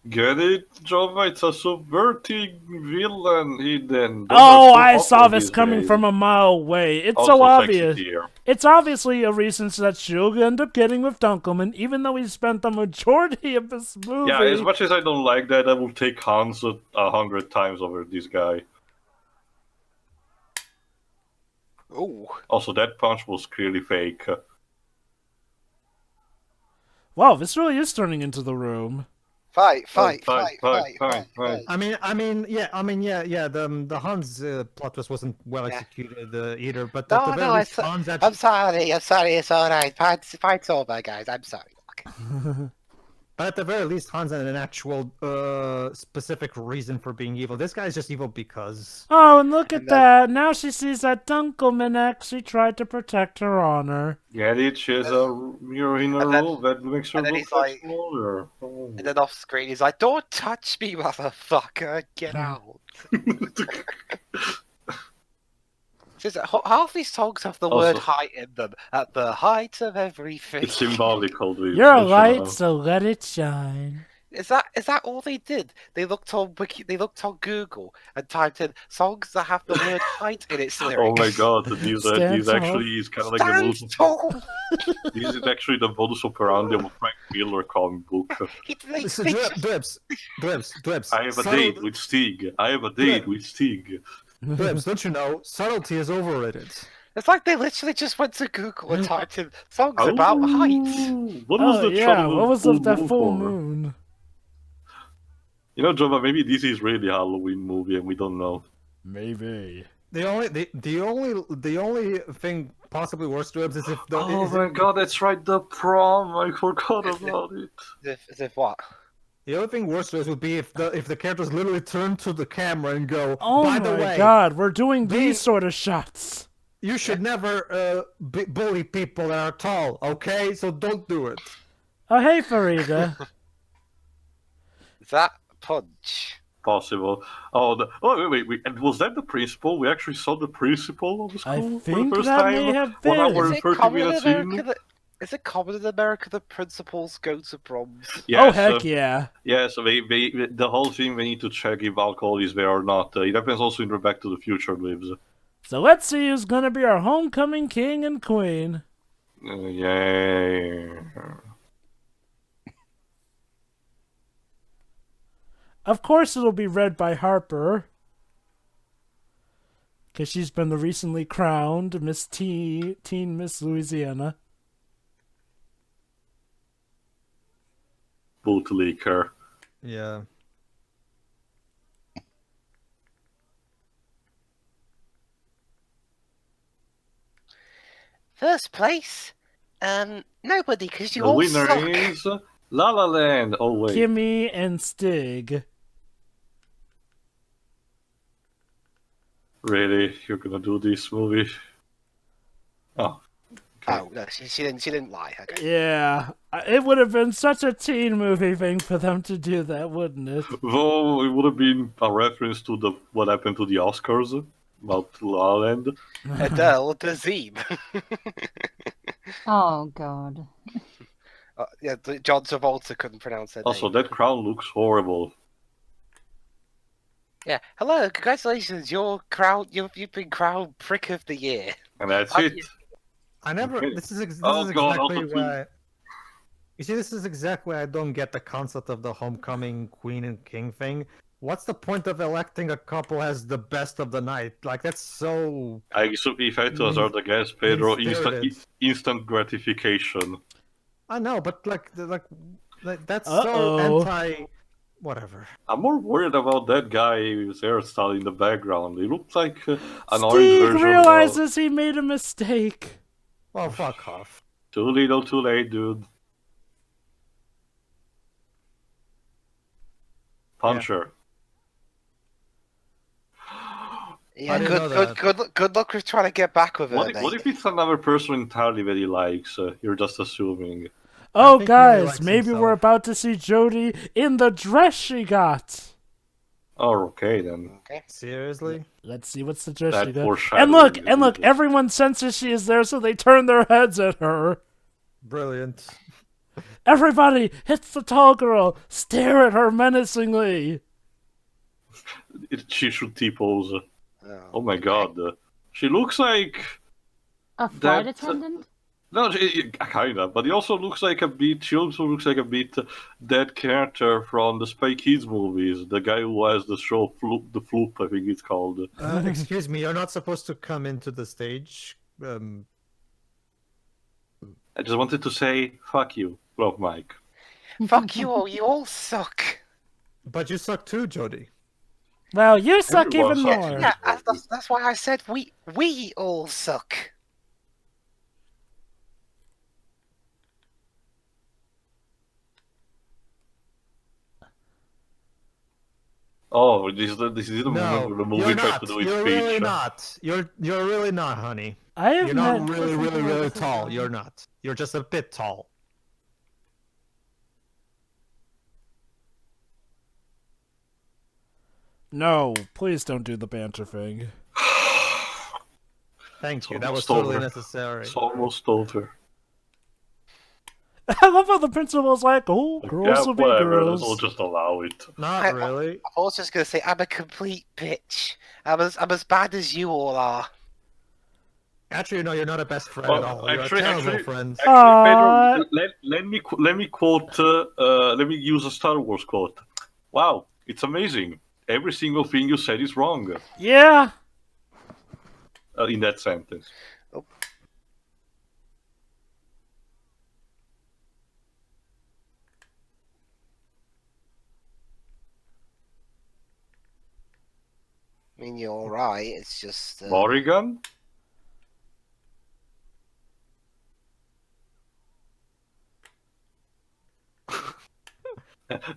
Speaker 3: Get it, Jovah? It's a subverting villain.
Speaker 1: I saw this coming from a mile away. It's so obvious. It's obviously a reason that she'll end up getting with Dunkelman, even though he spent the majority of this movie.
Speaker 3: Yeah, as much as I don't like that, I will take Hans 100 times over this guy.
Speaker 6: Oh.
Speaker 3: Also, that punch was clearly fake.
Speaker 2: Wow,
Speaker 1: this really is turning into the room.
Speaker 6: Fight.
Speaker 2: I mean, yeah. The Hans plot twist wasn't well executed either, but I'm
Speaker 6: sorry. It's all right. Fight's over, guys. I'm sorry.
Speaker 2: But at the very least, Hans had an actual specific reason for being evil. This guy's just evil because.
Speaker 1: Oh, and look at that! Now she sees that Dunkelman actually tried to protect her honor.
Speaker 3: Yeah, she has a mirror in her
Speaker 6: And then-
Speaker 3: room that makes her
Speaker 6: and then
Speaker 3: look
Speaker 6: he's
Speaker 3: like
Speaker 6: like-
Speaker 3: smaller. Oh.
Speaker 6: And then off screen, he's like, "Don't touch me, motherfucker! Get out!" Half these songs have the word
Speaker 3: Also-
Speaker 6: height in them. At the height of everything.
Speaker 3: It's symbolical.
Speaker 1: You're a light, so let it shine.
Speaker 6: Is that all they did? They looked on Google and typed in songs that have the word height in its lyrics.
Speaker 3: Oh my god, these
Speaker 1: Stand tall.
Speaker 3: actually is kind of like the
Speaker 6: Stand
Speaker 3: modus.
Speaker 6: tall.
Speaker 3: This is actually the modus operandi of a Frank Miller comic book.
Speaker 2: Listen, Dwebs.
Speaker 3: I have a
Speaker 2: subtle-
Speaker 3: date with Stig. I have a date
Speaker 2: Yeah.
Speaker 3: with Stig.
Speaker 2: Dwebs, don't you know? Subtlety is overrated.
Speaker 6: It's like they literally just went to Google and typed in songs about height.
Speaker 3: Oh, what was
Speaker 1: Oh
Speaker 3: the
Speaker 1: yeah,
Speaker 3: trouble
Speaker 1: what was
Speaker 3: with
Speaker 1: with that full
Speaker 3: for?
Speaker 1: moon?
Speaker 3: You know, Jovah, maybe this is really a Halloween movie and we don't know.
Speaker 1: Maybe.
Speaker 2: The only thing possibly worse, Dwebs, is if the
Speaker 3: Oh my god, that's right, the prom. I forgot about it.
Speaker 6: As if what?
Speaker 2: the only thing worse, Dwebs, would be if the characters literally turn to the camera and go,
Speaker 1: Oh
Speaker 2: by
Speaker 1: my
Speaker 2: the way,
Speaker 1: god, we're doing
Speaker 2: being-
Speaker 1: these sort of shots.
Speaker 2: you should never bully people that are tall, okay? So don't do it.
Speaker 1: Oh hey Farida.
Speaker 6: That punch.
Speaker 3: Possible. Wait. And was that the principal? We actually saw the principal of the school
Speaker 1: I
Speaker 3: for the
Speaker 1: think
Speaker 3: first
Speaker 1: that
Speaker 3: time.
Speaker 1: may have
Speaker 3: 1
Speaker 1: been.
Speaker 3: hour
Speaker 6: Is
Speaker 3: and
Speaker 6: it
Speaker 3: 30
Speaker 6: common in
Speaker 3: minutes
Speaker 6: America
Speaker 3: in.
Speaker 6: that is it common in America that principals go to proms?
Speaker 3: Yes,
Speaker 1: Oh heck yeah.
Speaker 3: Yes, the whole thing they need to check if alcohol is there or not. It happens also in the Back to the Future lives.
Speaker 1: So let's see who's gonna be our homecoming king and queen.
Speaker 3: Yay.
Speaker 1: Of course it'll be read by Harper. Because she's been the recently crowned Teen Miss Louisiana.
Speaker 3: Bootlicker.
Speaker 2: Yeah.
Speaker 6: First place? Nobody, because you
Speaker 3: The
Speaker 6: all
Speaker 3: winner
Speaker 6: suck.
Speaker 3: is La La Land. Oh wait.
Speaker 1: Kimmy and Stig.
Speaker 3: Really? You're gonna do this movie? Oh.
Speaker 6: Oh no, she didn't lie. Okay.
Speaker 1: Yeah. It would have been such a teen movie thing for them to do that, wouldn't it?
Speaker 3: Though it would have been a reference to what happened to the Oscars about La La Land.
Speaker 6: Adele Dazeem.
Speaker 4: Oh god.
Speaker 6: Yeah, John Travolta couldn't pronounce her
Speaker 3: Also,
Speaker 6: name.
Speaker 3: that crown looks horrible.
Speaker 6: Yeah. Hello, congratulations, you've been crowned Prick of the Year.
Speaker 3: And that's
Speaker 6: Oh,
Speaker 3: it.
Speaker 2: I never.
Speaker 3: Okay.
Speaker 2: This is
Speaker 3: Oh, God,
Speaker 2: exactly
Speaker 3: also
Speaker 2: why. You see, this is exactly why I don't get the concept of the homecoming queen and king thing. What's the point of electing a couple as the best of the night? Like that's so.
Speaker 3: If I had to hazard a guess, Pedro,
Speaker 2: mean-spirited.
Speaker 3: instant gratification.
Speaker 2: I know, but like that's
Speaker 1: Uh-oh.
Speaker 2: so anti. Whatever.
Speaker 3: I'm more worried about that guy with hairstyle in the background. He looks like an orange
Speaker 1: Stig
Speaker 3: version
Speaker 1: realizes he made a mistake.
Speaker 2: Well, fuck off.
Speaker 3: Too little, too late, dude. Puncher.
Speaker 6: Yeah,
Speaker 2: I didn't know that.
Speaker 6: good luck with trying to get back with her.
Speaker 3: What
Speaker 6: mate.
Speaker 3: if it's another person entirely that he likes? You're just assuming.
Speaker 1: Oh,
Speaker 2: think he really
Speaker 1: guys,
Speaker 2: likes
Speaker 1: maybe we're
Speaker 2: himself.
Speaker 1: about to see Jodie in the dress she got.
Speaker 3: Oh, okay then.
Speaker 6: Okay.
Speaker 2: Seriously?
Speaker 1: Let's see what's the dress
Speaker 3: That
Speaker 1: she got.
Speaker 3: foreshadowing
Speaker 1: And look,
Speaker 3: is-
Speaker 1: everyone senses she is there, so they turn their heads at her.
Speaker 2: Brilliant.
Speaker 1: Everybody hits the tall girl. Stare at her menacingly.
Speaker 3: She should T-pose.
Speaker 6: Oh.
Speaker 3: Oh my god. She looks like...
Speaker 4: A flight
Speaker 3: That-
Speaker 4: attendant?
Speaker 3: No, kinda, but he also looks like a bit. She also looks like a bit that character from the Spy Kids movies. The guy who has the show the Floop, I think it's called.
Speaker 2: Excuse me, you're not supposed to come into the stage.
Speaker 3: I just wanted to say, fuck you, Rob Mike.
Speaker 6: Fuck you all! You all suck.
Speaker 2: But you suck too, Jody.
Speaker 1: Well, you suck
Speaker 3: Everyone
Speaker 1: even
Speaker 3: sucks.
Speaker 1: more.
Speaker 6: Yeah, that's why I said we all suck.
Speaker 3: Oh, this is the moment
Speaker 2: No,
Speaker 3: where the movie
Speaker 2: you're
Speaker 3: tries
Speaker 2: not.
Speaker 3: to do its
Speaker 2: You're
Speaker 3: speech.
Speaker 2: really not. You're really not, honey.
Speaker 1: I have
Speaker 2: You're not
Speaker 1: met.
Speaker 2: really, really,
Speaker 4: where
Speaker 2: really
Speaker 4: this is
Speaker 2: tall.
Speaker 4: going.
Speaker 2: You're not. You're just a bit tall.
Speaker 1: No, please don't do the banter thing.
Speaker 2: Thank you. That
Speaker 3: Almost
Speaker 2: was totally
Speaker 3: over.
Speaker 2: necessary.
Speaker 3: It's almost over.
Speaker 1: I love how the principal's like, oh, girls
Speaker 3: Yeah,
Speaker 1: will be
Speaker 3: whatever. Let's all
Speaker 1: girls.
Speaker 3: just allow it.
Speaker 2: Not really.
Speaker 6: I was just gonna say I'm a complete bitch. I'm as bad as you all are.
Speaker 2: Actually, no, you're not a best friend
Speaker 3: Well,
Speaker 2: at all. You're
Speaker 3: actually-
Speaker 2: a terrible
Speaker 3: actually-
Speaker 2: friend.
Speaker 3: Pedro, let me quote. Let me use a Star Wars quote. Wow, it's amazing. Every single thing you said is wrong
Speaker 1: Yeah.
Speaker 3: in that sentence.
Speaker 6: I mean, you're all right. It's just
Speaker 3: Morrigan?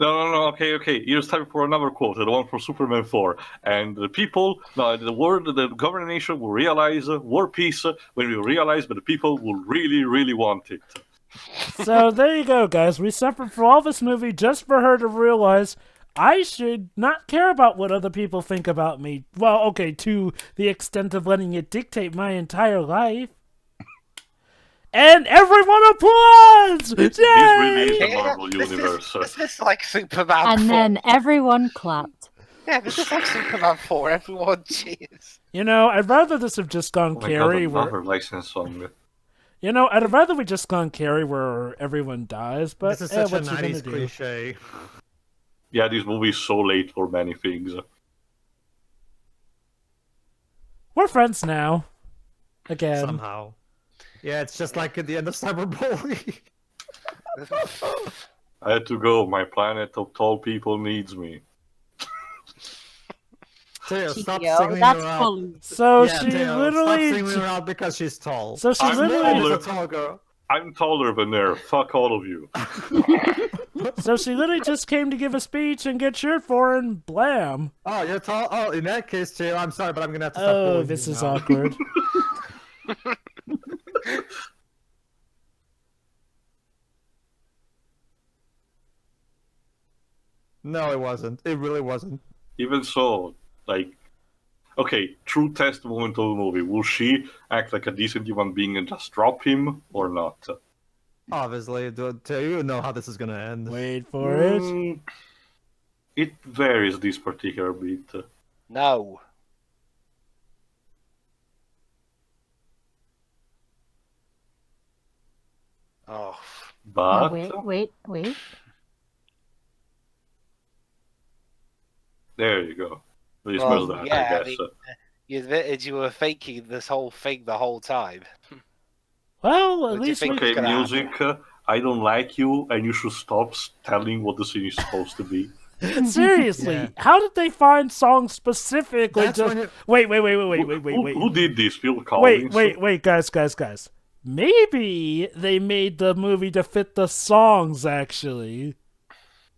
Speaker 3: No. Okay. Here's time for another quote. The one from Superman 4. And the people, no, the governed nation will realize world peace when we realize that the people will really, really want it.
Speaker 1: So there you go, guys. We suffered for all this movie just for her to realize I should not care about what other people think about me. Well, okay, to the extent of letting it dictate my entire life. And everyone applauds!
Speaker 3: This really is
Speaker 1: Yay!
Speaker 3: the Marvel Universe.
Speaker 6: This is like Superman.
Speaker 4: And
Speaker 6: 4.
Speaker 4: then everyone clapped.
Speaker 6: Yeah, this is like Superman 4. Everyone cheers.
Speaker 1: You know, I'd rather this have just gone
Speaker 3: Oh my
Speaker 1: Carrie
Speaker 3: God,
Speaker 1: where...
Speaker 3: another licensed song.
Speaker 1: You know, I'd rather we just gone Carrie where everyone dies, but
Speaker 2: This is such a
Speaker 1: what you gonna
Speaker 2: 90s
Speaker 1: do?
Speaker 2: cliche.
Speaker 3: Yeah, this movie is so late for many things.
Speaker 1: We're friends now. Again.
Speaker 2: Somehow. Yeah, it's just like at the end of Cyberbully.
Speaker 3: I had to go. My planet of tall people needs me.
Speaker 2: Teo, stop
Speaker 4: Yo,
Speaker 2: singling
Speaker 4: that's
Speaker 2: her out.
Speaker 4: bully.
Speaker 1: So
Speaker 2: Yeah,
Speaker 1: she
Speaker 2: Teo, stop
Speaker 1: literally...
Speaker 2: singling her out because she's tall.
Speaker 1: So she
Speaker 3: I'm
Speaker 1: literally...
Speaker 3: taller.
Speaker 2: She's a tall girl.
Speaker 3: I'm taller than her. Fuck all of you.
Speaker 1: So she literally just came to give a speech and get cheered for, and blam.
Speaker 2: Oh, you're tall. Oh, in that case, Teo, I'm sorry, but I'm gonna have to stop
Speaker 1: Oh,
Speaker 2: bullying
Speaker 1: this
Speaker 2: you
Speaker 1: is
Speaker 2: now.
Speaker 1: awkward.
Speaker 2: No, it wasn't. It really wasn't.
Speaker 3: Even so, like, okay, true test moment of the movie. Will she act like a decent human being and just drop him or not?
Speaker 2: Obviously, Teo, you know how this is gonna end.
Speaker 1: Wait for it.
Speaker 3: It varies this particular bit.
Speaker 6: No. Oh.
Speaker 4: No,
Speaker 3: But
Speaker 4: wait.
Speaker 3: there you go. This
Speaker 6: Well,
Speaker 3: was that,
Speaker 6: yeah,
Speaker 3: I
Speaker 6: I
Speaker 3: guess.
Speaker 6: mean, you admitted you were faking this whole thing the whole time.
Speaker 1: Well,
Speaker 6: What
Speaker 1: at
Speaker 6: do you
Speaker 1: least
Speaker 6: think?
Speaker 1: we...
Speaker 3: Okay,
Speaker 6: gonna
Speaker 3: music. I don't like you, and you should stop telling what the scene is supposed to be.
Speaker 1: Seriously,
Speaker 2: Yeah.
Speaker 1: how did they find songs specifically
Speaker 2: That's
Speaker 1: just...
Speaker 2: when you-
Speaker 1: Wait.
Speaker 3: Who did this? Phil Collins?
Speaker 1: Wait, guys. Maybe they made the movie to fit the songs, actually.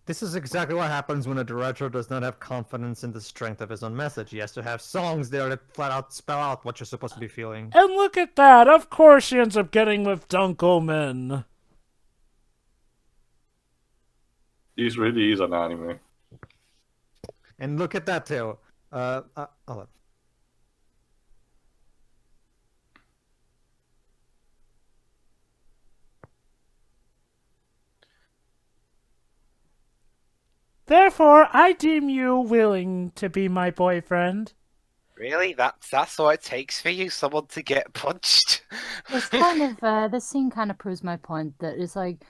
Speaker 2: This is exactly what happens when a director does not have confidence in the strength of his own message. He has to have songs there that flat out spell out what you're supposed to be feeling.
Speaker 1: And look at that, of course she ends up getting with Dunkelman.
Speaker 3: This really is an anime.
Speaker 2: And look at that, Teo. Hold on.
Speaker 1: Therefore, I deem you willing to be my boyfriend.
Speaker 6: Really? That's all it takes for you? Someone to get punched?
Speaker 4: This kind of this scene kind of proves my point that it's like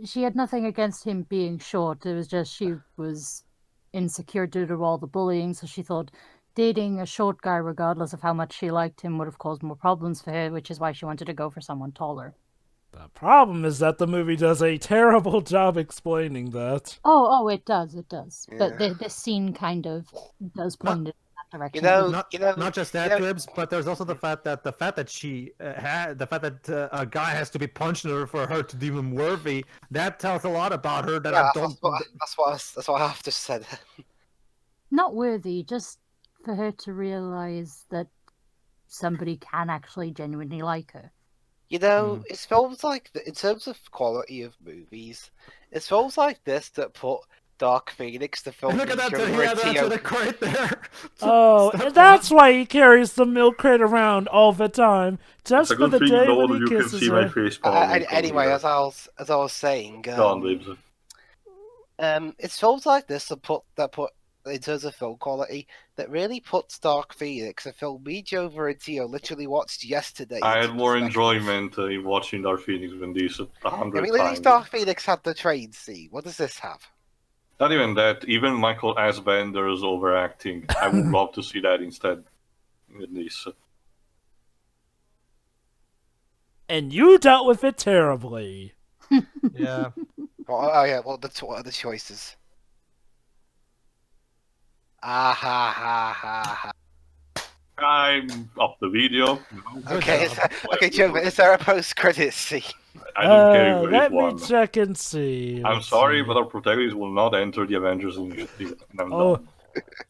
Speaker 4: she had nothing against him being short. It was just she was insecure due to all the bullying, so she thought dating a short guy, regardless of how much she liked him, would have caused more problems for her, which is why she wanted to go for someone taller.
Speaker 1: The problem is that the movie does a terrible job explaining that.
Speaker 4: Oh, it does. But
Speaker 6: Yeah.
Speaker 4: this scene kind of does point in that direction.
Speaker 2: Not just that, Cribs, but there's also the fact that she had the fact that a guy has to be punched in order for her to deem him worthy. That tells a lot about her. That
Speaker 6: Yeah,
Speaker 2: I don't.
Speaker 6: that's what I have to say.
Speaker 4: Not worthy, just for her to realize that somebody can actually genuinely like her.
Speaker 6: You know, it's films like in terms of quality of movies, it's films like this that put Dark Phoenix, the film,
Speaker 2: Look at that!
Speaker 6: over
Speaker 2: He
Speaker 6: a
Speaker 2: had
Speaker 6: TO.
Speaker 2: the crate there.
Speaker 1: Oh,
Speaker 2: Step
Speaker 1: and that's
Speaker 2: one.
Speaker 1: why he carries the milk crate around all the time,
Speaker 3: It's
Speaker 1: just
Speaker 3: a
Speaker 1: for
Speaker 3: good
Speaker 1: the
Speaker 3: thing
Speaker 1: day when
Speaker 3: no
Speaker 1: he
Speaker 3: you can
Speaker 1: kisses
Speaker 3: see my
Speaker 1: her.
Speaker 3: face palm.
Speaker 6: Anyway, as I was saying,
Speaker 3: Go on, babes.
Speaker 6: it's films like this that put in terms of film quality that really puts Dark Phoenix, a film me, Jovah, and Tio literally watched yesterday.
Speaker 3: I
Speaker 6: into
Speaker 3: had more
Speaker 6: perspective.
Speaker 3: enjoyment in watching Dark Phoenix than this 100
Speaker 6: I mean, at least
Speaker 3: times.
Speaker 6: Dark Phoenix had the train scene. What does this have?
Speaker 3: Not even that. Even Michael Fassbender's overacting. I would love to see that instead. In this.
Speaker 1: And you dealt with it terribly.
Speaker 2: Yeah.
Speaker 6: Oh yeah, well, what are the choices? Ah ha ha ha ha.
Speaker 3: I'm up the video.
Speaker 6: Okay, okay, Jovah, is there a post-credit scene?
Speaker 3: I don't care if there is
Speaker 1: Let
Speaker 3: one.
Speaker 1: me check and see.
Speaker 3: I'm
Speaker 1: Let's
Speaker 3: sorry,
Speaker 1: see.
Speaker 3: but our protagonist will not enter the Avengers Initiative. And I'm
Speaker 1: Oh.
Speaker 3: done.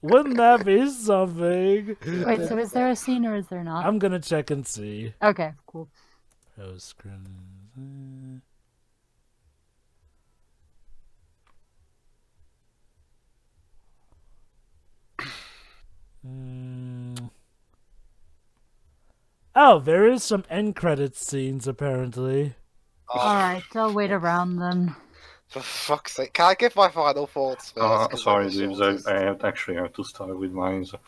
Speaker 1: Wouldn't that be something?
Speaker 4: Wait, so is there a scene or is there not?
Speaker 1: I'm gonna check and see.
Speaker 4: Okay, cool.
Speaker 1: Post credits. Oh, there is some end credits scenes apparently.
Speaker 4: Alright, I'll wait around then.
Speaker 6: For fuck's sake, can I give my final thoughts first? 'Cause
Speaker 3: Sorry,
Speaker 6: they're the
Speaker 3: James.
Speaker 6: shortest.
Speaker 3: I have to start with mine. So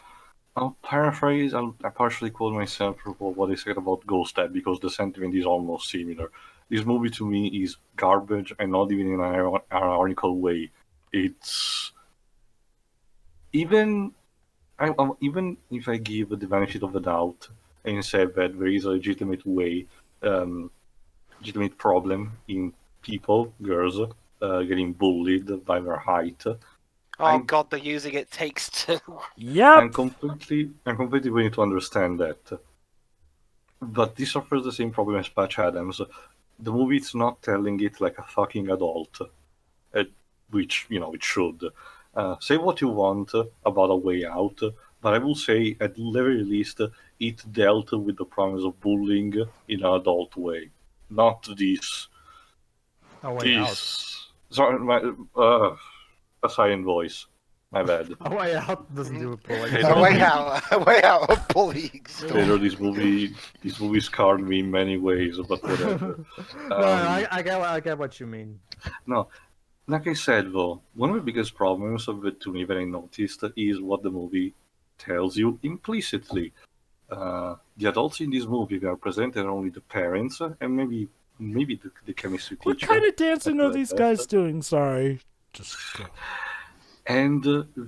Speaker 3: I'll paraphrase. I partially quote myself for what I said about Ghost Dad because the sentiment is almost similar. This movie to me is garbage, and not even in an ironical way. It's even if I give the benefit of the doubt and say that there is a legitimate way, legitimate problem in people, girls, getting bullied by their height.
Speaker 6: Oh god, they're using It Takes Two.
Speaker 1: Yep.
Speaker 3: I'm completely willing to understand that. But this suffers the same problem as Patch Adams. The movie is not telling it like a fucking adult, which it should. Say what you want about A Way Out, but I will say at the very least it dealt with the problems of bullying in an adult way, not this.
Speaker 2: A Way Out.
Speaker 3: Sorry, a silent voice. My bad.
Speaker 2: A Way Out doesn't do it bullying.
Speaker 6: A Way Out of bullying story.
Speaker 3: Taylor, this movie scarred me in many ways, but whatever.
Speaker 2: No, I get what you mean.
Speaker 3: No, like I said though, one of the biggest problems of it to me that I noticed is what the movie tells you implicitly. The adults in this movie they are presented only the parents and maybe the chemistry
Speaker 1: What
Speaker 3: teacher.
Speaker 1: kind of dancing are
Speaker 3: like
Speaker 1: these
Speaker 3: that.
Speaker 1: guys doing? Sorry. Just
Speaker 3: And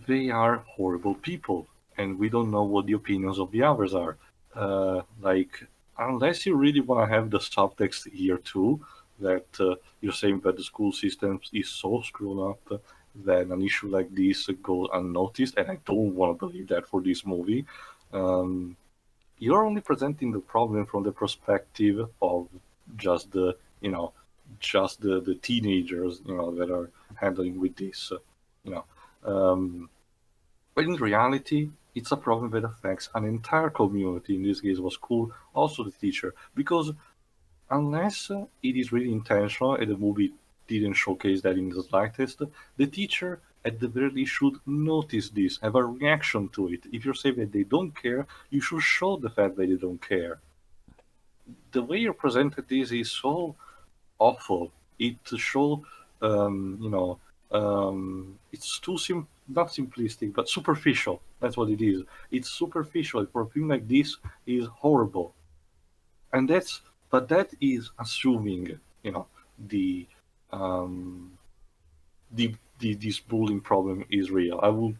Speaker 3: they are horrible people, and we don't know what the opinions of the others are. Unless you really want to have the subtext here too, that you're saying that the school system is so screwed up that an issue like this goes unnoticed, and I don't want to believe that for this movie. You're only presenting the problem from the perspective of just the teenagers that are handling with this. But in reality, it's a problem that affects an entire community. In this case, was school, also the teacher, because unless it is really intentional and the movie didn't showcase that in the slightest, the teacher at the very least should notice this, have a reaction to it. If you say that they don't care, you should show the fact that they don't care. The way you presented this is so awful. It shows, it's too not simplistic, but superficial. That's what it is. It's superficial. For a film like this, is horrible, and that is assuming this bullying problem is real. I will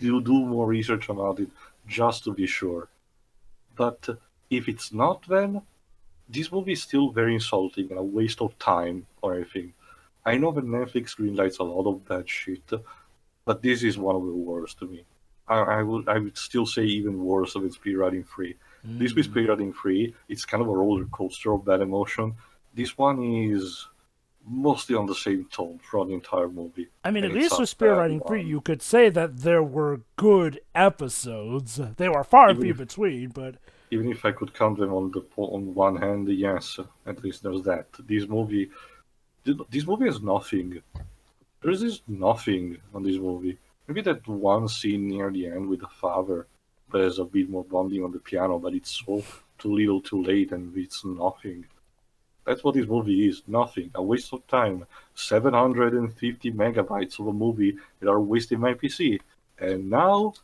Speaker 3: do more research about it just to be sure. But if it's not, then this movie is still very insulting and a waste of time or anything. I know that Netflix greenlights a lot of bad shit, but this is one of the worst to me. I would still say even worse than Speedrunning 3. This with Speedrunning 3, it's kind of a roller coaster of bad emotion. This one is mostly on the same tone throughout the entire movie.
Speaker 1: I mean,
Speaker 3: And
Speaker 1: at
Speaker 3: it's
Speaker 1: least
Speaker 3: a
Speaker 1: with Spear
Speaker 3: bad
Speaker 1: Riding 3,
Speaker 3: one.
Speaker 1: you could say that there were good episodes. They were far and
Speaker 3: Even
Speaker 1: few
Speaker 3: if-
Speaker 1: between, but
Speaker 3: Even if I could count them on one hand, yes, at least there's that. This movie has nothing. There's just nothing on this movie. Maybe that one scene near the end with the father, there's a bit more bonding on the piano, but it's so too little, too late, and it's nothing. That's what this movie is. Nothing. A waste of time. 750 megabytes of a movie that are wasting my PC. And now,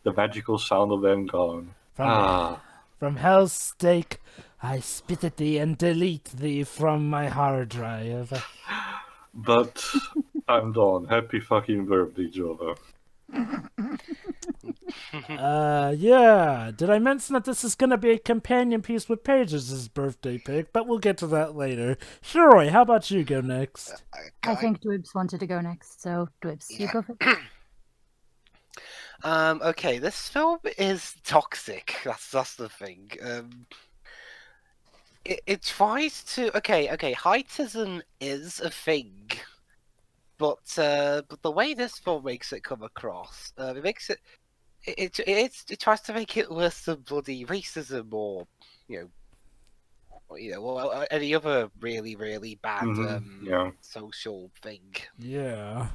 Speaker 3: the magical sound of them gone.
Speaker 1: from hell's stake, I spit at thee and delete thee from my hard drive.
Speaker 3: But I'm done. Happy fucking birthday, Jovah.
Speaker 1: Yeah. Did I mention that this is gonna be a companion piece with Paige's birthday pick? But we'll get to that later. Shiroi, how about you go next?
Speaker 4: I think Dwibs wanted to go next, so Dwibs, you go first.
Speaker 6: Okay, this film is toxic. That's the thing. It tries to okay. Heightism is a thing, but the way this film makes it come across, it makes it it tries to make it worse than bloody racism or or any other really bad
Speaker 3: Yeah.
Speaker 6: social thing.
Speaker 1: Yeah.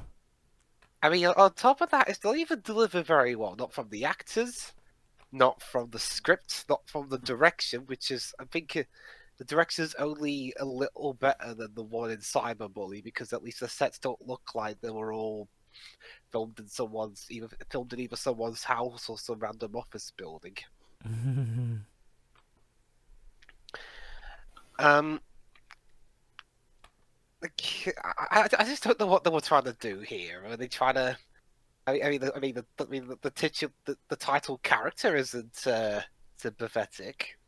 Speaker 6: I mean, on top of that, it's not even delivered very well. Not from the actors, not from the script, not from the direction, which is, I think, the direction's only a little better than the one in Cyberbully, because at least the sets don't look like they were all filmed in either someone's house or some random office building. I just don't know what they were trying to do here. Are they trying to? The title character isn't sympathetic.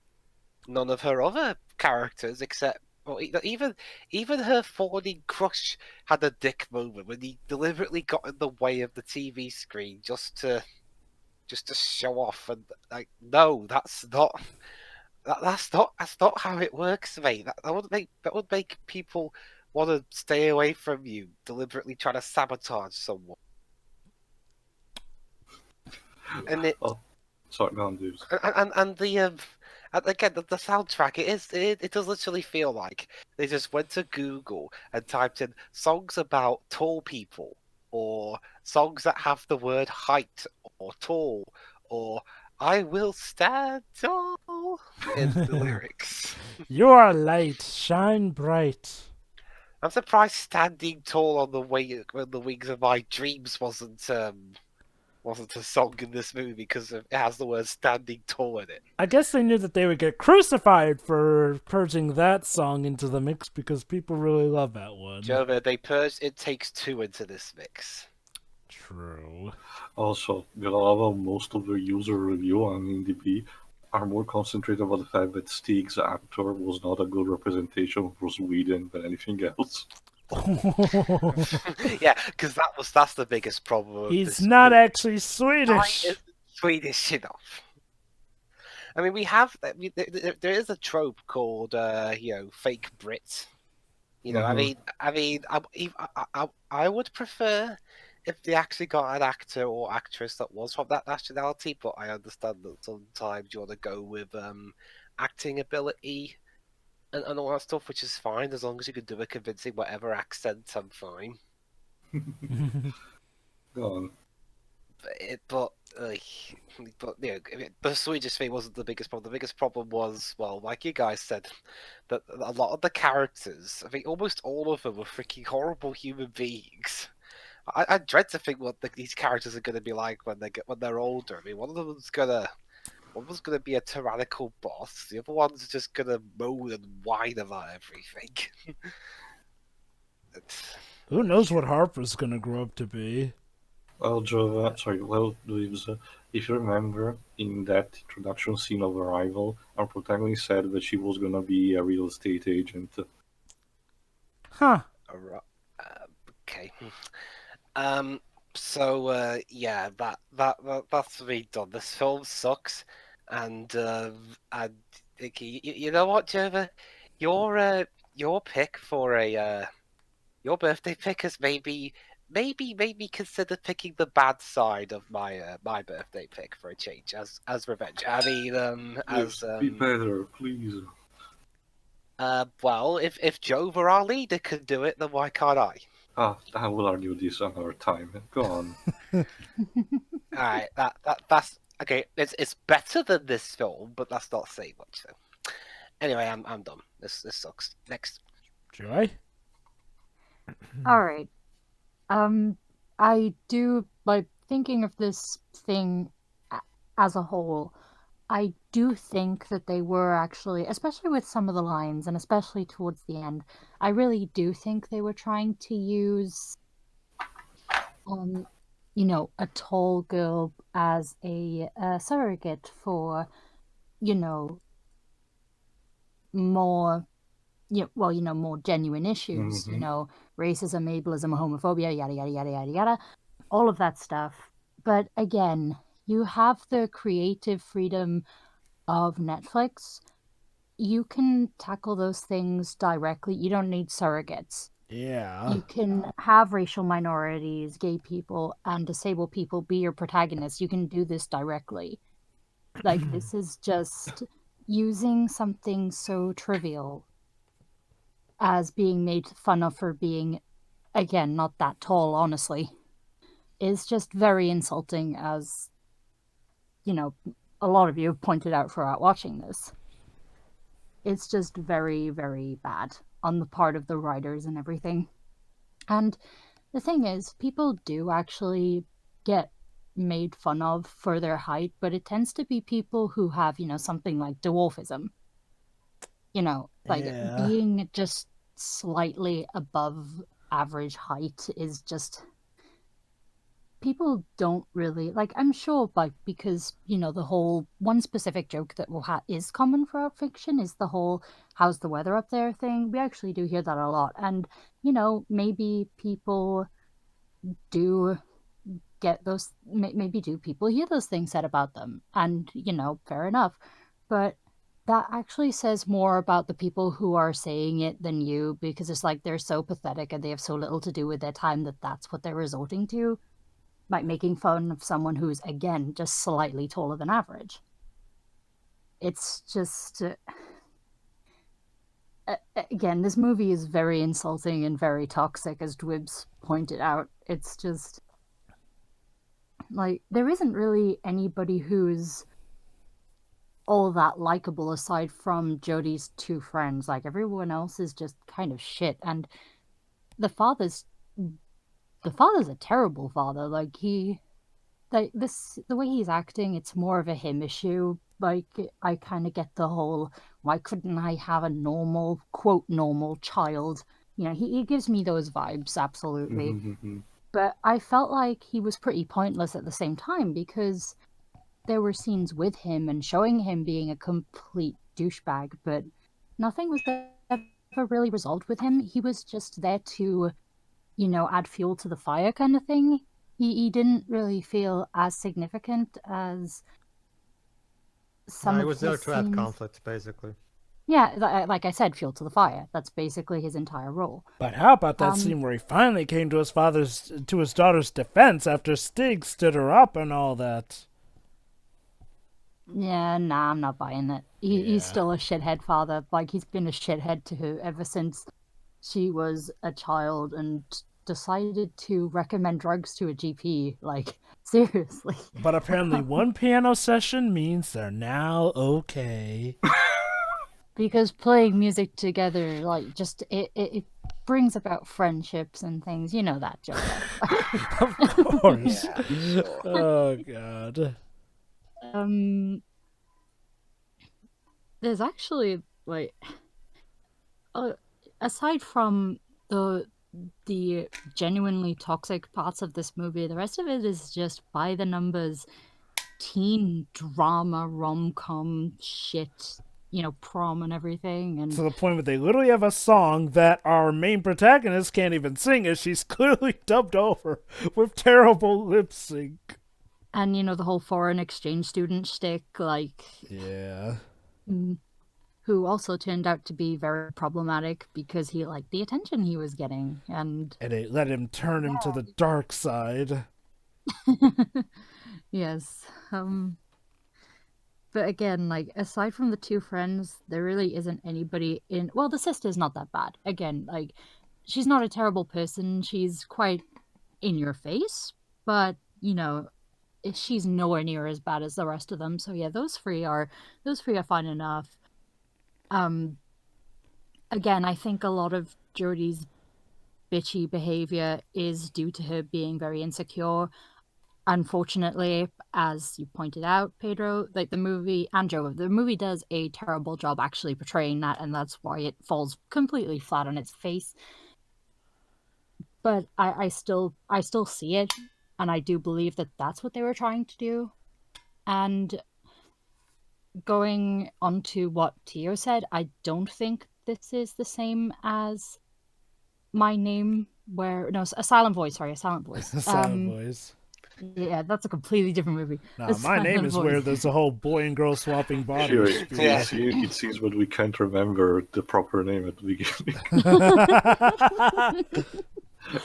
Speaker 6: None of her other characters, except even her fawning crush, had a dick moment when he deliberately got in the way of the TV screen just to show off. And like, no, that's not how it works, mate. That would make people want to stay away from you, deliberately trying to sabotage someone. And it
Speaker 3: Sorry, go on, dudes.
Speaker 6: and the again the soundtrack, it does literally feel like they just went to Google and typed in songs about tall people, or songs that have the word height or tall, or I will stand tall in the lyrics.
Speaker 1: You are light, shine bright.
Speaker 6: I'm surprised standing tall on the wings of my dreams wasn't a song in this movie, because it has the word standing tall in it.
Speaker 1: I guess they knew that they would get crucified for purging that song into the mix because people really love that one.
Speaker 6: Jovah, they purged It Takes Two into this mix.
Speaker 1: True.
Speaker 3: Also, most of the user review on IMDb are more concentrated about the fact that Stig's actor was not a good representation of Sweden than anything else.
Speaker 6: Yeah, because that's the biggest problem.
Speaker 1: He's not actually Swedish.
Speaker 6: Swedish enough. I mean, there is a trope called fake Brit. I would prefer if they actually got an actor or actress that was from that nationality, but I understand that sometimes you want to go with acting ability and all that stuff, which is fine as long as you can do a convincing whatever accent. I'm fine.
Speaker 3: Go on.
Speaker 6: But the Swedish thing wasn't the biggest problem. The biggest problem was, well, like you guys said, that a lot of the characters, I think almost all of them, were freaking horrible human beings. I dread to think what these characters are going to be like when they're older. I mean, one of them's gonna be a tyrannical boss. The other one's just gonna moan and whine about everything.
Speaker 1: Who knows what Harper's gonna grow up to be?
Speaker 3: Well, Leaves, if you remember, in that introduction scene of Arrival, our protagonist said that she was gonna be a real estate agent.
Speaker 1: Huh.
Speaker 6: Okay. So yeah, that's me done. This film sucks, and you know what, Jovah, your pick for a your birthday pick is maybe consider picking the bad side of my birthday pick for a change as revenge. I mean,
Speaker 3: Please, be better, please.
Speaker 6: well, if Jovah, our leader, could do it, then why can't I?
Speaker 3: I will argue this another time. Go on.
Speaker 6: All right, that's okay. It's better than this film, but that's not saying much. So, anyway, I'm done. This sucks. Next.
Speaker 1: Joy?
Speaker 4: All right. I do like thinking of this thing as a whole. I do think that they were actually, especially with some of the lines, and especially towards the end, I really do think they were trying to use, a tall girl as a surrogate for, more, more genuine issues, racism, ableism, homophobia, yada, yada, yada, yada, yada, all of that stuff. But again, you have the creative freedom of Netflix. You can tackle those things directly. You don't need surrogates.
Speaker 1: Yeah.
Speaker 4: You can have racial minorities, gay people, and disabled people be your protagonists. You can do this directly. Like, this is just using something so trivial as being made fun of for being, again, not that tall, honestly, is just very insulting, as, a lot of you have pointed out throughout watching this. It's just very, very bad on the part of the writers and everything. And the thing is, people do actually get made fun of for their height, but it tends to be people who have, something like dwarfism.
Speaker 1: Yeah.
Speaker 4: Being just slightly above average height is just, people don't really like, I'm sure, because the whole one specific joke that is common throughout fiction is the whole "how's the weather up there" thing. We actually do hear that a lot, and maybe people do get those, maybe do people hear those things said about them, and fair enough, but that actually says more about the people who are saying it than you, because it's like they're so pathetic and they have so little to do with their time that that's what they're resorting to, like making fun of someone who's, again, just slightly taller than average. It's just, again, this movie is very insulting and very toxic, as Dwibs pointed out. It's just, like, there isn't really anybody who's all that likable aside from Jodie's two friends. Like, everyone else is just kind of shit, and the father's a terrible father. Like, the way he's acting, it's more of a him issue. Like, I kind of get the whole, why couldn't I have a normal, quote, normal child? He gives me those vibes, absolutely. But I felt like he was pretty pointless at the same time, because there were scenes with him and showing him being a complete douchebag, but nothing was ever really resolved with him. He was just there to, add fuel to the fire kind of thing. He didn't really feel as significant as some of
Speaker 2: I was there
Speaker 4: his
Speaker 2: to add
Speaker 4: scenes.
Speaker 2: conflict, basically.
Speaker 4: Yeah, like I said, fuel to the fire. That's basically his entire role.
Speaker 1: But how about that scene where he finally came to his daughter's defense after Stig stood her up and all that?
Speaker 4: Yeah, nah, I'm not buying it. He's still a shithead father. Like, he's been a shithead to her ever since she was a child and decided to recommend drugs to a GP. Like, seriously.
Speaker 1: But apparently one piano session means they're now okay.
Speaker 4: Because playing music together, like, just, it brings about friendships and things. You know that, Jovah.
Speaker 1: Of course. Yeah. Oh, God.
Speaker 4: There's actually, like, aside from the genuinely toxic parts of this movie, the rest of it is just by the numbers teen drama rom-com shit, prom and everything. And
Speaker 1: to the point where they literally have a song that our main protagonist can't even sing, as she's clearly dubbed over with terrible lip sync.
Speaker 4: And the whole foreign exchange student shtick, like,
Speaker 1: yeah,
Speaker 4: who also turned out to be very problematic because he liked the attention he was getting, and
Speaker 1: it let him turn him to the dark side.
Speaker 4: yes. But again, like, aside from the two friends, there really isn't anybody in. Well, the sister's not that bad. Again, like, she's not a terrible person. She's quite in your face, but you know, she's nowhere near as bad as the rest of them. So yeah, those three are fine enough. Again, I think a lot of Jodie's bitchy behavior is due to her being very insecure. Unfortunately, as you pointed out, Pedro, like the movie and Jovah, the movie does a terrible job actually portraying that, and that's why it falls completely flat on its face. But I still see it, and I do believe that that's what they were trying to do. And going on to what Tio said, I don't think this is the same as My Name, where no, A Silent Voice. Sorry, A Silent Voice.
Speaker 1: Silent Voice.
Speaker 4: Yeah, that's a completely different movie.
Speaker 1: Nah, My Name is where there's a whole boy and girl swapping bodies.
Speaker 3: Sure,
Speaker 6: Yeah.
Speaker 3: it seems, but we can't remember the proper name at the beginning.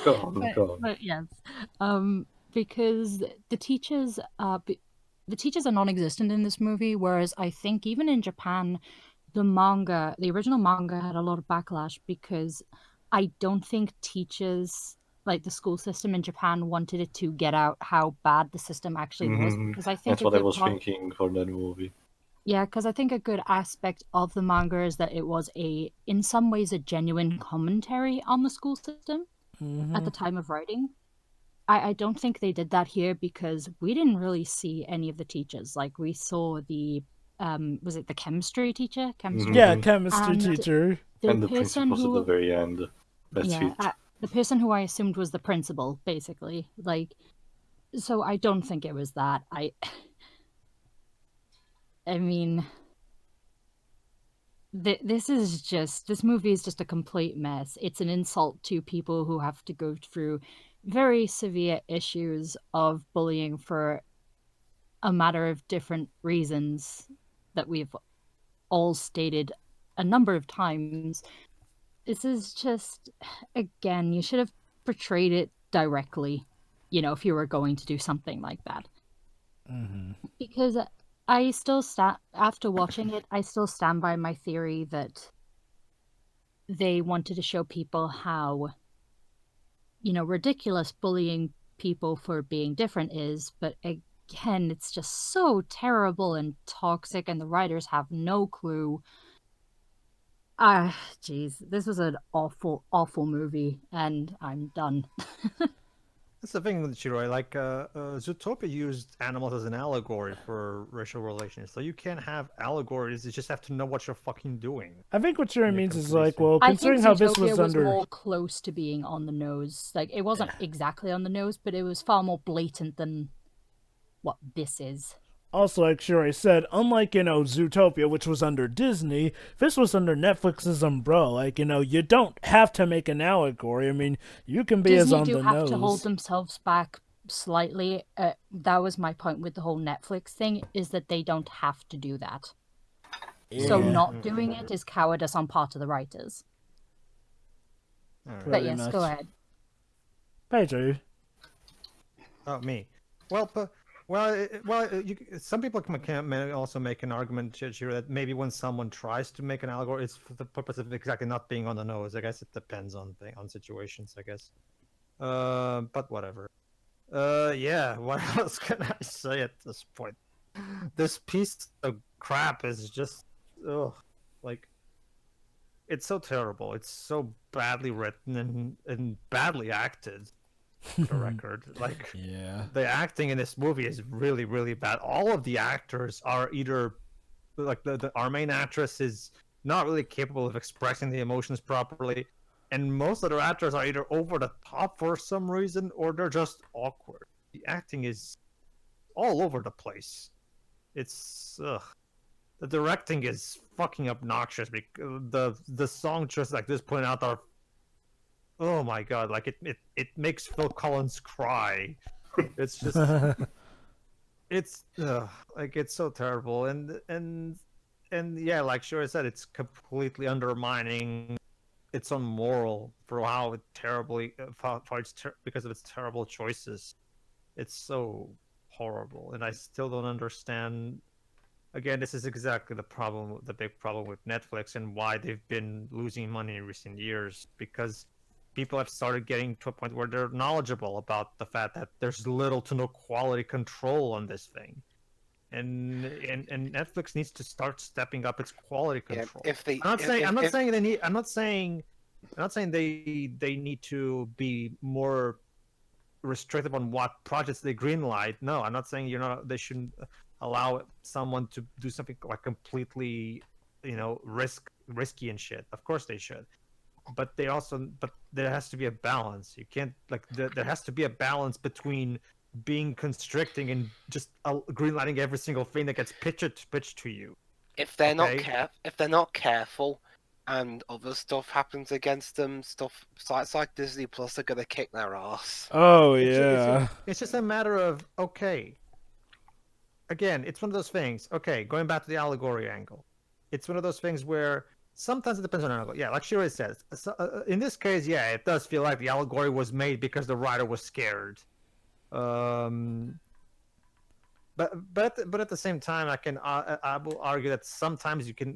Speaker 3: Go on.
Speaker 4: But yes, because the teachers are non-existent in this movie, whereas I think even in Japan, the original manga had a lot of backlash because I don't think teachers, like the school system in Japan, wanted it to get out how bad the system actually was. Because I think
Speaker 3: that's what I was thinking for that movie.
Speaker 4: Yeah, because I think a good aspect of the manga is that it was in some ways, a genuine commentary on the school system at the time of writing. I don't think they did that here because we didn't really see any of the teachers. Like, we saw the was it the chemistry teacher?
Speaker 1: Yeah, chemistry
Speaker 4: And
Speaker 1: teacher.
Speaker 3: And the
Speaker 4: person
Speaker 3: principals
Speaker 4: who
Speaker 3: at the very end. That's it.
Speaker 4: the person who I assumed was the principal, basically. Like, so I don't think it was that. I mean, this movie is just a complete mess. It's an insult to people who have to go through very severe issues of bullying for a matter of different reasons that we've all stated a number of times. This is just, again, you should have portrayed it directly, if you were going to do something like that. Because I still after watching it, I still stand by my theory that they wanted to show people how, ridiculous bullying people for being different is, but again, it's just so terrible and toxic, and the writers have no clue. Jeez, this was an awful, awful movie, and I'm done.
Speaker 2: That's the thing with Shiroi. Like, Zootopia used animals as an allegory for racial relations. So you can't have allegories. You just have to know what you're fucking doing.
Speaker 1: I think what Shiroi means is like, well, considering
Speaker 4: I think
Speaker 1: how this
Speaker 4: Zootopia
Speaker 1: was
Speaker 4: was
Speaker 1: under
Speaker 4: more close to being on the nose. Like, it wasn't exactly on the nose, but it was far more blatant than what this is.
Speaker 1: Also, like Shiroi said, unlike, Zootopia, which was under Disney, this was under Netflix's umbrella. Like, you don't have to make an allegory. I mean, you can be
Speaker 4: Disney
Speaker 1: as on the
Speaker 4: do have
Speaker 1: nose.
Speaker 4: to hold themselves back slightly. That was my point with the whole Netflix thing, is that they don't have to do that. Yeah. So not doing it is cowardice on part of the writers. But yes, go ahead.
Speaker 1: Pedro.
Speaker 2: Oh, me. Some people may also make an argument, Chiro, that maybe when someone tries to make an allegory, it's for the purpose of exactly not being on the nose. I guess it depends on situations, I guess. But whatever. Yeah, what else can I say at this point? This piece of crap is just, it's so terrible. It's so badly written and badly acted. For the record, the acting in this movie is really, really bad. All of the actors are either our main actress is not really capable of expressing the emotions properly, and most other actors are either over the top for some reason or they're just awkward. The acting is all over the place. It's the directing is fucking obnoxious. The song just like this point out are. Oh my god! Like it makes Phil Collins cry. It's just, it's so terrible. And and yeah, like Shura said, it's completely undermining its own moral for how it terribly because of its terrible choices. It's so horrible, and I still don't understand. Again, this is exactly the big problem with Netflix and why they've been losing money in recent years, because people have started getting to a point where they're knowledgeable about the fact that there's little to no quality control on this thing. And Netflix needs to start stepping up its quality control. I'm not saying they need to be more restrictive on what projects they greenlight. No, I'm not saying they shouldn't allow someone to do something like completely, risky and shit. Of course they should. But there has to be a balance. You can't there has to be a balance between being constricting and just greenlighting every single thing that gets pitched to you.
Speaker 6: If they're not careful, and other stuff happens against them, sites like Disney Plus are gonna kick their ass.
Speaker 1: Oh yeah.
Speaker 2: It's just a matter of Again, it's one of those things. Okay, going back to the allegory angle, it's one of those things where sometimes it depends on an angle. Yeah, like Shirley says, in this case, yeah, it does feel like the allegory was made because the writer was scared. But at the same time, I will argue that sometimes you can.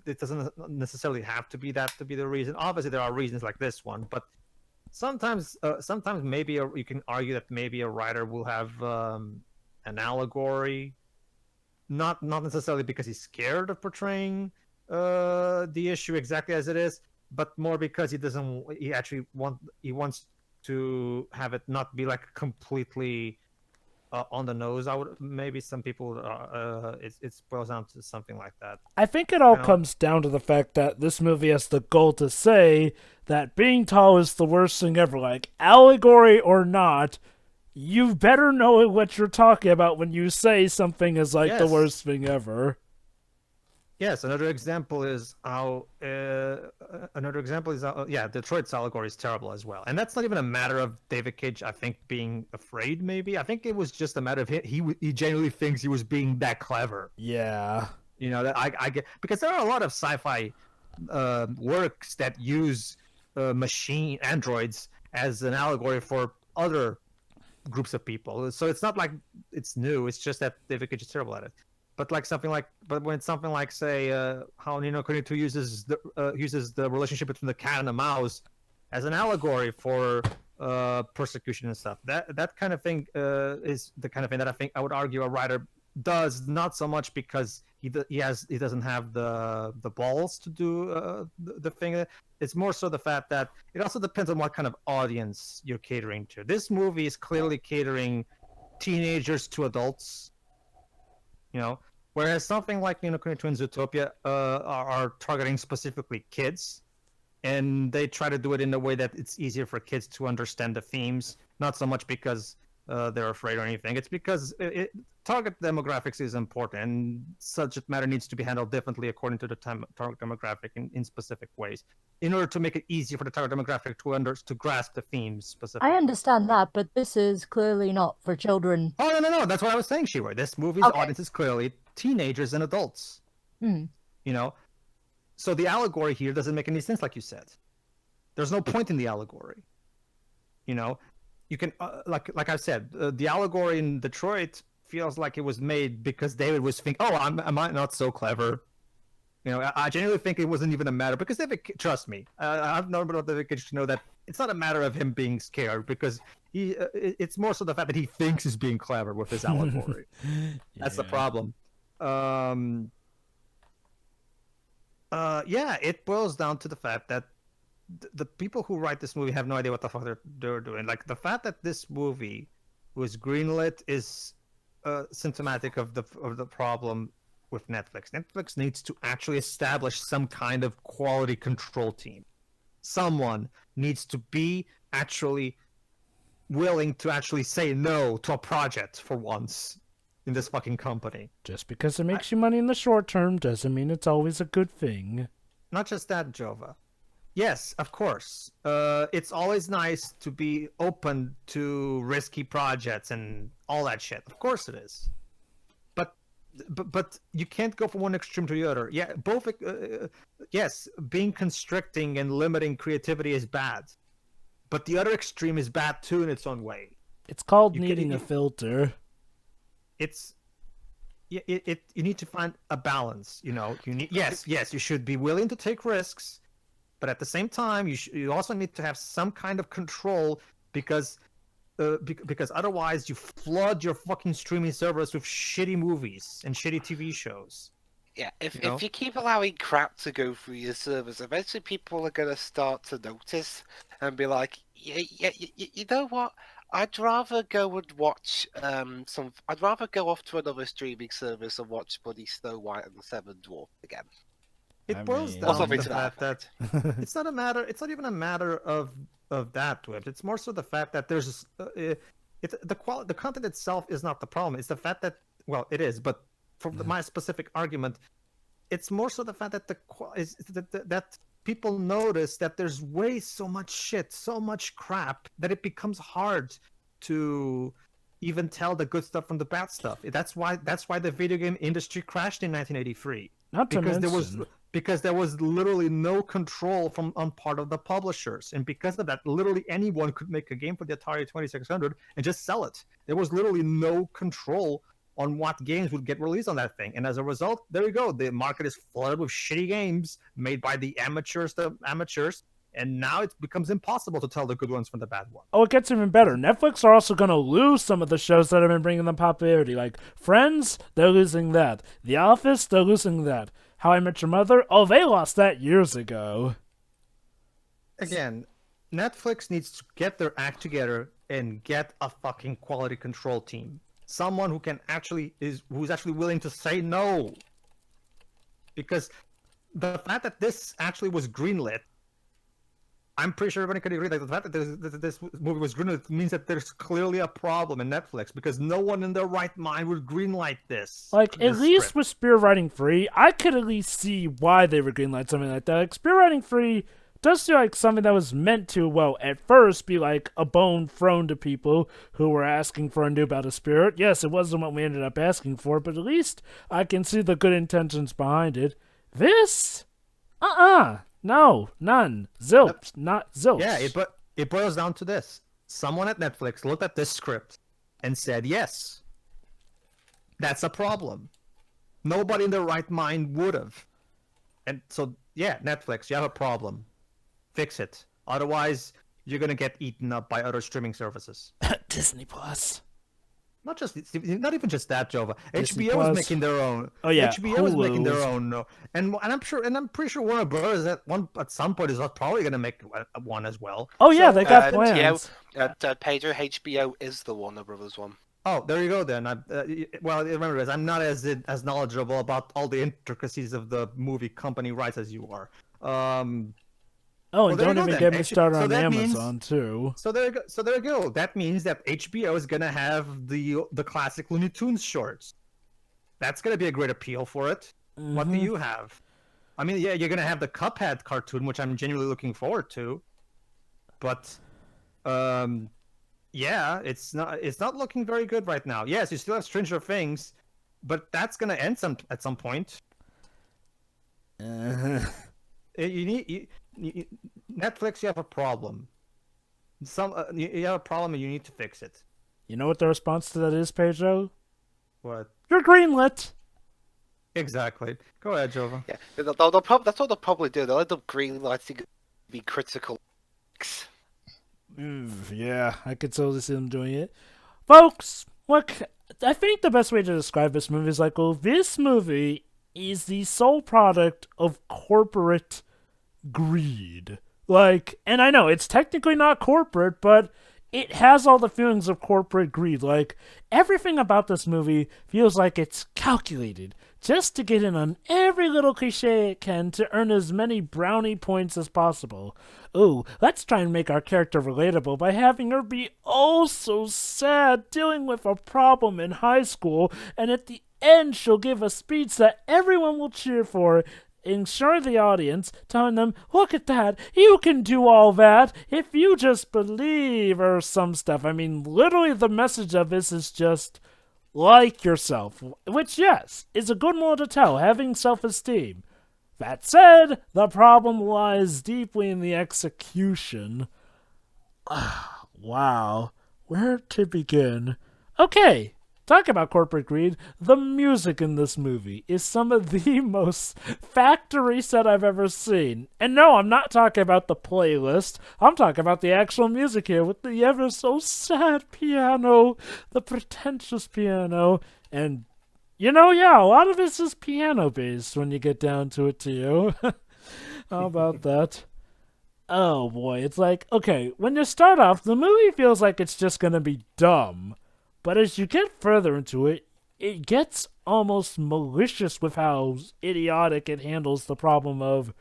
Speaker 2: It doesn't necessarily have to be that to be the reason. Obviously, there are reasons like this one, but sometimes maybe you can argue that maybe a writer will have an allegory, not necessarily because he's scared of portraying the issue exactly as it is, but more because he wants to have it not be like completely on the nose. Maybe some people it boils down to something like that.
Speaker 1: I think it all comes down to the fact that this movie has the goal to say that being tall is the worst thing ever. Like, allegory or not, you better know what you're talking about when you say something is like the worst thing ever.
Speaker 2: Yes, another example is how Detroit's allegory is terrible as well, and that's not even a matter of David Cage, I think, being afraid. Maybe I think it was just a matter of he genuinely thinks he was being that clever.
Speaker 1: Yeah,
Speaker 2: that I get, because there are a lot of sci-fi works that use machine androids as an allegory for other groups of people. So it's not like it's new. It's just that David Cage is terrible at it. But when it's something like, say, how Ni no Kuni 2 uses the relationship between the cat and the mouse as an allegory for persecution and stuff, that kind of thing is the kind of thing that I think I would argue a writer does, not so much because he doesn't have the balls to do the thing. It's more so the fact that it also depends on what kind of audience you're catering to. This movie is clearly catering teenagers to adults. Whereas something like Ni no Kuni 2 and Zootopia are targeting specifically kids, and they try to do it in a way that it's easier for kids to understand the themes, not so much because they're afraid or anything. It's because target demographics is important, and subject matter needs to be handled differently according to the target demographic in specific ways, in order to make it easier for the target demographic to grasp the themes specifically.
Speaker 4: I understand that, but this is clearly not for children.
Speaker 2: Oh, no, that's what I was saying, Shiro. This movie's audience is clearly teenagers and adults. So the allegory here doesn't make any sense, like you said. There's no point in the allegory. You can, like I said, the allegory in Detroit feels like it was made because David was thinking, am I not so clever? I genuinely think it wasn't even a matter, because trust me, I've known about David Cage to know that it's not a matter of him being scared, because it's more so the fact that he thinks he's being clever with his allegory. That's the problem. It boils down to the fact that the people who write this movie have no idea what the fuck they're doing. Like, the fact that this movie was greenlit is symptomatic of the problem with Netflix. Netflix needs to actually establish some kind of quality control team. Someone needs to be actually willing to actually say no to a project for once in this fucking company.
Speaker 1: Just because it makes you money in the short term doesn't mean it's always a good thing.
Speaker 2: Not just that, Jovah. Yes, of course. It's always nice to be open to risky projects and all that shit. Of course it is. But but you can't go from one extreme to the other. Yeah, both. Yes, being constricting and limiting creativity is bad, but the other extreme is bad too in its own way.
Speaker 1: It's called needing a filter.
Speaker 2: It's you need to find a balance. You need yes, you should be willing to take risks, but at the same time, you also need to have some kind of control because otherwise you flood your fucking streaming servers with shitty movies and shitty TV shows.
Speaker 6: Yeah, if you keep allowing crap to go through your servers, eventually people are going to start to notice and be like, you know what? I'd rather go and watch I'd rather go off to another streaming service and watch Bloody Snow White and the Seven Dwarfs again.
Speaker 2: It boils down to the fact that it's not even a matter of that, Dwip. It's more so the fact that there's the content itself is not the problem. It's the fact that, well, it is, but for my specific argument, it's more so the fact that that people notice that there's way so much shit, so much crap, that it becomes hard to even tell the good stuff from the bad stuff. That's why the video game industry crashed in 1983. Because there was literally no control on part of the publishers, and because of that, literally anyone could make a game for the Atari 2600 and just sell it. There was literally no control on what games would get released on that thing, and as a result, there you go. The market is flooded with shitty games made by the amateurs, and now it becomes impossible to tell the good ones from the bad ones.
Speaker 1: Oh, it gets even better. Netflix are also going to lose some of the shows that have been bringing them popularity, like Friends. They're losing that. The Office. They're losing that. How I Met Your Mother? Oh, they lost that years ago.
Speaker 2: Again, Netflix needs to get their act together and get a fucking quality control team. Someone who's actually willing to say no. Because the fact that this actually was greenlit, I'm pretty sure everybody can agree that the fact that this movie was greenlit means that there's clearly a problem in Netflix, because no one in their right mind would greenlight this.
Speaker 1: Like, at least
Speaker 2: script.
Speaker 1: with Spear Writing Free, I could at least see why they would greenlight something like that. Like, Spear Writing Free does seem like something that was meant to, well, at first be like a bone thrown to people who were asking for a new Battle Spirit. Yes, it wasn't what we ended up asking for, but at least I can see the good intentions behind it. This? No, none. Zilch, not zilch.
Speaker 2: Yeah, it boils down to this. Someone at Netflix looked at this script and said, yes, that's a problem. Nobody in their right mind would have. And so, yeah, Netflix, you have a problem. Fix it. Otherwise, you're going to get eaten up by other streaming services.
Speaker 1: Disney Plus.
Speaker 2: Not even just that, Jovah.
Speaker 1: Disney
Speaker 2: HBO
Speaker 1: Plus.
Speaker 2: is making their own.
Speaker 1: Oh yeah,
Speaker 2: HBO is making their
Speaker 1: Hulu's.
Speaker 2: own. And I'm pretty sure Warner Brothers at some point is probably going to make one as well.
Speaker 1: Oh yeah,
Speaker 2: So,
Speaker 1: they got plans.
Speaker 6: Pedro, HBO is the Warner Brothers one.
Speaker 2: Oh, there you go then. Well, remember this. I'm not as knowledgeable about all the intricacies of the movie company rights as you are.
Speaker 1: Oh, and
Speaker 2: there you
Speaker 1: don't
Speaker 2: go
Speaker 1: even
Speaker 2: then.
Speaker 1: get me started
Speaker 2: So
Speaker 1: on
Speaker 2: that means-
Speaker 1: Amazon too.
Speaker 2: So there you go. That means that HBO is gonna have the classic Looney Tunes shorts. That's gonna be a great appeal for it.
Speaker 1: Mm-hmm.
Speaker 2: What do you have? I mean, yeah, you're gonna have the Cuphead cartoon, which I'm genuinely looking forward to. But, yeah, it's not looking very good right now. Yes, you still have Stranger Things, but that's gonna end at some point. Netflix, you have a problem. You have a problem and you need to fix it.
Speaker 1: You know what the response to that is, Pedro?
Speaker 2: What?
Speaker 1: You're greenlit.
Speaker 2: Exactly. Go ahead, Jovah.
Speaker 6: Yeah, that's what they'll probably do. They'll end up greenlighting be critical.
Speaker 1: Yeah, I could totally see them doing it. Folks, look, I think the best way to describe this movie is like, well, this movie is the sole product of corporate greed. Like, and I know it's technically not corporate, but it has all the feelings of corporate greed. Like, everything about this movie feels like it's calculated just to get in on every little cliche it can to earn as many brownie points as possible. Ooh, let's try and make our character relatable by having her be oh so sad dealing with a problem in high school, and at the end she'll give a speech that everyone will cheer for, ensuring the audience, telling them, look at that, you can do all that if you just believe, or some stuff. I mean, literally the message of this is just, like yourself, which, yes, is a good moral to tell, having self-esteem. That said, the problem lies deeply in the execution. Wow, where to begin? Okay, talk about corporate greed. The music in this movie is some of the most factory set I've ever seen. And no, I'm not talking about the playlist. I'm talking about the actual music here with the ever so sad piano, the pretentious piano, and yeah, a lot of this is piano based when you get down to it too. How about that? Oh boy, it's like, okay, when you start off, the movie feels like it's just gonna be dumb. But as you get further into it, it gets almost malicious with how idiotic it handles the problem of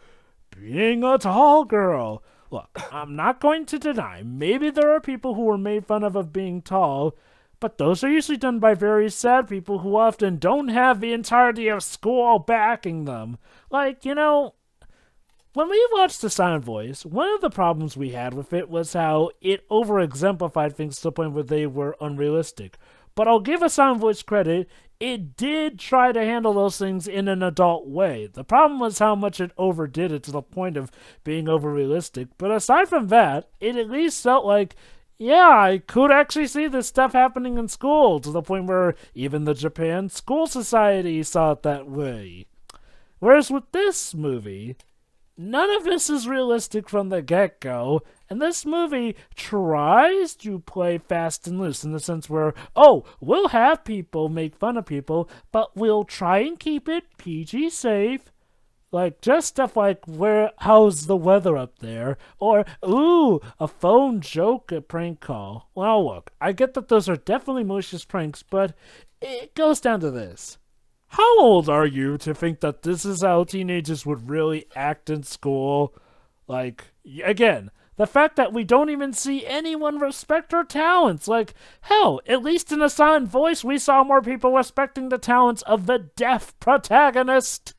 Speaker 1: being a tall girl. Look, I'm not going to deny, maybe there are people who are made fun of being tall, but those are usually done by very sad people who often don't have the entirety of school backing them. Like, when we watched The Silent Voice, one of the problems we had with it was how it over-exemplified things to the point where they were unrealistic. But I'll give A Silent Voice credit, it did try to handle those things in an adult way. The problem was how much it overdid it to the point of being over-realistic. But aside from that, it at least felt like, yeah, I could actually see this stuff happening in school, to the point where even the Japan School Society saw it that way. Whereas with this movie, none of this is realistic from the get-go, and this movie tries to play fast and loose in the sense where, oh, we'll have people make fun of people, but we'll try and keep it PG safe. Like, just stuff like, how's the weather up there? Or, ooh, a phone joke, a prank call. Well, look, I get that those are definitely malicious pranks, but it goes down to this. How old are you to think that this is how teenagers would really act in school? Like, again, the fact that we don't even see anyone respect our talents. Like, hell, at least in A Silent Voice, we saw more people respecting the talents of the deaf protagonist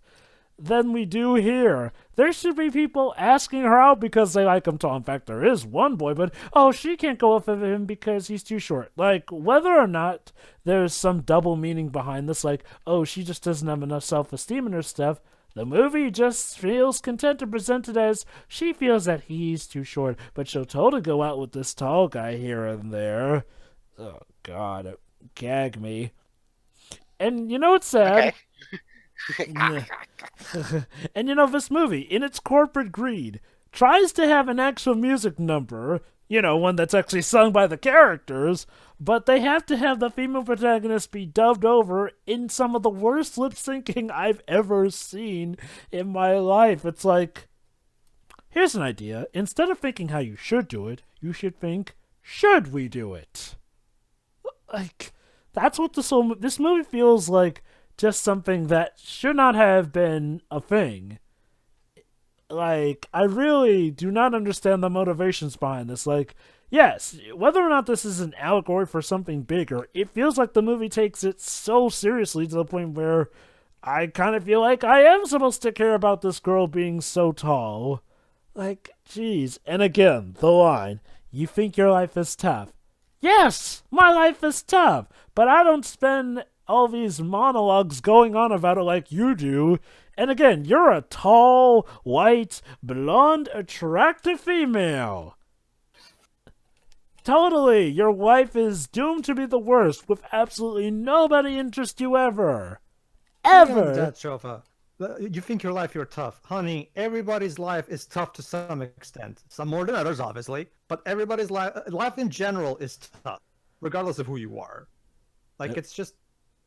Speaker 1: than we do here. There should be people asking her out because they like him tall. In fact, there is one boy, but oh, she can't go with him because he's too short. Like, whether or not there's some double meaning behind this, like, oh, she just doesn't have enough self-esteem in her stuff, the movie just feels content to present it as she feels that he's too short, but she'll totally go out with this tall guy here and there. Oh, God, gag me. And you know what's sad?
Speaker 6: Okay.
Speaker 1: And this movie, in its corporate greed, tries to have an actual music number, one that's actually sung by the characters, but they have to have the female protagonist be dubbed over in some of the worst lip syncing I've ever seen in my life. It's like, here's an idea. Instead of thinking how you should do it, you should think, should we do it? Like, that's what this movie feels like. Just something that should not have been a thing. Like, I really do not understand the motivations behind this. Like, yes, whether or not this is an allegory for something bigger, it feels like the movie takes it so seriously to the point where I kind of feel like I am supposed to care about this girl being so tall. Like, jeez. And again, the line, you think your life is tough. Yes, my life is tough, but I don't spend all these monologues going on about it like you do. And again, you're a tall, white, blonde, attractive female. Totally, your life is doomed to be the worst, with absolutely nobody interest you ever. Ever!
Speaker 2: That, Jovah. You think your life, you're tough. Honey, everybody's life is tough to some extent. Some more than others, obviously. But everybody's life in general is tough, regardless of who you are. Like, it's just...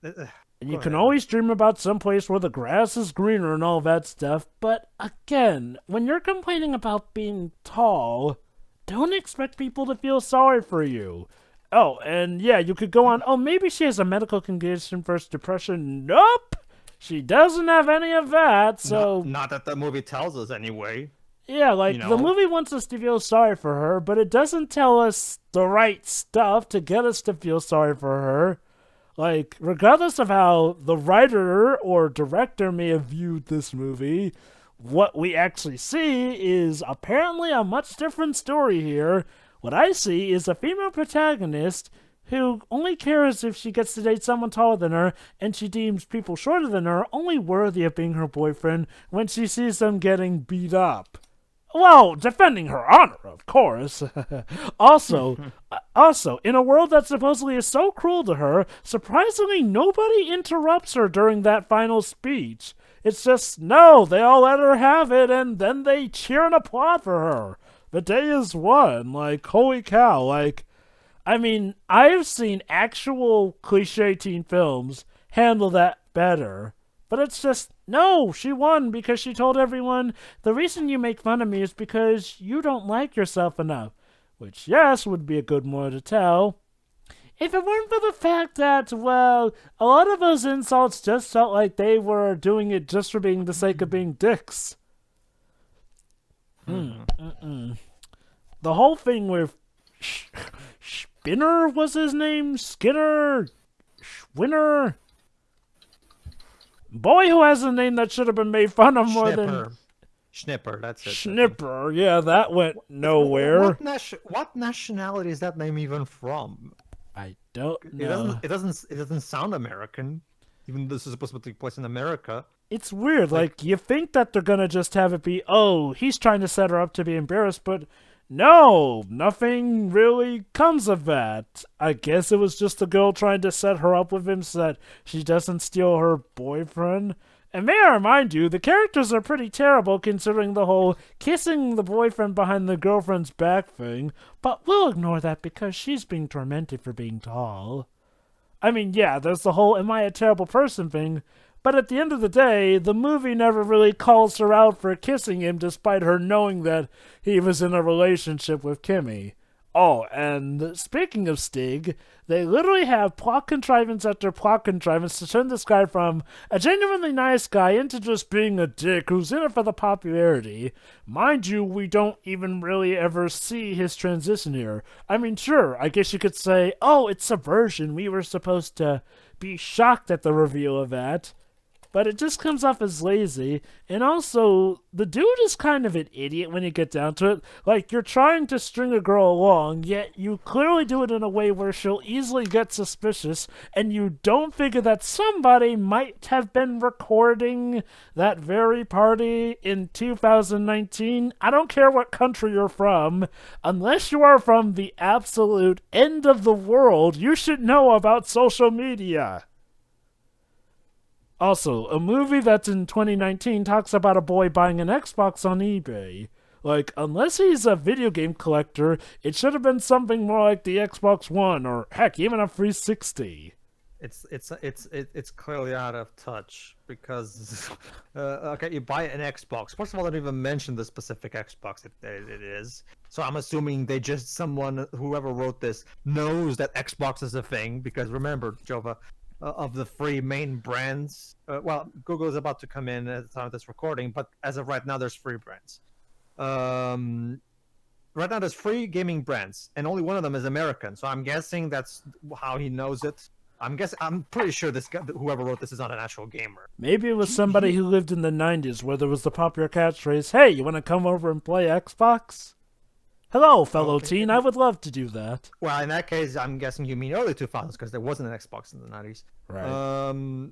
Speaker 1: And you can always dream about some place where the grass is greener and all that stuff, but again, when you're complaining about being tall, don't expect people to feel sorry for you. Oh, and yeah, you could go on, oh, maybe she has a medical condition for depression. Nope! She doesn't have any of that, so...
Speaker 2: Not that the movie tells us, anyway.
Speaker 1: Yeah, like, the movie wants us to feel sorry for her, but it doesn't tell us the right stuff to get us to feel sorry for her. Like, regardless of how the writer or director may have viewed this movie, what we actually see is apparently a much different story here. What I see is a female protagonist who only cares if she gets to date someone taller than her, and she deems people shorter than her only worthy of being her boyfriend when she sees them getting beat up. Well, defending her honor, of course. also, in a world that supposedly is so cruel to her, surprisingly nobody interrupts her during that final speech. It's just, no, they all let her have it, and then they cheer and applaud for her. The day is won. Like, holy cow. Like, I mean, I've seen actual cliche teen films handle that better. But it's just, no, she won because she told everyone, the reason you make fun of me is because you don't like yourself enough. Which, yes, would be a good moral to tell. If it weren't for the fact that, well, a lot of those insults just felt like they were doing it just for being the sake of being dicks. The whole thing with Spinner was his name? Skinner? Schwinner? Boy who has a name that should have been made fun of more than...
Speaker 2: Schnipper, that's it.
Speaker 1: Schnipper, yeah, that went nowhere.
Speaker 2: What nationality is that name even from?
Speaker 1: I don't know.
Speaker 2: It doesn't sound American, even though this is supposed to take place in America.
Speaker 1: It's weird, like you think that they're gonna just have it be, oh, he's trying to set her up to be embarrassed, but no, nothing really comes of that. I guess it was just the girl trying to set her up with him so that she doesn't steal her boyfriend. And may I remind you, the characters are pretty terrible considering the whole kissing the boyfriend behind the girlfriend's back thing, but we'll ignore that because she's being tormented for being tall. I mean, yeah, there's the whole am I a terrible person thing, but at the end of the day, the movie never really calls her out for kissing him despite her knowing that he was in a relationship with Kimmy. Oh, and speaking of Stig, they literally have plot contrivance after plot contrivance to turn this guy from a genuinely nice guy into just being a dick who's in it for the popularity. Mind you, we don't even really ever see his transition here. I mean, sure, I guess you could say, oh, it's subversion. We were supposed to be shocked at the reveal of that. But it just comes off as lazy, and also, the dude is kind of an idiot when you get down to it. Like, you're trying to string a girl along, yet you clearly do it in a way where she'll easily get suspicious, and you don't figure that somebody might have been recording that very party in 2019. I don't care what country you're from, unless you are from the absolute end of the world, you should know about social media. Also, a movie that's in 2019 talks about a boy buying an Xbox on eBay. Like, unless he's a video game collector, it should have been something more like the Xbox One, or heck, even a 360.
Speaker 2: It's clearly out of touch because okay, you buy an Xbox. First of all, I didn't even mention the specific Xbox it is. So I'm assuming whoever wrote this knows that Xbox is a thing because remember, Jovah. Of the three main brands, well, Google is about to come in at the time of this recording, but as of right now, there's 3 brands. Right now, there's 3 gaming brands, and only one of them is American. So I'm guessing that's how he knows it. I'm pretty sure this guy, whoever wrote this, is not an actual gamer.
Speaker 1: Maybe it was somebody who lived in the 90s, where there was the popular catchphrase, "Hey, you want to come over and play Xbox?" Hello, fellow teen. I would love to do that.
Speaker 2: Well, in that case, I'm guessing you mean early 2000s because there wasn't an Xbox in the 90s.
Speaker 1: Right.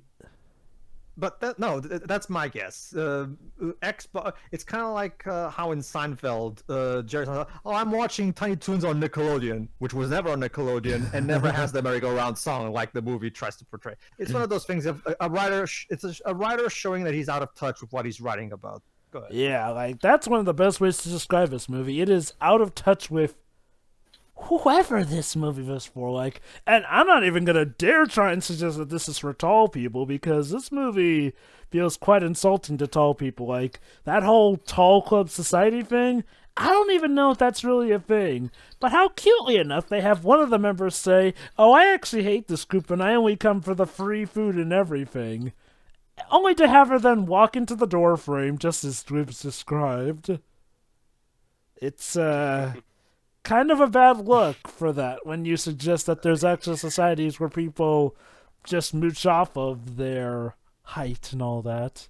Speaker 2: But that's my guess. Xbox. It's kind of like how in Seinfeld, Jerry's like, "Oh, I'm watching Tiny Toons on Nickelodeon," which was never on Nickelodeon and never has the merry-go-round song like the movie tries to portray. It's one of those things of a writer. It's a writer showing that he's out of touch with what he's writing about.
Speaker 1: Yeah, like, that's one of the best ways to describe this movie. It is out of touch with whoever this movie was for, like, and I'm not even gonna dare try and suggest that this is for tall people, because this movie feels quite insulting to tall people. Like, that whole tall club society thing, I don't even know if that's really a thing. But how cutely enough they have one of the members say, "Oh, I actually hate this group and I only come for the free food and everything." Only to have her then walk into the door frame, just as Dwib's described. It's, kind of a bad look for that when you suggest that there's actual societies where people just mooch off of their height and all that.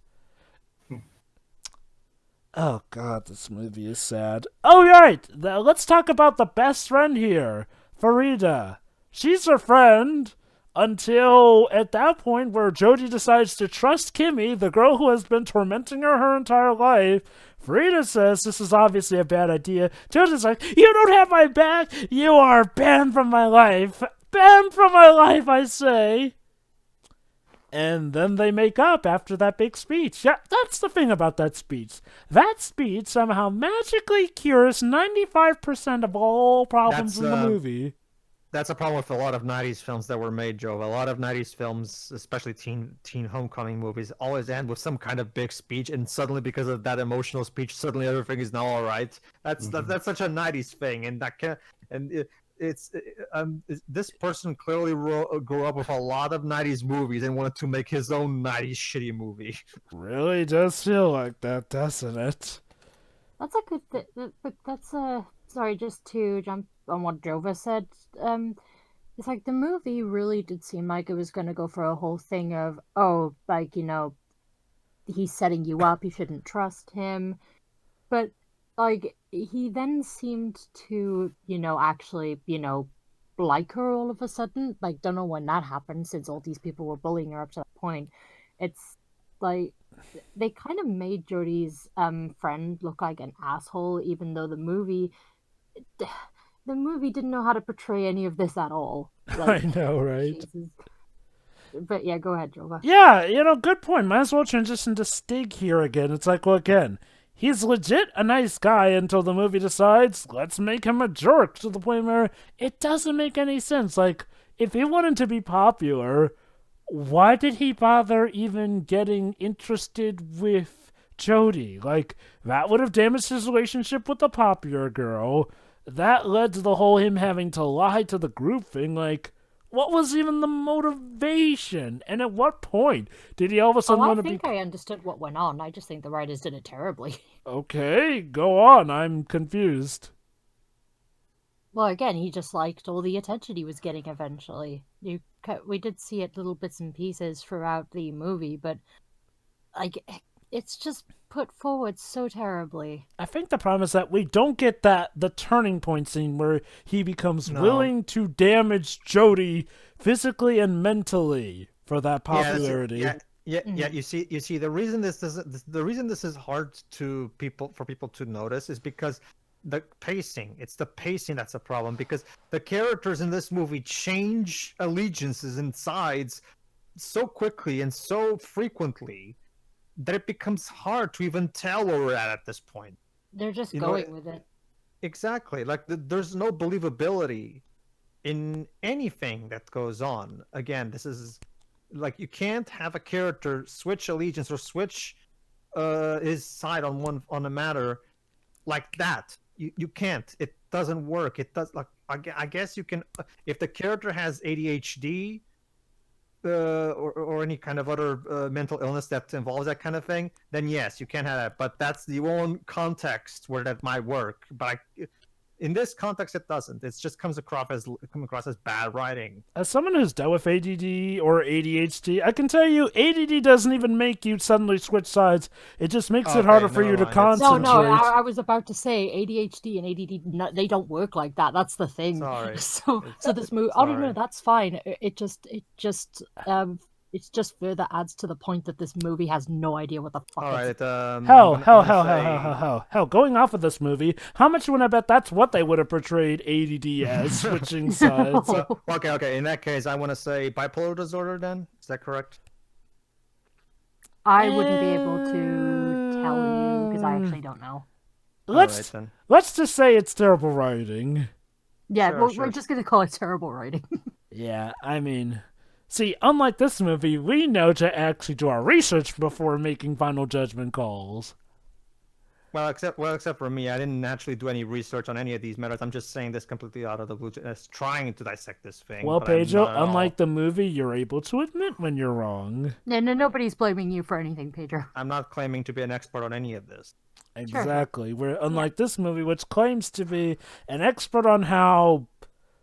Speaker 1: Oh god, this movie is sad. Oh right, let's talk about the best friend here, Farida. she's her friend until at that point where Jodie decides to trust Kimmy, the girl who has been tormenting her entire life. Frida says this is obviously a bad idea. Jodie's like, you don't have my back. You are banned from my life. Banned from my life, I say. And then they make up after that big speech. Yeah, that's the thing about that speech. That speech somehow magically cures 95% of all problems in the movie.
Speaker 2: That's a problem with a lot of 90s films that were made, Joe. A lot of 90s films, especially teen homecoming movies, always end with some kind of big speech, and suddenly because of that emotional speech, suddenly everything is now all right. That's such a 90s thing, and that can this person clearly grew up with a lot of 90s movies and wanted to make his own 90s shitty movie.
Speaker 1: Really does feel like that, doesn't it?
Speaker 4: That's a good thing. That's sorry, just to jump on what Jovah said. It's like the movie really did seem like it was going to go for a whole thing of, oh, like, you know, he's setting you up, you shouldn't trust him. But, like, he then seemed to, you know, actually, you know, like her all of a sudden. Like, don't know when that happened, since all these people were bullying her up to that point. It's like they kind of made Jodie's friend look like an asshole, even though the movie didn't know how to portray any of this at all. Like,
Speaker 1: I know, right?
Speaker 4: Jesus. But yeah, go ahead, Jovah.
Speaker 1: Yeah, you know, good point. Might as well transition to Stig here again. It's like, well, again, he's legit a nice guy until the movie decides, let's make him a jerk, to the point where it doesn't make any sense. Like, if he wanted to be popular, why did he bother even getting interested with Jodie? Like, that would have damaged his relationship with the popular girl. That led to the whole him having to lie to the group thing. Like, what was even the motivation? And at what point did he all of a sudden want to be...
Speaker 4: I think I understood what went on. I just think the writers did it terribly.
Speaker 1: Okay, go on. I'm confused.
Speaker 4: Well, again, he just liked all the attention he was getting eventually. We did see it little bits and pieces throughout the movie, but like it's just put forward so terribly.
Speaker 1: I think the problem is that we don't get the turning point scene where he becomes willing to damage Jodie physically and mentally for that popularity.
Speaker 2: Yeah. You see, the reason this is hard for people to notice is because the pacing. It's the pacing that's a problem, because the characters in this movie change allegiances and sides so quickly and so frequently that it becomes hard to even tell where we're at this point.
Speaker 4: They're just going with it.
Speaker 2: Exactly. Like, there's no believability in anything that goes on. Again, this is like, you can't have a character switch allegiance or switch his side on a matter like that. You can't. It doesn't work. It does. Like, I guess you can, if the character has ADHD or any kind of other mental illness that involves that kind of thing, then yes, you can have that. But that's the one context where that might work. But in this context, it doesn't. It just comes across as bad writing.
Speaker 1: As someone who's dealt with ADD or ADHD, I can tell you, ADD doesn't even make you suddenly switch sides. It just makes it harder for you to concentrate.
Speaker 4: No, I was about to say ADHD and ADD, they don't work like that. That's the thing.
Speaker 2: Sorry.
Speaker 4: So this movie, no, that's fine. It just further adds to the point that this movie has no idea what the fuck.
Speaker 2: All right.
Speaker 1: Hell. Going off of this movie, how much would I bet that's what they would have portrayed ADD as, switching sides?
Speaker 2: Okay. In that case, I want to say bipolar disorder. Then is that correct?
Speaker 4: I wouldn't be able to tell you because I actually don't know.
Speaker 1: Let's just say it's terrible writing.
Speaker 4: Yeah, we're just gonna call it terrible writing.
Speaker 1: Yeah, I mean. See, unlike this movie, we know to actually do our research before making final judgment calls.
Speaker 2: Well, except for me, I didn't actually do any research on any of these matters. I'm just saying this completely out of the blue, just trying to dissect this thing.
Speaker 1: Well, Pedro, unlike the movie, you're able to admit when you're wrong.
Speaker 4: No, nobody's blaming you for anything, Pedro.
Speaker 2: I'm not claiming to be an expert on any of this.
Speaker 1: Exactly. Sure. Unlike this movie, which claims to be an expert on how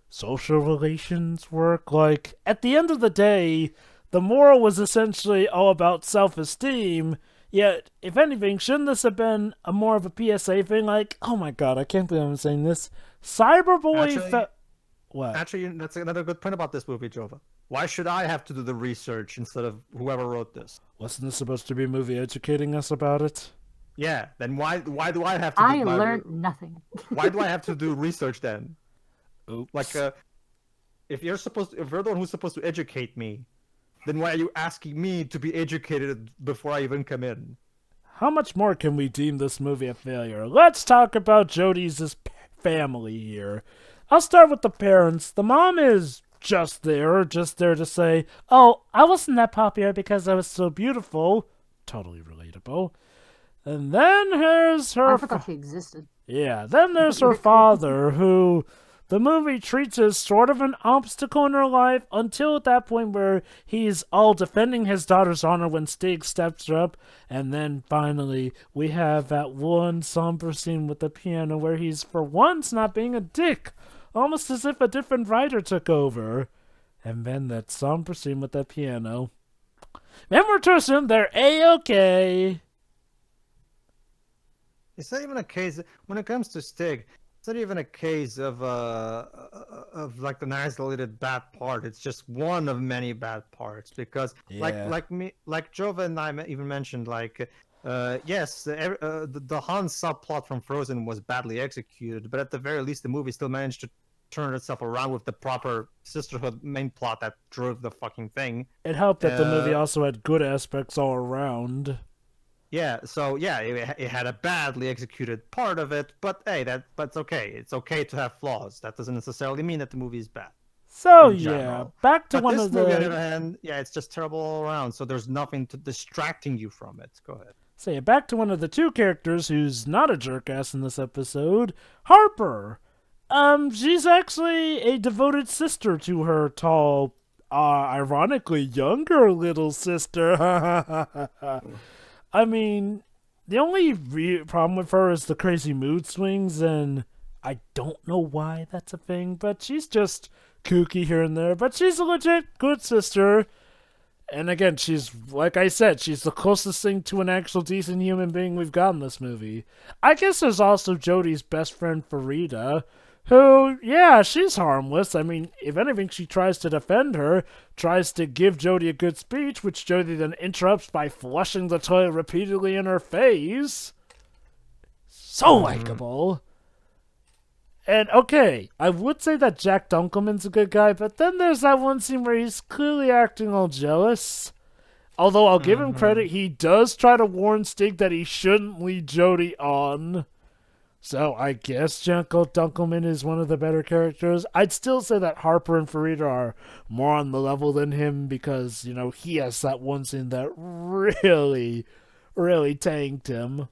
Speaker 1: social relations work. Like, at the end of the day, the moral was essentially all about self-esteem, yet, if anything, shouldn't this have been more of a PSA thing? Like, oh my god, I can't believe I'm saying this. Cyberbully... What?
Speaker 2: Actually, that's another good point about this movie, Jovah. Why should I have to do the research instead of whoever wrote this?
Speaker 1: Wasn't this supposed to be a movie educating us about it?
Speaker 2: Yeah, then why do I have to?
Speaker 4: I learned nothing.
Speaker 2: Why do I have to do research then?
Speaker 1: Oops.
Speaker 2: Like, if you're the one who's supposed to educate me, then why are you asking me to be educated before I even come in?
Speaker 1: How much more can we deem this movie a failure? Let's talk about Jodie's family here. I'll start with the parents. The mom is just there to say, "Oh, I wasn't that popular because I was so beautiful." Totally relatable. And then there's her...
Speaker 4: I forgot she existed.
Speaker 1: Yeah, then there's her father, who the movie treats as sort of an obstacle in her life until at that point where he's all defending his daughter's honor when Stig steps up. And then finally, we have that one somber scene with the piano where he's for once not being a dick, almost as if a different writer took over. And then that somber scene with the piano. Then we're to assume they're A-okay.
Speaker 2: It's not even a case when it comes to Stig. It's not even a case of like an isolated bad part. It's just one of many bad parts because like Jovah and I even mentioned, like yes, the Han subplot from Frozen was badly executed, but at the very least the movie still managed to turn itself around with the proper sisterhood main plot that drove the fucking thing.
Speaker 1: It helped that the movie also had good aspects all around.
Speaker 2: Yeah, so yeah, it had a badly executed part of it, but hey, that's okay. It's okay to have flaws. That doesn't necessarily mean that the movie is bad.
Speaker 1: So yeah, back to one of the...
Speaker 2: movie, on the other hand, yeah, it's just terrible all around, so there's nothing distracting you from it. Go ahead.
Speaker 1: So yeah, back to one of the two characters who's not a jerk-ass in this episode, Harper. She's actually a devoted sister to her tall, ironically younger little sister. I mean, the only problem with her is the crazy mood swings, and I don't know why that's a thing, but she's just kooky here and there. But she's a legit good sister. And again, she's, like I said, she's the closest thing to an actual decent human being we've got in this movie. I guess there's also Jodie's best friend, Farida, who, yeah, she's harmless. I mean, if anything, she tries to defend her, tries to give Jodie a good speech, which Jodie then interrupts by flushing the toilet repeatedly in her face. So likable. And, okay, I would say that Jack Dunkelman's a good guy, but then there's that one scene where he's clearly acting all jealous. Although I'll give him credit, he does try to warn Stig that he shouldn't lead Jodie on. So I guess Jack Dunkelman is one of the better characters. I'd still say that Harper and Farida are more on the level than him because, you know, he has that one scene that really, really tanked him.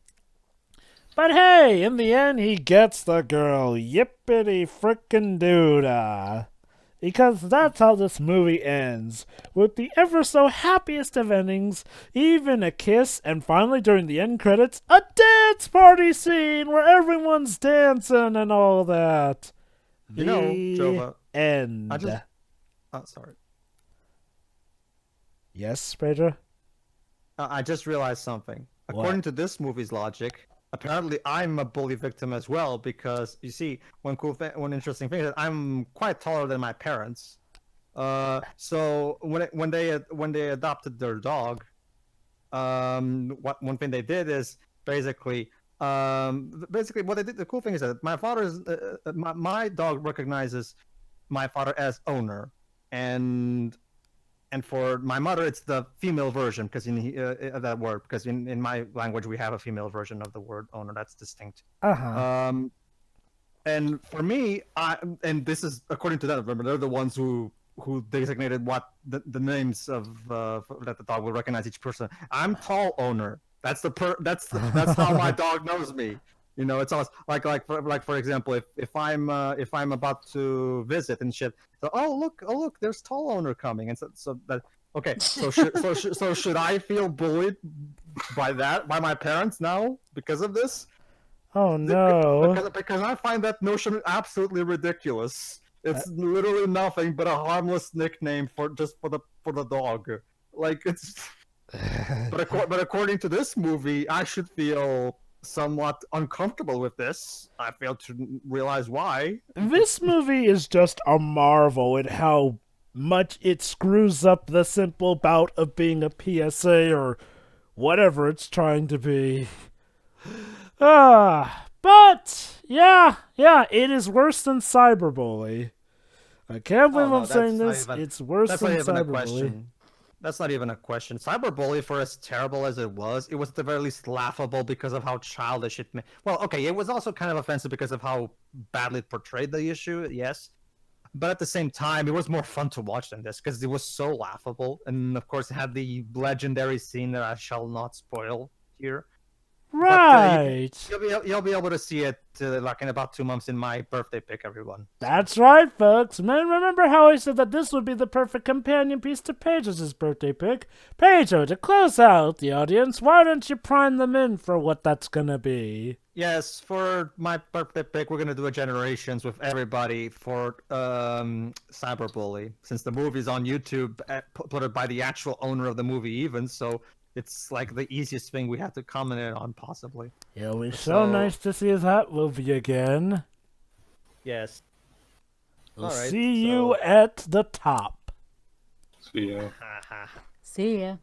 Speaker 1: But hey, in the end, he gets the girl. Yippity frickin' doodah. Because that's how this movie ends, with the ever so happiest of endings, even a kiss, and finally during the end credits, a dance party scene where everyone's dancing and all that.
Speaker 2: You know, Jovah,
Speaker 1: end.
Speaker 2: Oh, sorry.
Speaker 1: Yes, Pedro?
Speaker 2: I just realized something. According to this movie's logic, apparently I'm a bully victim as well because you see one interesting thing is that I'm quite taller than my parents. So when they adopted their dog, one thing they did is basically what they did. The cool thing is that my father's my dog recognizes my father as owner, and for my mother, it's the female version because of that word. Because in my language, we have a female version of the word owner that's distinct. And for me, and this is according to them. Remember, they're the ones who designated what the names of that the dog will recognize each person. I'm tall owner. That's that's how my dog knows me. You know, it's almost like for example, if I'm about to visit and shit, so oh look, there's tall owner coming, and so that okay, so should I feel bullied by my parents now because of this?
Speaker 1: Oh no!
Speaker 2: Because I find that notion absolutely ridiculous. It's literally nothing but a harmless nickname for the dog. Like it's. But according to this movie, I should feel somewhat uncomfortable with this. I failed to realize why.
Speaker 1: This movie is just a marvel at how much it screws up the simple bout of being a PSA or whatever it's trying to be. But yeah, it is worse than Cyberbully. I can't believe I'm saying this. It's worse than Cyberbully.
Speaker 2: That's not even a question. Cyberbully, for as terrible as it was at the very least laughable because of how childish it made. Well, okay, it was also kind of offensive because of how badly it portrayed the issue, yes. But at the same time, it was more fun to watch than this because it was so laughable. And of course, it had the legendary scene that I shall not spoil here.
Speaker 1: Right.
Speaker 2: But, you'll be able to see it like in about 2 months in my birthday pick, everyone.
Speaker 1: That's right, folks. Man, remember how I said that this would be the perfect companion piece to Pedro's birthday pick? Pedro, to close out the audience, why don't you prime them in for what that's gonna be?
Speaker 2: Yes, for my birthday pick, we're gonna do a Generations with everybody for Cyberbully, since the movie's on YouTube, put it by the actual owner of the movie, even so. It's like the easiest thing we have to comment on, possibly.
Speaker 1: It'll be so nice to see that movie again.
Speaker 2: Yes.
Speaker 1: We'll see you at the top.
Speaker 3: See ya.
Speaker 4: See ya.